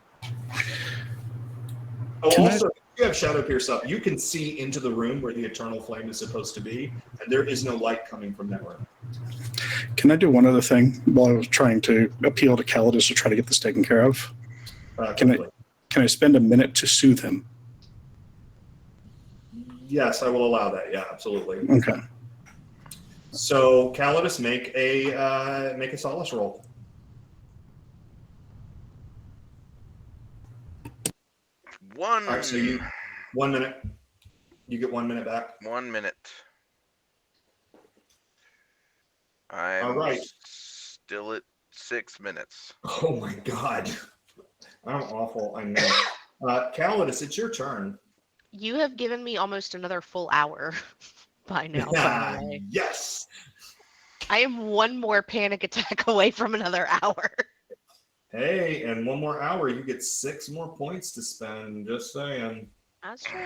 Oh, also, if you have Shadow Pierce up, you can see into the room where the Eternal Flame is supposed to be, and there is no light coming from that room. Can I do one other thing while I was trying to appeal to Calidus to try to get this taken care of? Can I spend a minute to soothe him? Yes, I will allow that. Yeah, absolutely. Okay. So, Calidus, make a solace roll. One. All right, so 1 minute. You get 1 minute back. 1 minute. I'm All right. still at 6 minutes. Oh my God. I'm awful. I know. Calidus, it's your turn. You have given me almost another full hour by now. By the way. Yes. I am one more panic attack away from another hour. Hey, and 1 more hour, you get 6 more points to spend. Just saying. That's true.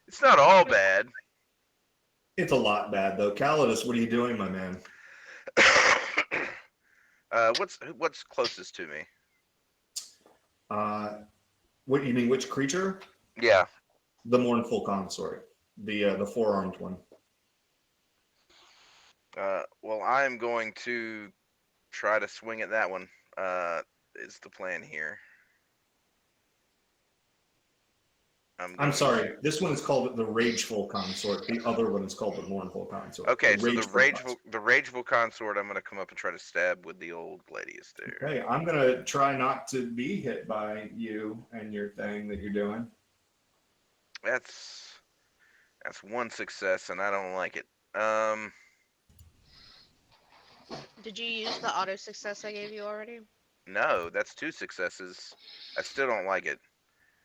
It's not all bad. It's a lot bad though. Calidus, what are you doing, my man? What's closest to me? What you mean? Which creature? Yeah. The mournful consort, the 4-armed one. Well, I'm going to try to swing at that one. Is the plan here? I'm sorry. This one is called the rageful consort. The other one is called the mournful consort. Okay, so the rageful consort, I'm going to come up and try to stab with the old lady is there. Okay, I'm going to try not to be hit by you and your thing that you're doing. That's 1 success, and I don't like it. Did you use the auto success I gave you already? No, that's 2 successes. I still don't like it.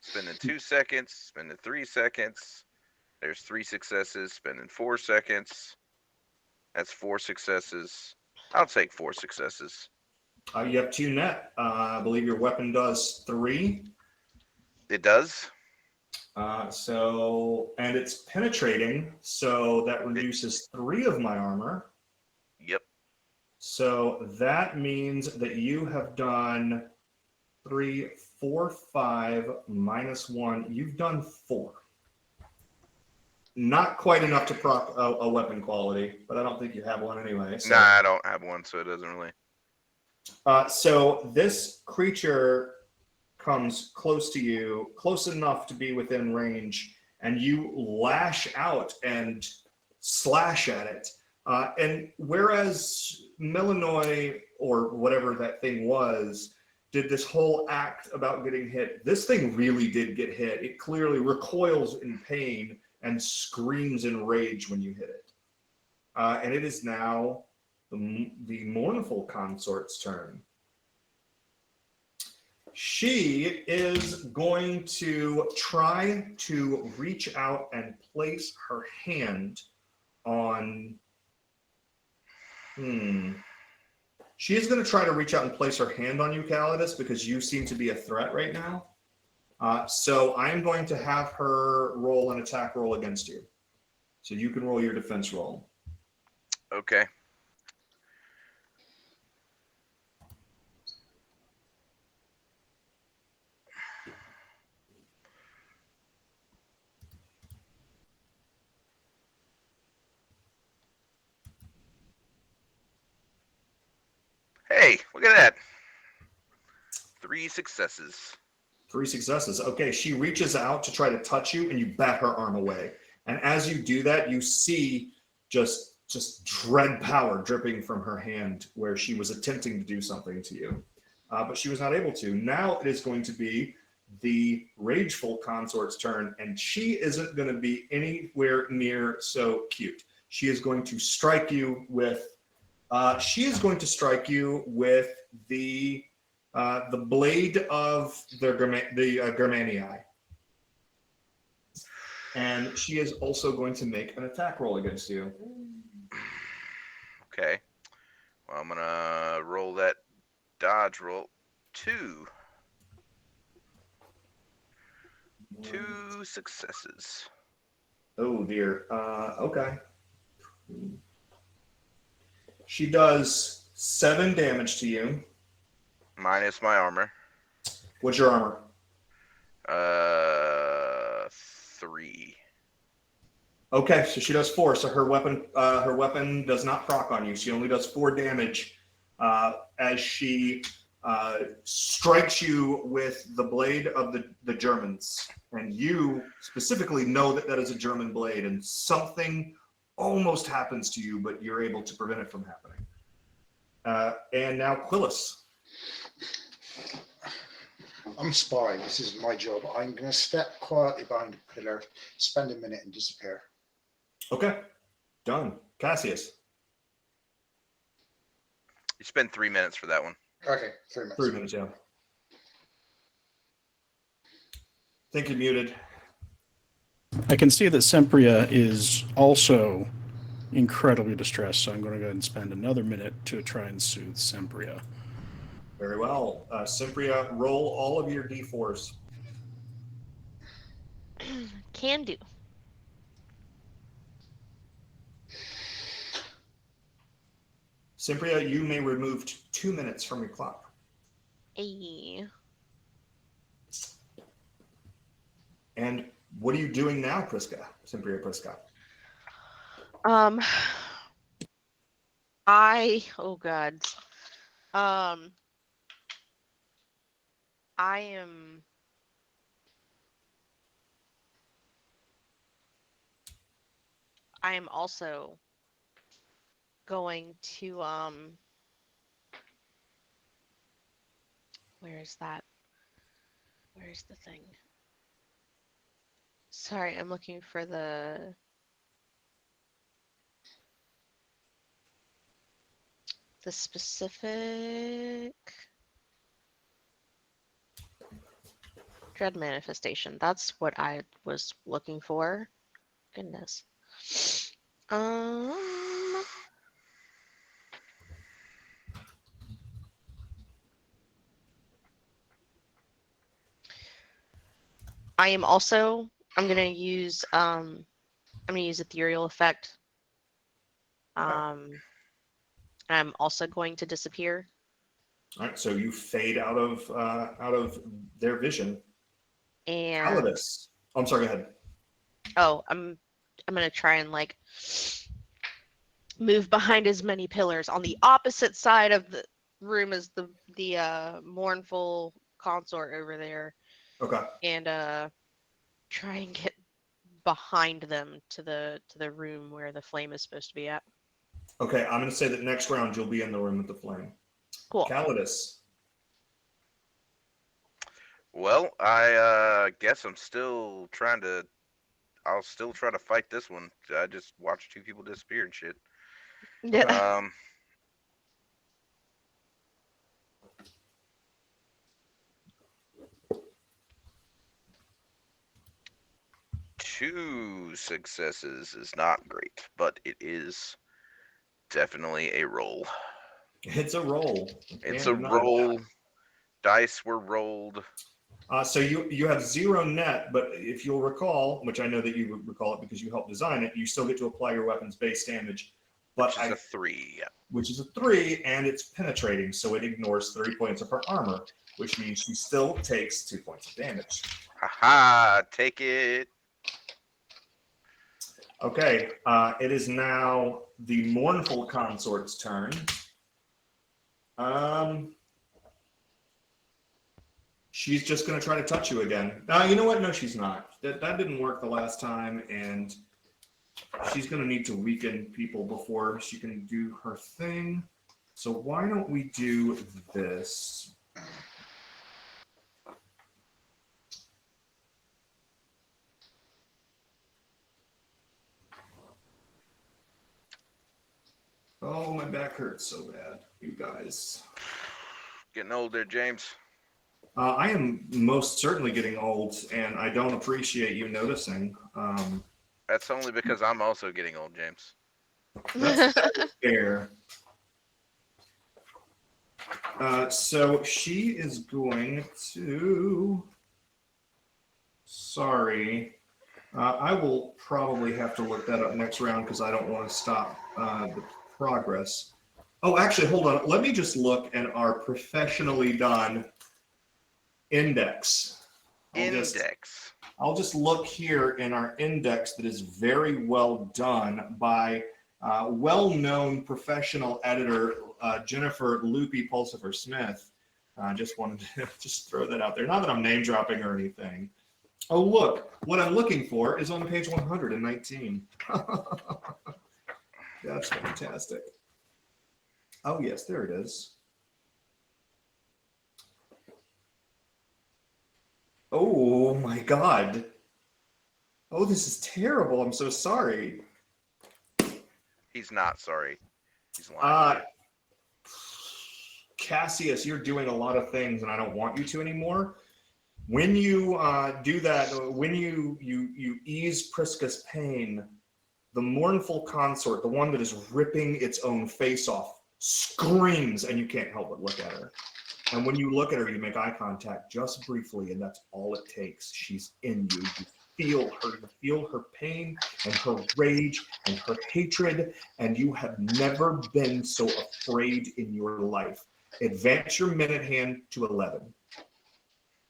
Spending 2 seconds, spending 3 seconds. There's 3 successes, spending 4 seconds. That's 4 successes. I'll take 4 successes. You have 2 net. I believe your weapon does 3. It does? And it's penetrating, so that reduces 3 of my armor. Yep. So that means that you have done 3, 4, 5 minus 1. You've done 4. Not quite enough to proc a weapon quality, but I don't think you have one anyway. So. Nah, I don't have one, so it doesn't really. So this creature comes close to you, close enough to be within range, and you lash out and slash at it. And whereas Melanoi, or whatever that thing was, did this whole act about getting hit, this thing really did get hit. It clearly recoils in pain and screams in rage when you hit it. And it is now the mournful consort's turn. She is going to try to reach out and place her hand on... She is going to try to reach out and place her hand on you, Calidus, because you seem to be a threat right now. So I'm going to have her roll an attack roll against you. So you can roll your defense roll. Okay. Hey, look at that. 3 successes. 3 successes. Okay, she reaches out to try to touch you, and you bat her arm away. And as you do that, you see just dread power dripping from her hand where she was attempting to do something to you. But she was not able to. Now it is going to be the rageful consort's turn, and she isn't going to be anywhere near so cute. She is going to strike you with... the the blade of the Germanii. And she is also going to make an attack roll against you. Okay. Well, I'm gonna roll that dodge roll. 2 successes. Oh dear. Okay. She does 7 damage to you. Minus my armor. What's your armor? 3. Okay, so she does 4. So her weapon does not proc on you. She only does 4 damage as she strikes you with the blade of the Germans. And you specifically know that that is a German blade, and something almost happens to you, but you're able to prevent it from happening. And now Quillis. I'm spy. This is my job. I'm going to step quietly behind a pillar, spend a minute, and disappear. Okay, done. Cassius. You spend 3 minutes for that one. Okay, 3 minutes. 3 minutes, yeah. Think you're muted. I can see that Sempria is also incredibly distressed, so I'm going to go ahead and spend another minute to try and soothe Sempria. Very well. Sempria, roll all of your d4s. Can do. Sempria, you may remove 2 minutes from your clock. A. And what are you doing now, Prisca? Sempria Prisca. Oh God. I am also going to where's the thing? Sorry, I'm looking for the specific dread manifestation. That's what I was looking for. Goodness. I'm gonna use ethereal effect. I'm also going to disappear. All right, so you fade out of their vision. And Calidus. Oh, I'm sorry, go ahead. oh, I'm gonna try and like move behind as many pillars on the opposite side of the room as the mournful consort over there. Okay. And try and get behind them to the room where the flame is supposed to be at. Okay, I'm going to say that next round you'll be in the room with the flame. Cool. Calidus. Well, I guess I'll still try to fight this one. I just watched 2 people disappear and shit. Yeah. 2 successes is not great, but it is definitely a roll. It's a roll. It's a roll. Dice were rolled. So you have 0 net, but if you'll recall, which I know that you recall it because you helped design it, you still get to apply your weapon's base damage. But Which is a 3. Which is a 3, and it's penetrating, so it ignores 3 points of her armor, which means she still takes 2 points of damage. Haha, take it. Okay, it is now the mournful consort's turn. She's just going to try to touch you again. You know what? No, she's not. That didn't work the last time, and she's going to need to weaken people before she can do her thing. So why don't we do this? Oh, my back hurts so bad, you guys. Getting old there, James. I am most certainly getting old, and I don't appreciate you noticing. That's only because I'm also getting old, James. That's fair. So she is going to. Sorry. I will probably have to look that up next round because I don't want to stop the progress. Oh, actually, hold on. Let me just look at our professionally done index. I'll just look here in our index that is very well done by well-known professional editor Jennifer Loopy Pulsifer Smith. I just wanted to just throw that out there. Not that I'm name dropping or anything. Oh, look, what I'm looking for is on page 119. That's fantastic. Oh, yes, there it is. Oh, my God. Oh, this is terrible. I'm so sorry. He's not sorry. He's lying. Cassius, you're doing a lot of things, and I don't want you to anymore. When you do that, when you ease Priscus' pain, the mournful consort, the one that is ripping its own face off, screams, and you can't help but look at her. And when you look at her, you make eye contact just briefly, and that's all it takes. She's in you. You feel her pain and her rage and her hatred, and you have never been so afraid in your life. Advance your minute hand to 11.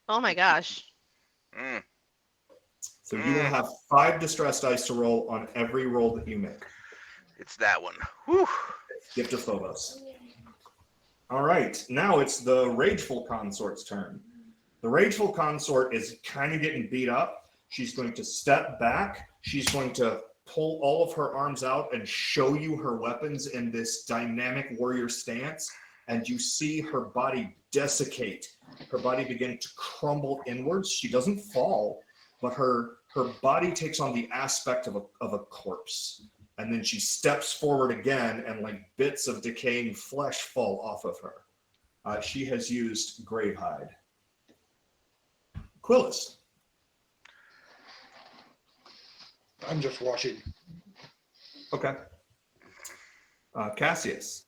Oh my gosh. So you will have 5 distress dice to roll on every roll that you make. It's that one. Whew. Gift of Phobos. All right, now it's the Rageful Consort's turn. The Rageful Consort is kind of getting beat up. She's going to step back. She's going to pull all of her arms out and show you her weapons in this dynamic warrior stance. And you see her body desiccate. Her body begin to crumble inwards. She doesn't fall, but her body takes on the aspect of a corpse. And then she steps forward again, and like bits of decaying flesh fall off of her. She has used Gravehide. Quillis. I'm just watching. Okay. Cassius.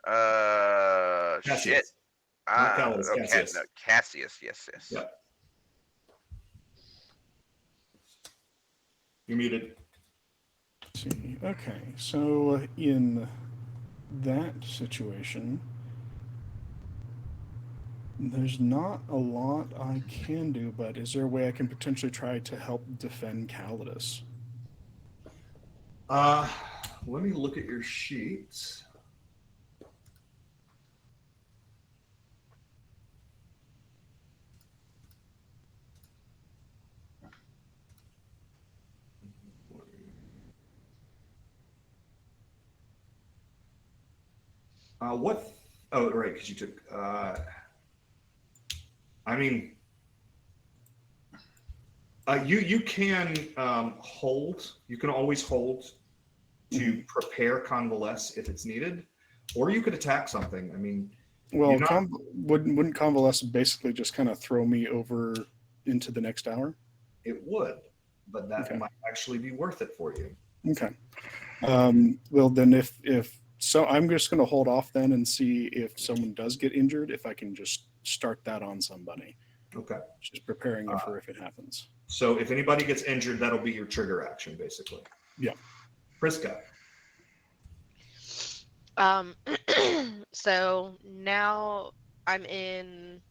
Cassius. Shit. Not Callus, okay, Cassius. no, Cassius, yes. Yep. You're muted. Let's see. Okay, so in that situation, there's not a lot I can do, but is there a way I can potentially try to help defend Calidus? Let me look at your sheet. What? Oh, right, because you took. I mean, you can hold. You can always hold to prepare convalesce if it's needed, or you could attack something. I mean, well, wouldn't convalesce basically just kind of throw me over into the next hour? It would, but that might actually be worth it for you. Okay. Well, then if so, I'm just going to hold off then and see if someone does get injured, if I can just start that on somebody. Okay. Just preparing it for if it happens. So if anybody gets injured, that'll be your trigger action, basically. Yeah. Prisca. So now I'm in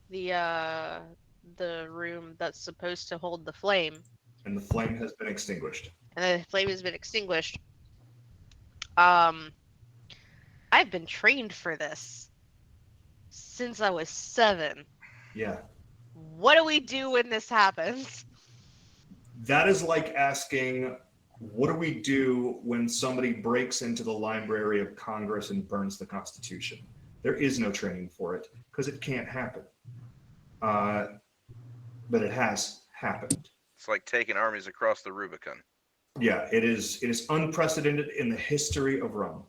the room that's supposed to hold the flame. And the flame has been extinguished. And the flame has been extinguished. I've been trained for this since I was 7. Yeah. What do we do when this happens? That is like asking, what do we do when somebody breaks into the Library of Congress and burns the Constitution? There is no training for it because it can't happen. But it has happened. It's like taking armies across the Rubicon. Yeah, it is unprecedented in the history of Rome.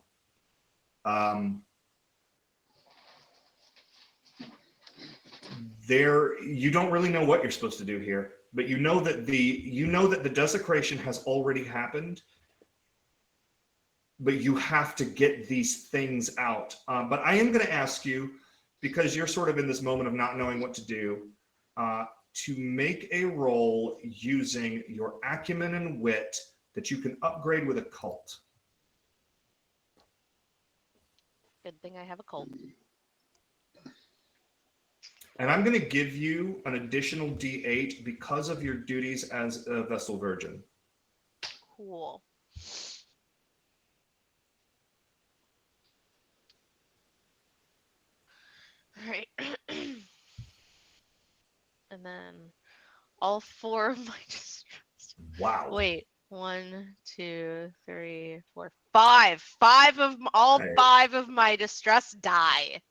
you don't really know what you're supposed to do here, but you know that the desecration has already happened, but you have to get these things out. But I am going to ask you, because you're sort of in this moment of not knowing what to do, to make a roll using your acumen and wit that you can upgrade with occult. Good thing I have a cult. And I'm going to give you an additional D8 because of your duties as a Vestal Virgin. Cool. All right. And then all 4 of my distress. Wow. Wait, 1, 2, 3, 4, 5. 5 of all Right. 5 of my distress die.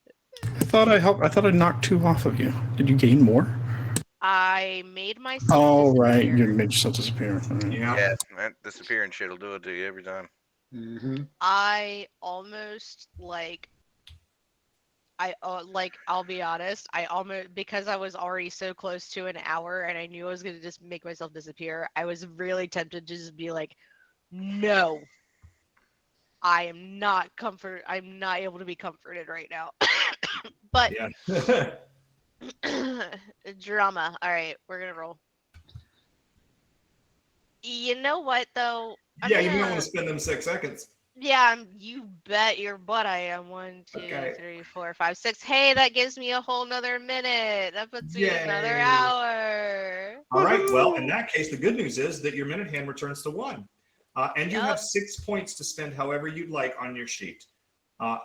I thought I knocked 2 off of you. Did you gain more? I made myself Oh, right. disappear. You made yourself disappear. All right. Yeah. Yeah, that disappearing shit will do it to you every time. Mm-hmm. I almost I'll be honest, I almost, because I was already so close to an hour and I knew I was gonna just make myself disappear, I was really tempted to just be like, no, I'm not able to be comforted right now. But Yeah. drama. All right, we're gonna roll. You know what though? Yeah, you might want to spend them 6 seconds. Yeah, you bet your butt I am. 1, 2, Okay. 3, 4, 5, 6. Hey, that gives me a whole nother minute. That puts me at another Yay. hour. All right. Well, in that case, the good news is that your minute hand returns to 1. And you have Yup. 6 points to spend however you'd like on your sheet.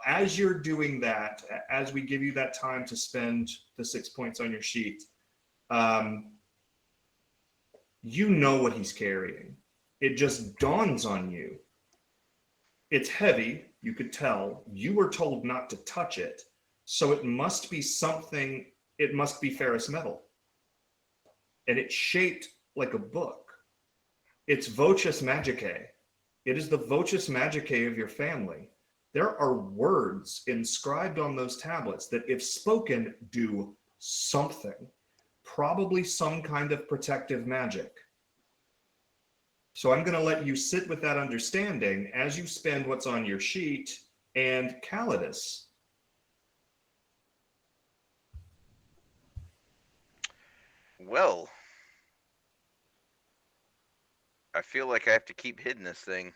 As you're doing that, as we give you that time to spend the 6 points on your sheet, you know what he's carrying. It just dawns on you. It's heavy, you could tell. You were told not to touch it. So it must be something, it must be ferrous metal. And it's shaped like a book. It's Vocis Magicae. It is the Vocis Magicae of your family. There are words inscribed on those tablets that, if spoken, do something. Probably some kind of protective magic. So I'm going to let you sit with that understanding as you spend what's on your sheet. And Calidus. Well, I feel like I have to keep hitting this thing.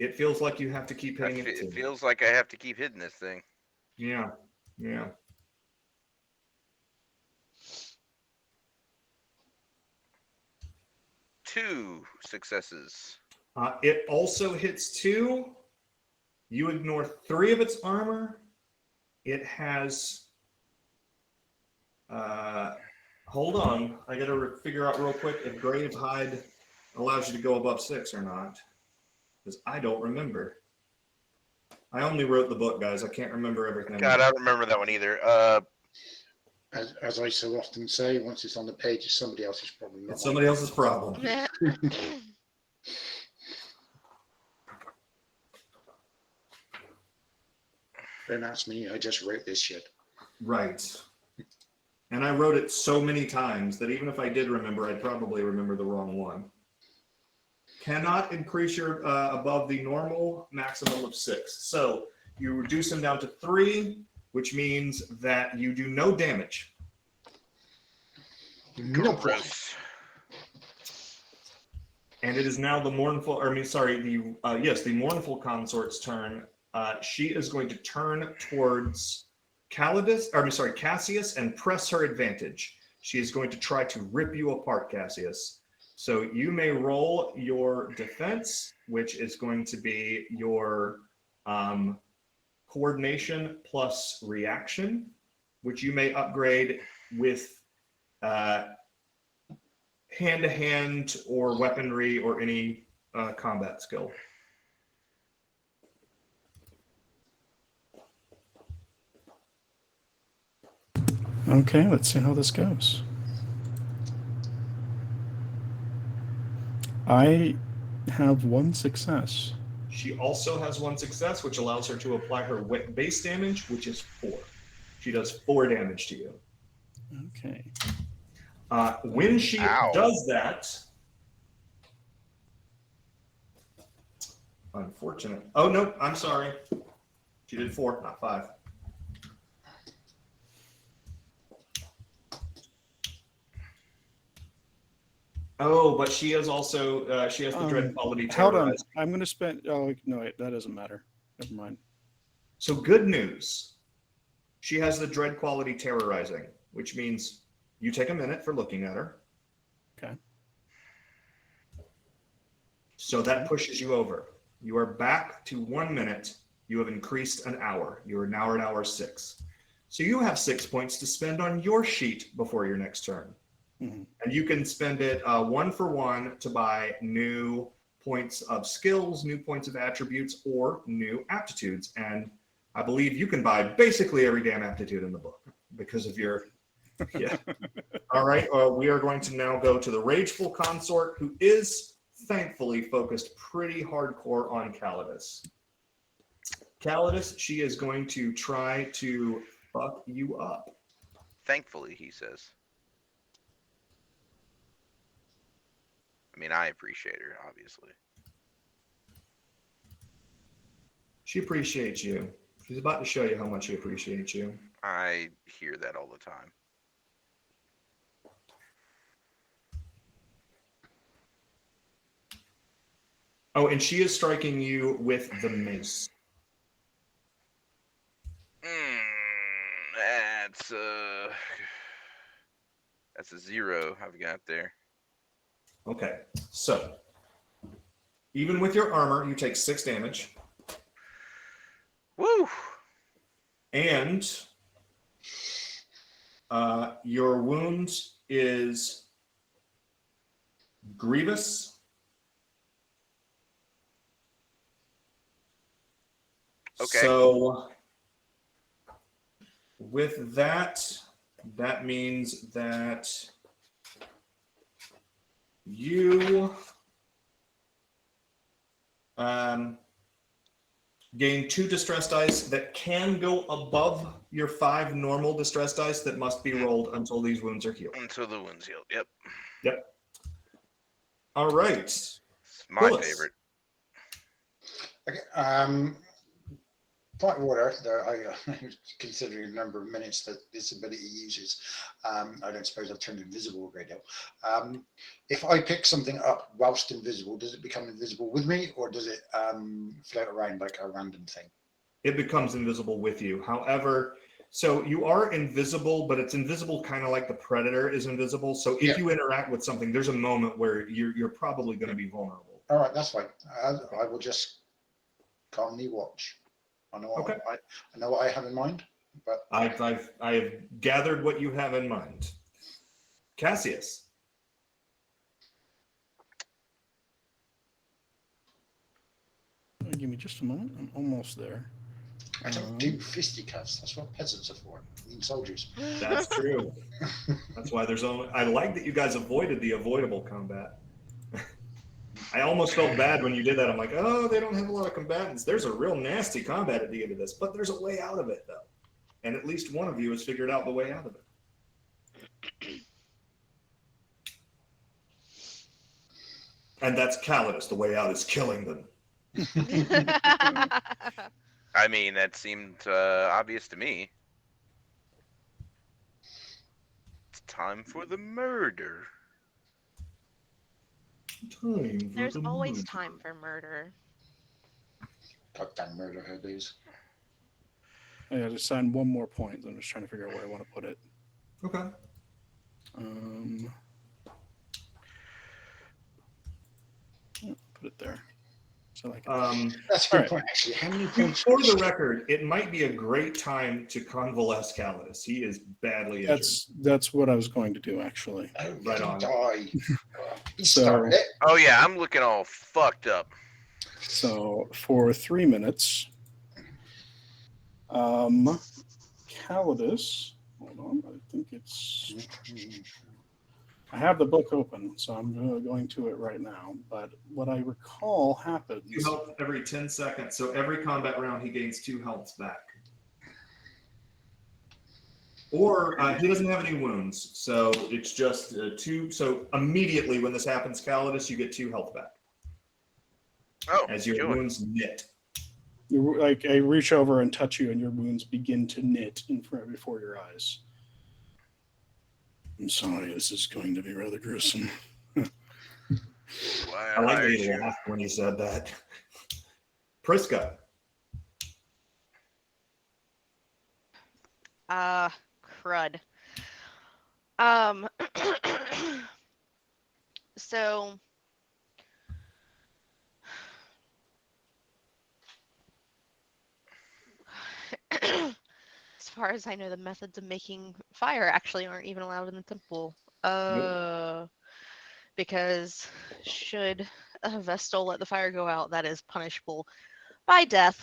It feels like you have to keep hitting it too. It feels like I have to keep hitting this thing. Yeah, yeah. Two successes. It also hits 2. You ignore 3 of its armor. It has... hold on. I got to figure out real quick if Grave Hide allows you to go above 6 or not. Because I don't remember. I only wrote the book, guys. I can't remember everything. God, I don't remember that one either. As I so often say, once it's on the page, it's somebody else's problem. Not It's somebody else's problem. Don't ask me. I just wrote this shit. Right. And I wrote it so many times that even if I did remember, I'd probably remember the wrong one. Cannot increase your above the normal maximum of 6. So you reduce them down to 3, which means that you do no damage. No problem. Gross. And it is now the mournful consort's turn. She is going to turn towards Cassius and press her advantage. She is going to try to rip you apart, Cassius. So you may roll your defense, which is going to be your coordination plus reaction, which you may upgrade with hand-to-hand or weaponry or any combat skill. Okay, let's see how this goes. I have 1 success. She also has 1 success, which allows her to apply her base damage, which is 4. She does 4 damage to you. Okay. When she Ow. does that, unfortunate. Oh no, I'm sorry. She did 4, not 5. Oh, but she is also she has the dread quality Hold on. terrorized. I'm going to spend. Oh no, wait, that doesn't matter. Never mind. So good news. She has the dread quality terrorizing, which means you take a minute for looking at her. Okay. So that pushes you over. You are back to 1 minute. You have increased an hour. You are now at hour 6. So you have 6 points to spend on your sheet before your next turn. Mhm. And you can spend it 1 for 1 to buy new points of skills, new points of attributes, or new aptitudes. And I believe you can buy basically every damn aptitude in the book because of your, yeah. All right, we are going to now go to the Rageful Consort, who is thankfully focused pretty hardcore on Calidus. Calidus, she is going to try to fuck you up. Thankfully, he says. I mean, I appreciate her, obviously. She appreciates you. She's about to show you how much she appreciates you. I hear that all the time. Oh, and she is striking you with the mace. That's a 0 I've got there. Okay, so even with your armor, you take 6 damage. Woo! And your wound is grievous. Okay. So with that, that means that you gain 2 distress dice that can go above your 5 normal distress dice that must be rolled until these wounds are healed. Until the wound's healed. Yep. Yep. All right. It's my Willis. favorite. Okay. Point of order, considering the number of minutes that this ability uses, I don't suppose I've turned invisible a great deal. If I pick something up whilst invisible, does it become invisible with me, or does it float around like a random thing? It becomes invisible with you. However, so you are invisible, but it's invisible kind of like the Predator is invisible. So if you interact with something, there's a moment where you're probably going to be vulnerable. All right, that's fine. I will just calmly watch. I know what I know what I have in mind, but I have gathered what you have in mind. Cassius. Give me just a moment. I'm almost there. I don't do fisticuffs. That's what peasants are for. I mean, soldiers. That's true. That's why there's only. I like that you guys avoided the avoidable combat. I almost felt bad when you did that. I'm like, oh, they don't have a lot of combatants. There's a real nasty combat at the end of this, but there's a way out of it, though. And at least one of you has figured out the way out of it. And that's Calidus. The way out is killing them. I mean, that seemed obvious to me. It's time for the murder. There's always time for murder. Goddamn murder her days. I got to assign 1 more point. I'm just trying to figure out where I want to put it. Okay. Put it there. So like That's a good right. point, actually. How many points? For the record, it might be a great time to convalesce Calidus. He is badly injured. that's what I was going to do actually. Oh, Right on. Die. He So- started it. Oh yeah, I'm looking all fucked up. So for 3 minutes, Calidus. Hold on, I think it's. I have the book open, so I'm going to it right now. But what I recall happens. 2 health every 10 seconds. So every combat round, he gains 2 healths back. Or he doesn't have any wounds, so it's just 2. So immediately when this happens, Calidus, you get 2 health back Oh, as your sure. wounds knit. Like I reach over and touch you, and your wounds begin to knit in front before your eyes. I'm sorry, this is going to be rather gruesome. I like that he laughed when he said that. Prisca. Crud. So as far as I know, the methods of making fire actually aren't even allowed in the temple. Because should a Vestal let the fire go out, that is punishable by death.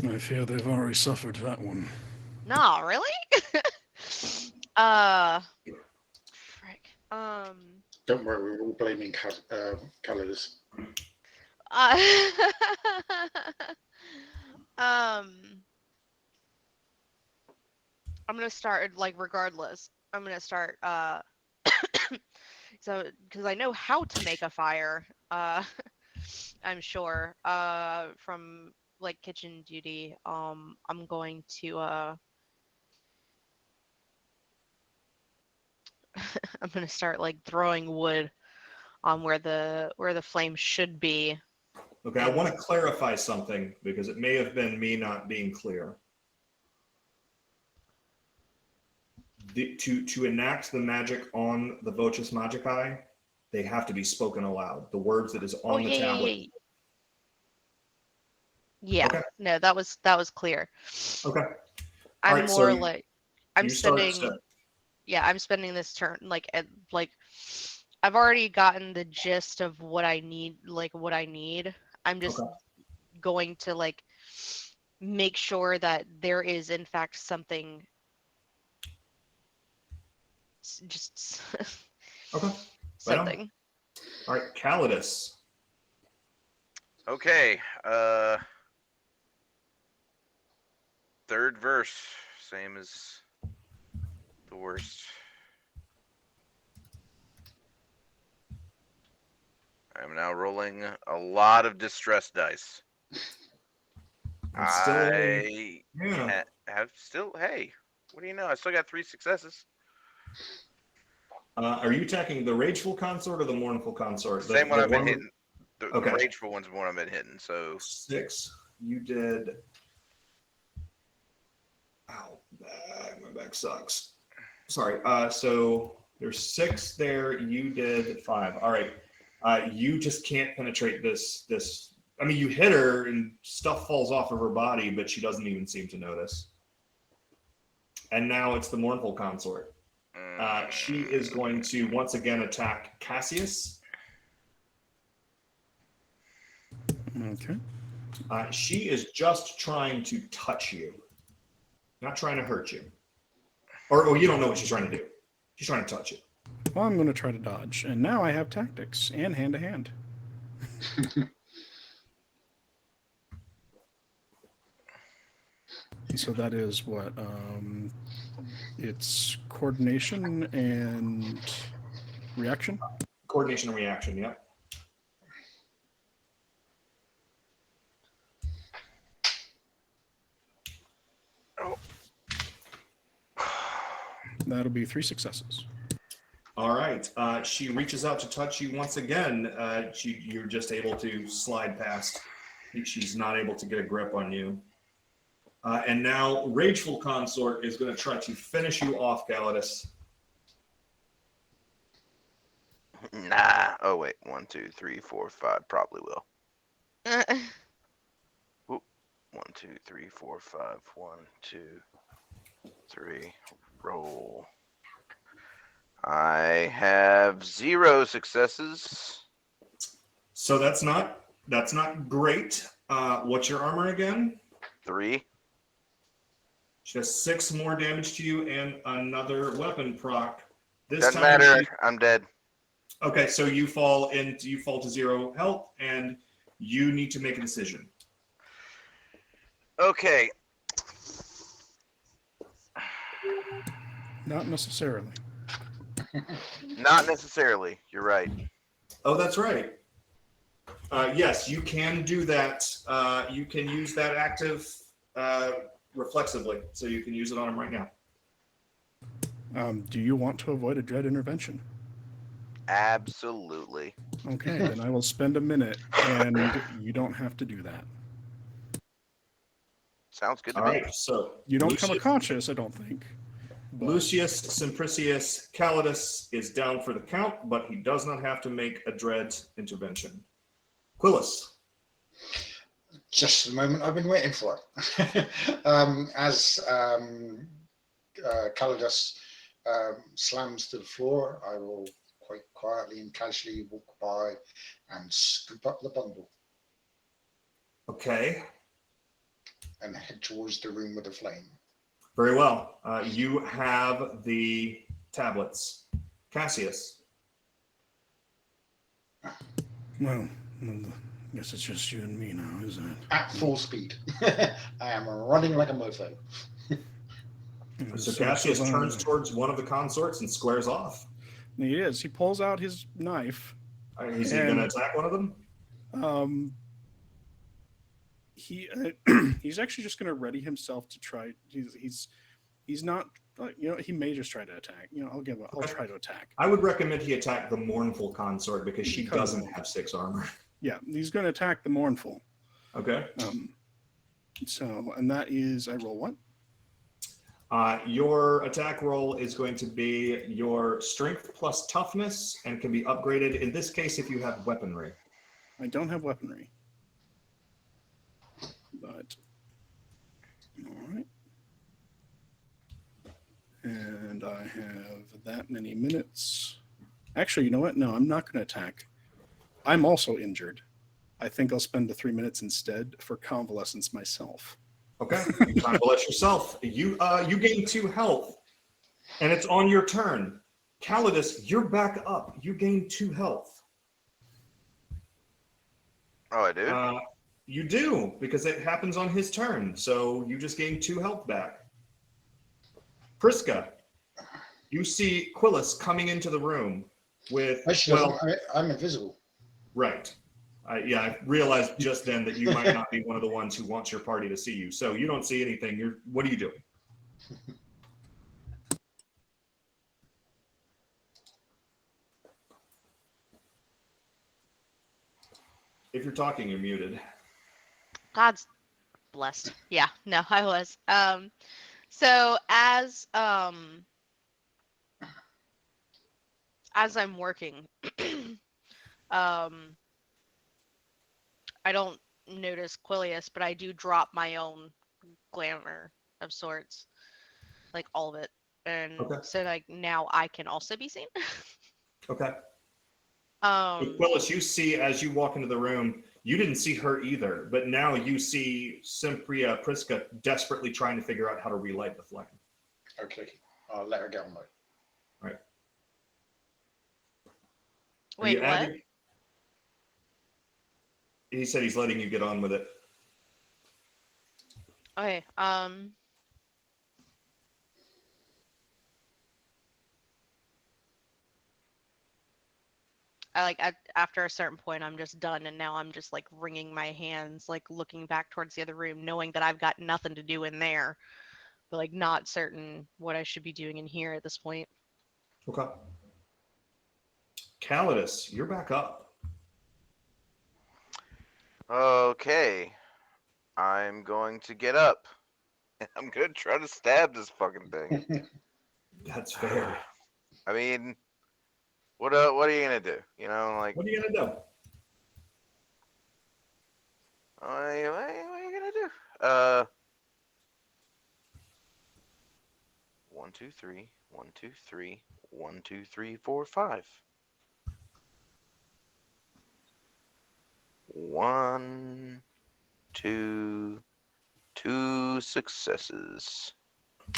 I fear they've already suffered that one. Nah, really? Frick. Don't worry, we're all blaming Calidus. I'm gonna start regardless. I'm gonna start so because I know how to make a fire. I'm sure from kitchen duty. I'm going to I'm gonna start throwing wood on where the flame should be. Okay, I want to clarify something because it may have been me not being clear. To enact the magic on the Vocis Magicae, they have to be spoken aloud. The words that is on the tablet. Yeah. Okay. No, that was clear. Okay. I'm right, more so I'm spending. Yeah, I'm spending this turn I've already gotten the gist of what I need. I'm just going to make sure that there is in fact something. Just okay. something. All right, Calidus. Okay. Third verse, same as the worst. I'm now rolling a lot of distress dice. I have still. Hey, what do you know? I still got 3 successes. Are you attacking the rageful consort or the mournful consort? Same one I've been hitting. The Okay. rageful one's the one I've been hitting. So 6. You did. Ow, my back sucks. Sorry. So there's 6 there. You did 5. All right. You just can't penetrate this. I mean, you hit her and stuff falls off of her body, but she doesn't even seem to notice. And now it's the mournful consort. She is going to once again attack Cassius. Okay. She is just trying to touch you, not trying to hurt you. Or you don't know what she's trying to do. She's trying to touch you. Well, I'm going to try to dodge. And now I have tactics and hand-to-hand. So that is what? It's coordination and reaction? Coordination and reaction, yep. That'll be 3 successes. All right. She reaches out to touch you once again. You're just able to slide past. She's not able to get a grip on you. And now Rageful Consort is going to try to finish you off, Calidus. Nah. Oh, wait. 1, 2, 3, 4, 5. Probably will. 1, 2, 3, 4, 5. 1, 2, 3. Roll. I have 0 successes. So that's not great. What's your armor again? 3. She does 6 more damage to you and another weapon proc. This Doesn't time matter. I'm dead. Okay, so you fall to 0 health, and you need to make a decision. Okay. Not necessarily. Not necessarily. You're right. Oh, that's right. Yes, you can do that. You can use that active reflexively, so you can use it on him right now. Do you want to avoid a dread intervention? Absolutely. Okay, then I will spend a minute, and you don't have to do that. Sounds good to All me. right, so You don't come unconscious, I don't think. But Lucius Sempronius Calidus is down for the count, but he does not have to make a dread intervention. Quillis. Just the moment I've been waiting for. As Calidus slams to the floor, I will quite quietly and casually walk by and scoop up the bundle Okay, and head towards the room with the flame. very well. You have the tablets. Cassius. well, I guess it's just you and me now, isn't it? At full speed. I am running like a mofo. So Cassius turns towards one of the consorts and squares off. He is. He pulls out his knife. Is he going to attack one of them? He's actually just going to ready himself to try. He's not. He may just try to attack. I'll try to attack. I would recommend he attack the mournful consort because she doesn't have 6 armor. Yeah, he's going to attack the mournful. Okay. And that is, I roll what? Your attack roll is going to be your strength plus toughness and can be upgraded in this case if you have weaponry. I don't have weaponry. But, all right. And I have that many minutes. Actually, you know what? No, I'm not going to attack. I'm also injured. I think I'll spend the 3 minutes instead for convalescence myself. Okay, you convalesce yourself. You gain 2 health, and it's on your turn. Calidus, you're back up. You gain 2 health. Oh, I do? You do, because it happens on his turn. So you just gain 2 health back. Prisca, you see Quillis coming into the room with... I'm invisible. Right. I realized just then that you might not be one of the ones who wants your party to see you. So you don't see anything. What are you doing? If you're talking, you're muted. God's blessed. Yeah, no, I was. So as I'm working, I don't notice Quilius, but I do drop my own glamour of sorts, like all of it, and so like now I can also be seen. Okay. Quillis, you see as you walk into the room, you didn't see her either, but now you see Sempronii Priscus desperately trying to figure out how to relight the flame. Okay, I'll let her get on with it. Right. Wait, what? He said he's letting you get on with it. Okay. After a certain point, I'm just done, and now I'm just like wringing my hands, like looking back towards the other room, knowing that I've got nothing to do in there, but like not certain what I should be doing in here at this point. Okay. Calidus, you're back up. Okay. I'm going to get up. I'm going to try to stab this fucking thing. That's fair. I mean, what are you going to do? What are you going to do? What are you going to do? 1, 2, 3, 1, 2, 3, 1, 2, 3, 4, 5. 1, 2, 2 successes.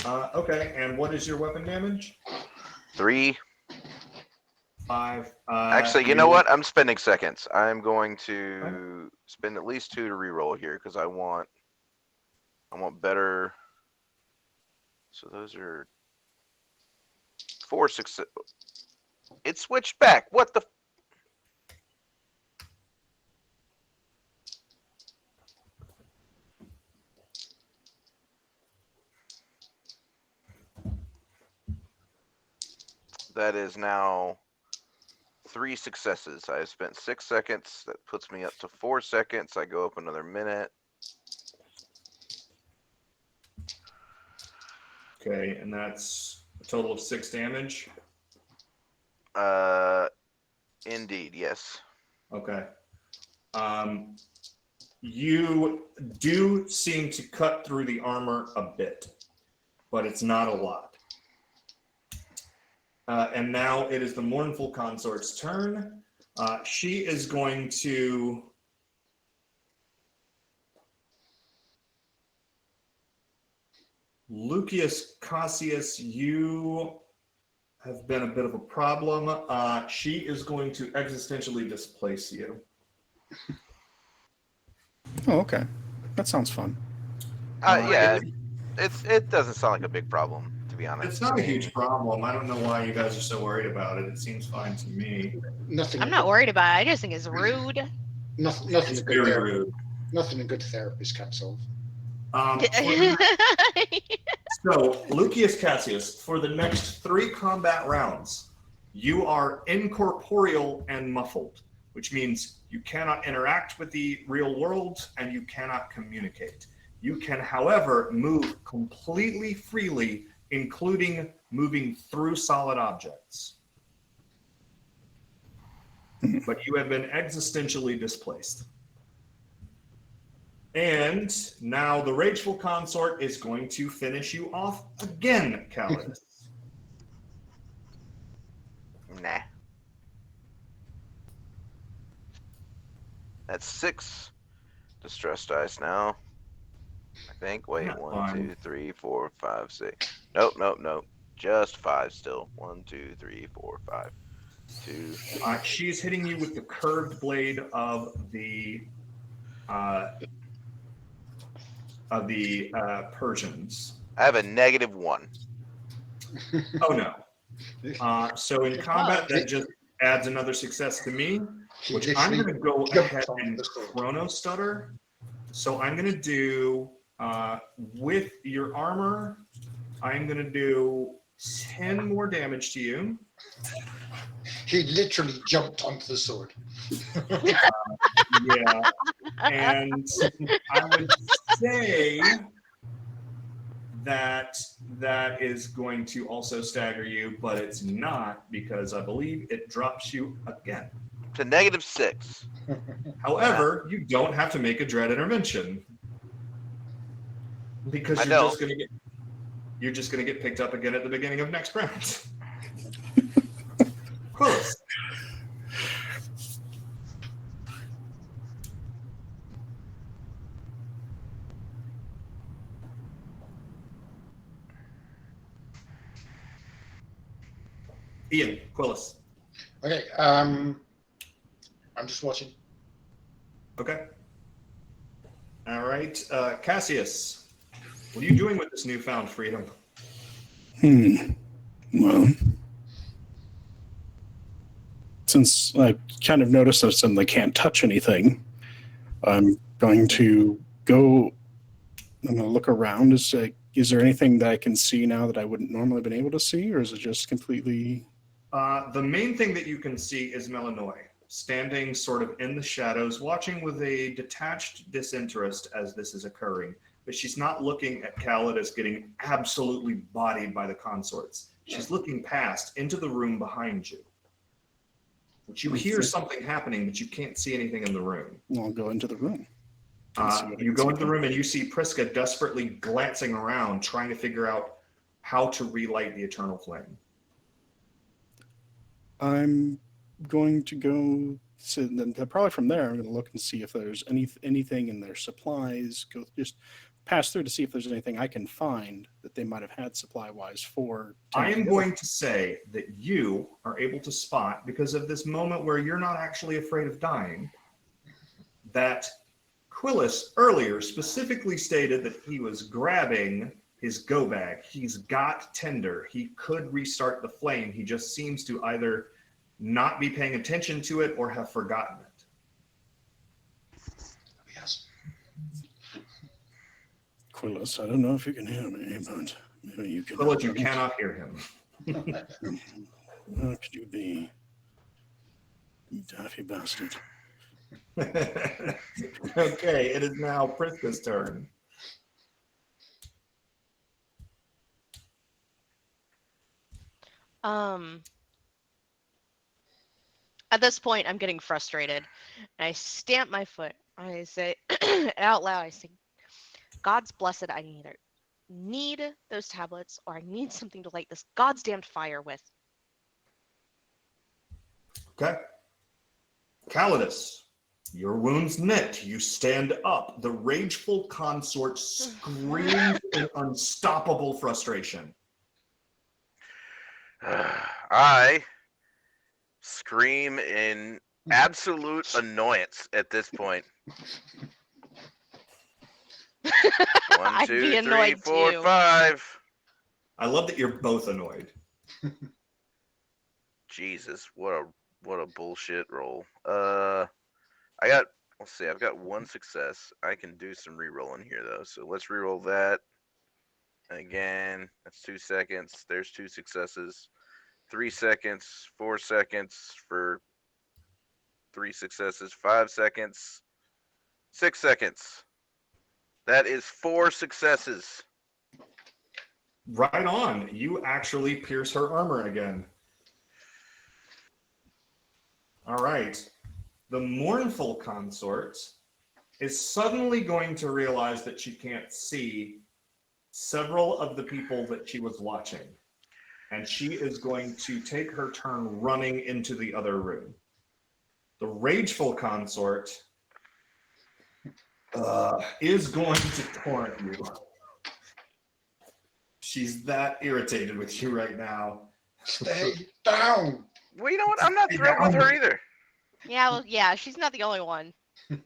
Okay, and what is your weapon damage? 3. 5. Actually, you know what? I'm spending seconds. I'm going to spend at least 2 to reroll here because I want I want better. So those are 4 success. It switched back. What the? That is now 3 successes. I have spent 6 seconds. That puts me up to 4 seconds. I go up another minute. Okay, and that's a total of 6 damage. Indeed, yes. Okay. You do seem to cut through the armor a bit, but it's not a lot. And now it is the mournful consort's turn. She is going to Lucius Cassius, you have been a bit of a problem. She is going to existentially displace you. Oh, okay. That sounds fun. Yeah, it doesn't sound like a big problem, to be honest. It's not a huge problem. I don't know why you guys are so worried about it. It seems fine to me. Nothing. I'm not worried about it. I just think it's rude. Nothing. It's A very good rude. nothing a good therapist can solve. So, Lucius Cassius, for the next 3 combat rounds, you are incorporeal and muffled, which means you cannot interact with the real world and you cannot communicate. You can, however, move completely freely, including moving through solid objects. But you have been existentially displaced. And now the Rageful Consort is going to finish you off again, Calidus. Nah. That's 6 distress dice now. I think. Wait, Not 1, fine. 2, 3, 4, 5, 6. Nope. Just 5 still. 1, 2, 3, 4, 5. 2. She's hitting you with the curved blade of the Persians. I have a -1. Oh no. So in combat, that just adds another success to me, which I'm going to go ahead and chrono stutter. So I'm going to do, with your armor, I'm going to do 10 more damage to you. He literally jumped onto the sword. Yeah. And I would say that that is going to also stagger you, but it's not, because I believe it drops you again. To -6. However, you don't have to make a dread intervention, because you're just gonna get picked up again at the beginning of next round. Close. Ian, Quillis. Okay. I'm just watching. Okay. All right. Cassius, what are you doing with this newfound freedom? Well, since I kind of noticed that suddenly can't touch anything, I'm going to look around. Is there anything that I can see now that I wouldn't normally have been able to see, or is it just completely... The main thing that you can see is Melanoi, standing sort of in the shadows, watching with a detached disinterest as this is occurring. But she's not looking at Calidus getting absolutely bodied by the consorts. She's looking past into the room behind you. But you hear something happening, but you can't see anything in the room. I'll go into the room. You go into the room and you see Prisca desperately glancing around, trying to figure out how to relight the eternal flame. I'm going to go, so then probably from there, I'm going to look and see if there's anything in their supplies, just pass through to see if there's anything I can find that they might have had supply-wise for... I am going to say that you are able to spot, because of this moment where you're not actually afraid of dying, that Quillis earlier specifically stated that he was grabbing his go bag. He's got tinder. He could restart the flame. He just seems to either not be paying attention to it or have forgotten it. Yes. Quillis, I don't know if you can hear me, but maybe you can. Quillis, you cannot hear him. How could you be, you daffy bastard? Okay, it is now Priscus' turn. At this point, I'm getting frustrated. And I stamp my foot. I say out loud, I say, God's blessed, I either need those tablets or I need something to light this God's damned fire with. Okay. Calidus, your wounds knit. You stand up. The rageful consort screams in unstoppable frustration. I scream in absolute annoyance at this point. One, I'd two, be three, annoyed four, too. 5. I love that you're both annoyed. Jesus, what a bullshit roll. Let's see, I've got 1 success. I can do some re-rolling here though. So let's re-roll that. Again, that's 2 seconds. There's 2 successes. 3 seconds, 4 seconds for 3 successes, 5 seconds, 6 seconds. That is 4 successes. Right on. You actually pierce her armor again. All right. The mournful consort is suddenly going to realize that she can't see several of the people that she was watching. And she is going to take her turn running into the other room. The rageful consort is going to torrent you. She's that irritated with you right now. Stay down. Well, you know what? I'm not thrilled with her either. Yeah, well, yeah, she's not the only one. Get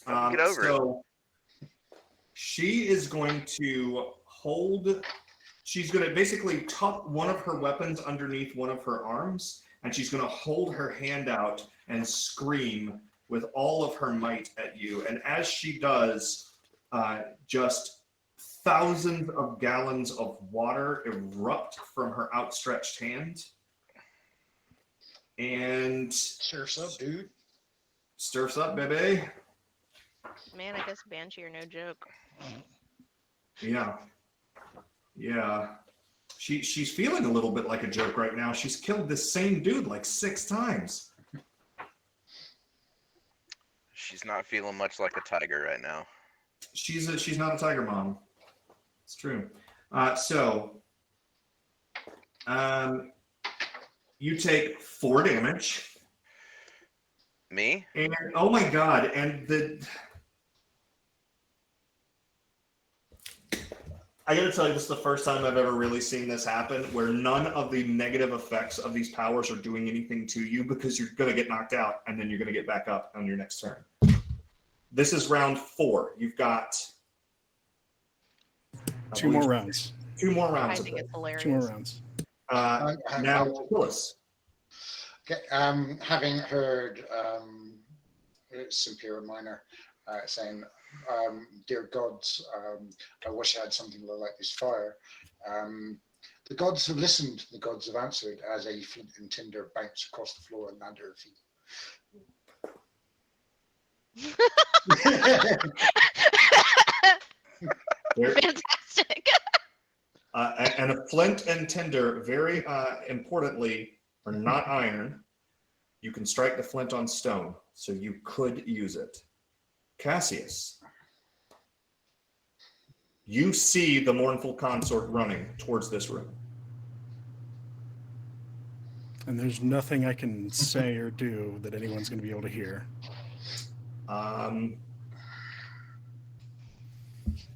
over so she is going to hold. She's going to basically tuck one of her weapons underneath one of her arms, and she's going to hold her hand out and scream with all of her might at you. And as she does, just thousands of gallons of water erupt from her outstretched hand. And Surf's up, dude. Surf's up, baby. Man, I guess Banshee are no joke. Yeah. Yeah. She's feeling a little bit like a joke right now. She's killed this same dude like 6 times. She's not feeling much like a tiger right now. She's not a tiger mom. It's true. You take 4 damage. Me? And oh my god, and I gotta tell you, this is the first time I've ever really seen this happen, where none of the negative effects of these powers are doing anything to you, because you're gonna get knocked out and then you're gonna get back up on your next turn. This is round 4. You've got 2 more rounds. 2 more rounds. I of think this. it's hilarious. 2 more rounds. Now, Willis. Okay, having heard Superior Minor saying, dear gods, I wish I had something to light this fire. The gods have listened, the gods have answered, as a flint and tinder bounce across the floor and land at her feet. Fantastic. And a flint and tinder, very importantly, are not iron. You can strike the flint on stone, so you could use it. Cassius, you see the mournful consort running towards this room. And there's nothing I can say or do that anyone's going to be able to hear.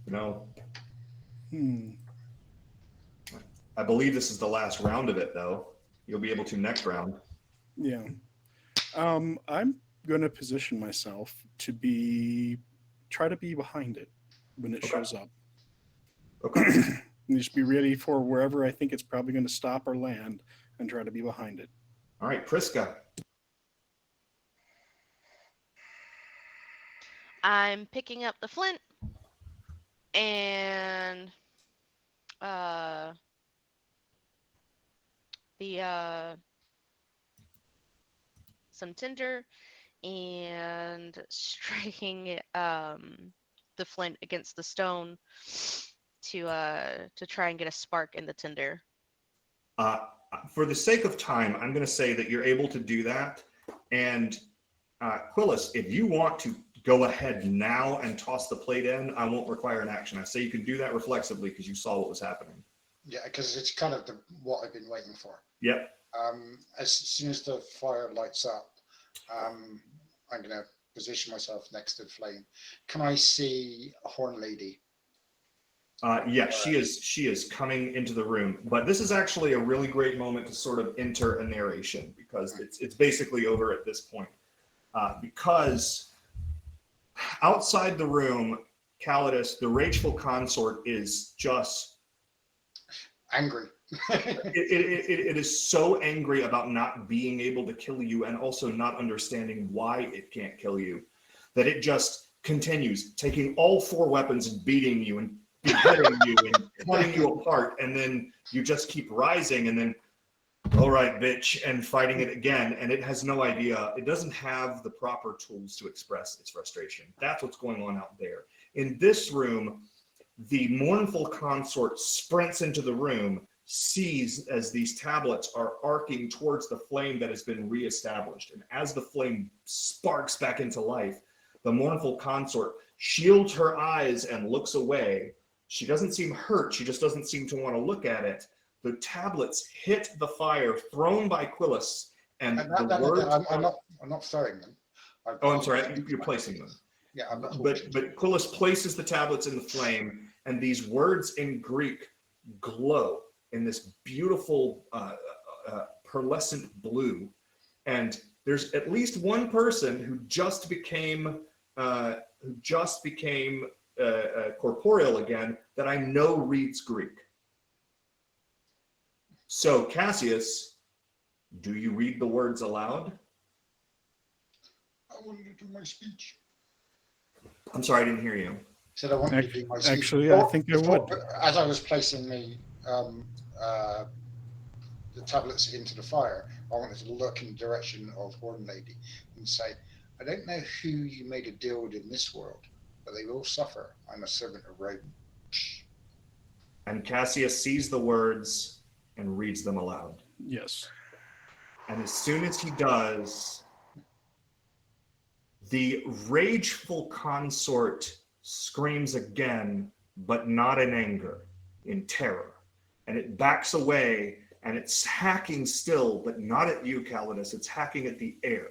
No. Hmm. I believe this is the last round of it, though. You'll be able to next round. Yeah. I'm going to position myself to try to be behind it when it shows up. Okay. And just be ready for wherever I think it's probably going to stop or land and try to be behind it. All right, Prisca. I'm picking up the flint and some tinder and striking the flint against the stone to try and get a spark in the tinder. For the sake of time, I'm going to say that you're able to do that. And Quillis, if you want to go ahead now and toss the plate in, I won't require an action. I say you can do that reflexively because you saw what was happening. Yeah, because it's kind of what I've been waiting for. Yep. As soon as the fire lights up, I'm going to position myself next to the flame. Can I see a horn lady? Yes, she is coming into the room. But this is actually a really great moment to sort of enter a narration because it's basically over at this point. Because outside the room, Calidus, the rageful consort, is just angry. it is so angry about not being able to kill you and also not understanding why it can't kill you that it just continues taking all four weapons and beating you and beheading you and cutting you apart, and then you just keep rising and then all right bitch and fighting it again, and it has no idea, it doesn't have the proper tools to express its frustration. That's what's going on out there. In this room, the mournful consort sprints into the room, sees as these tablets are arcing towards the flame that has been reestablished, and as the flame sparks back into life, the mournful consort shields her eyes and looks away. She doesn't seem hurt, she just doesn't seem to want to look at it. The tablets hit the fire thrown by Quillis, and the words... I'm not throwing them. I'm sorry, you're placing them. Yeah, but Quillis places the tablets in the flame, and these words in Greek glow in this beautiful pearlescent blue. And there's at least one person who just became corporeal again that I know reads Greek. So Cassius, do you read the words aloud? I wanted to do my speech. I'm sorry, I didn't hear you. Said I wanted to do my speech. Actually, I think I would. As I was placing the tablets into the fire, I wanted to look in the direction of Horn Lady and say, I don't know who you made a deal with in this world, but they will suffer. I'm a servant of Rome. And Cassius sees the words and reads them aloud. Yes. And as soon as he does, the rageful consort screams again, but not in anger, in terror. And it backs away, and it's hacking still, but not at you, Calidus. It's hacking at the air.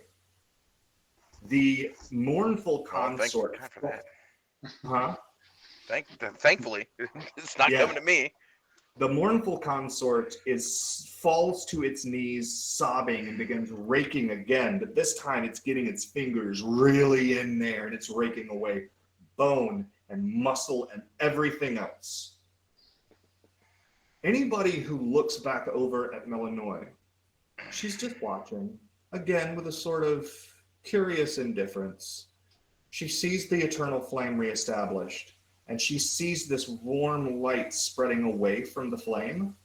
The mournful consort... Thank you for that. Huh? Thankfully, it's not coming to me. The mournful consort falls to its knees, sobbing, and begins raking again. But this time, it's getting its fingers really in there, and it's raking away bone and muscle and everything else. Anybody who looks back over at Melanoy, she's just watching, again with a sort of curious indifference. She sees the eternal flame reestablished, and she sees this warm light spreading away from the flame.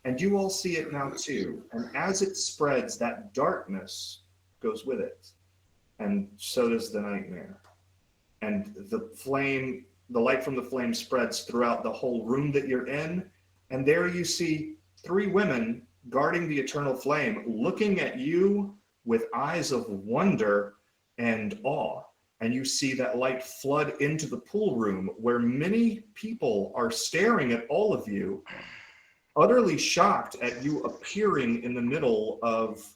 And you all see it now too. And as it spreads, that darkness goes with it. And so does the nightmare. And the light from the flame spreads throughout the whole room that you're in. And there you see three women guarding the eternal flame, looking at you with eyes of wonder and awe. And you see that light flood into the pool room where many people are staring at all of you, utterly shocked at you appearing in the middle of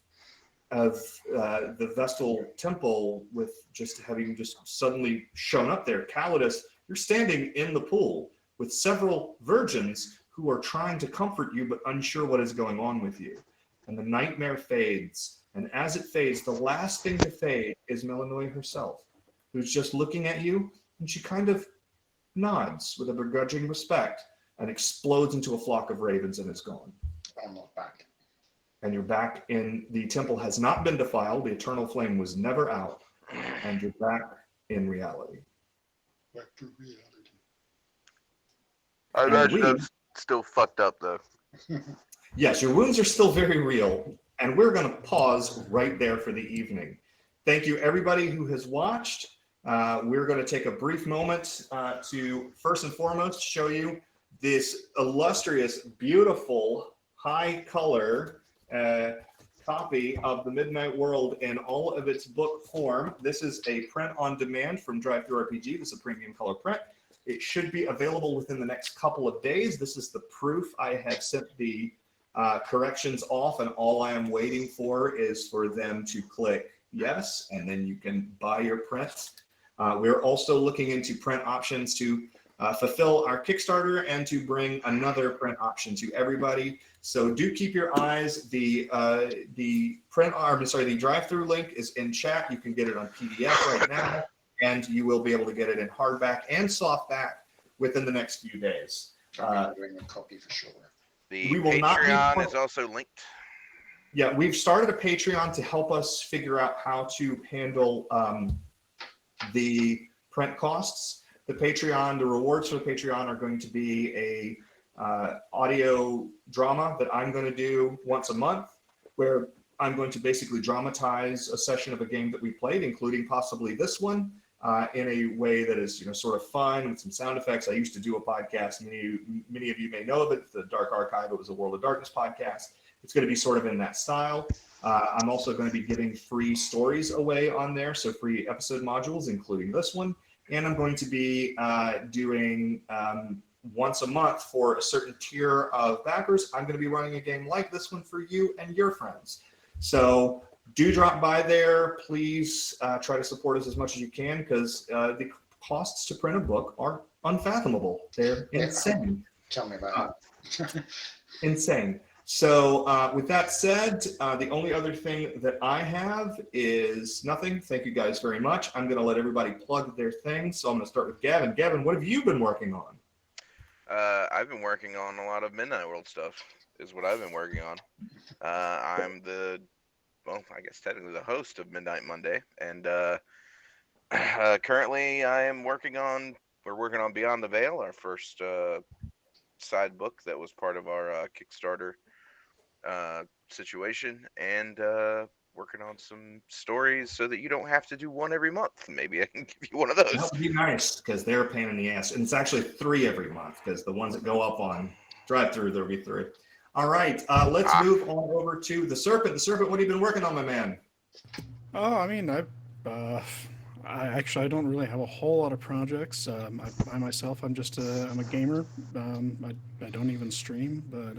the Vestal Temple with just having just suddenly shown up there. Calidus, you're standing in the pool with several virgins who are trying to comfort you but unsure what is going on with you. And the nightmare fades, And as it fades, the last thing to fade is Melanoi herself, who's just looking at you, and she kind of nods with a begrudging respect and explodes into a flock of ravens and is gone. I'm not back. And you're back in the temple has not been defiled. The eternal flame was never out. And you're back in reality. Back to reality. I imagine I'm still fucked up though. Yes, your wounds are still very real. And we're going to pause right there for the evening. Thank you, everybody who has watched. We're going to take a brief moment to first and foremost show you this illustrious, beautiful, high color copy of The Midnight World in all of its book form. This is a print on demand from Drive-Thru-RPG. This is a premium color print. It should be available within the next couple of days. This is the proof. I have sent the corrections off, and all I am waiting for is for them to click yes, and then you can buy your prints. We're also looking into print options to fulfill our Kickstarter and to bring another print option to everybody. So do keep your eyes. The drive-through link is in chat. You can get it on PDF right now, and you will be able to get it in hardback and softback within the next few days. I'm doing a copy for sure. The We will not be Patreon is also linked. Yeah, we've started a Patreon to help us figure out how to handle the print costs. The rewards for the Patreon are going to be a audio drama that I'm going to do once a month, where I'm going to basically dramatize a session of a game that we played, including possibly this one, in a way that is, sort of fun with some sound effects. I used to do a podcast. Many of you may know of it. The Dark Archive. It was a World of Darkness podcast. It's going to be sort of in that style. I'm also going to be giving free stories away on there, so free episode modules, including this one. And I'm going to be doing once a month for a certain tier of backers. I'm going to be running a game like this one for you and your friends. So do drop by there. Please try to support us as much as you can, because the costs to print a book are unfathomable. They're insane. Tell me about it. Insane. So with that said, the only other thing that I have is nothing. Thank you guys very much. I'm going to let everybody plug their things. So I'm going to start with Gavin. Gavin, what have you been working on? I've been working on a lot of Midnight World stuff, is what I've been working on. I'm I guess technically the host of Midnight Monday. And currently we're working on Beyond the Veil, our first side book that was part of our Kickstarter situation, and working on some stories so that you don't have to do one every month. Maybe I can give you one of those. That would be nice, because they're a pain in the ass. And it's actually 3 every month, because the ones that go up on drive-through, there'll be 3. All right, let's move on over to the Serpent. The Serpent, what have you been working on, my man? Oh, I mean, I don't really have a whole lot of projects. I myself, I'm a gamer. I don't even stream, but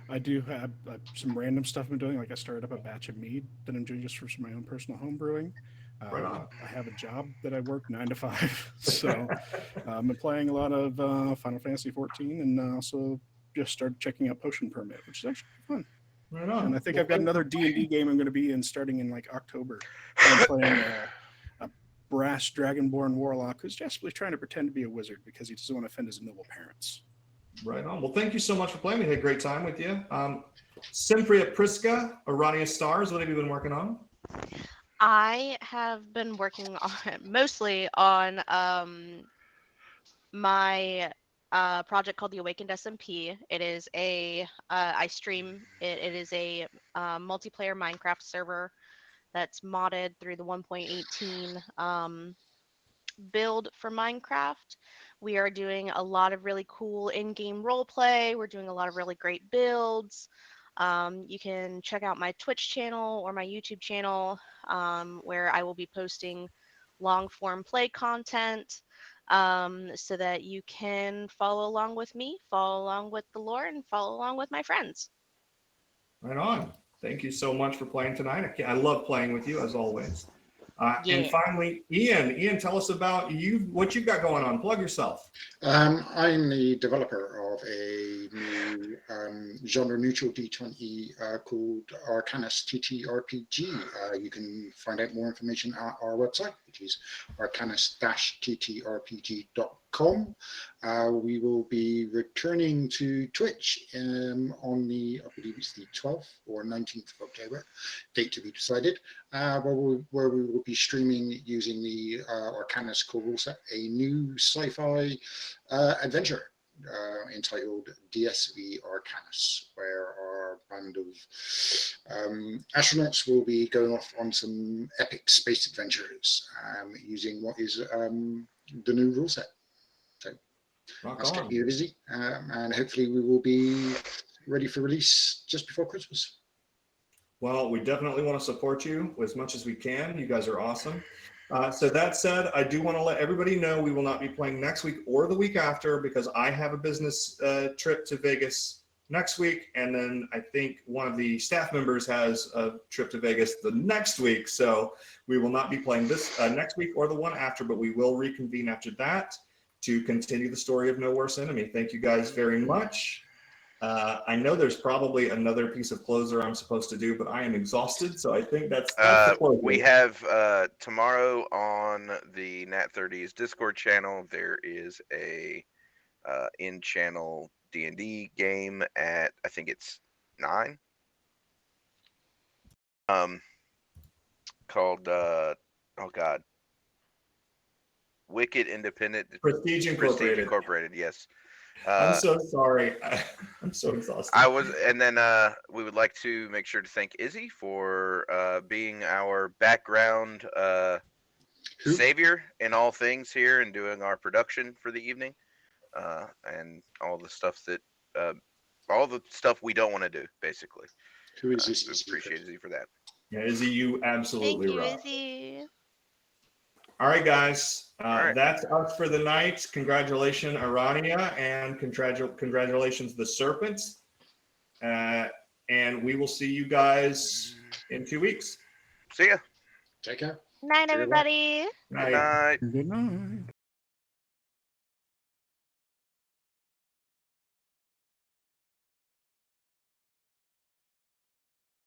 I do have some random stuff I'm doing. Like I started up a batch of mead that I'm doing just for my own personal home brewing. Right on. I have a job that I work 9 to 5, so I've been playing a lot of Final Fantasy 14, and also just started checking out Potion Permit, which is actually fun. Right on. And I think I've got another D&D game I'm going to be in starting in like October. I'm playing a brass dragonborn warlock who's desperately trying to pretend to be a wizard because he doesn't want to offend his noble parents. Right on. Well, thank you so much for playing. We had a great time with you. Sempronii Priscus, Arania Stars, what have you been working on? I have been working on mostly on my project called the Awakened SMP. It is I stream. It is a multiplayer Minecraft server that's modded through the 1.18 build for Minecraft. We are doing a lot of really cool in-game roleplay. We're doing a lot of really great builds. You can check out my Twitch channel or my YouTube channel, where I will be posting long-form play content, so that you can follow along with me, follow along with the lore, and follow along with my friends. Right on. Thank you so much for playing tonight. I love playing with you, as always. And Yeah. finally, Ian, tell us about what you've got going on. Plug yourself. I'm the developer of a new genre-neutral D20 called Arcanus TTRPG. You can find out more information at our website, which is arcanus-ttrpg.com. We will be returning to Twitch on the, I believe it's the 12th or 19th of October, date to be decided, where we will be streaming using the Arcanus core rule set, a new sci-fi adventure entitled DSV Arcanus, where our band of astronauts will be going off on some epic space adventures using what is the new rule set. So that's getting you busy, and hopefully we will be ready for release just before Christmas. Well, we definitely want to support you as much as we can. You guys are awesome. So that said, I do want to let everybody know we will not be playing next week or the week after because I have a business trip to Vegas next week. And then I think one of the staff members has a trip to Vegas the next week. So we will not be playing this next week or the one after, but we will reconvene after that to continue the story of No Worse Enemy. Thank you guys very much. I know there's probably another piece of closer I'm supposed to do, but I am exhausted, so I think that's the closer. We have tomorrow on the Nat 30s Discord channel. There is a in-channel D&D game at I think it's 9. Called Wicked Independent Prestige Incorporated. Yes. I'm so sorry. I'm so exhausted. And then we would like to make sure to thank Izzy for being our background savior in all things here and doing our production for the evening, and all the stuff we don't want to do, basically. Who is this? Appreciate Izzy for that. Yeah, Izzy, you absolutely Thank you, rock. Izzy. All right, guys. right. That's us for the night. Congratulations, Arania, and congratulations, the Serpents. And we will see you guys in 2 weeks. See ya. Take care. Night, See you later. everybody. Good night. Good night.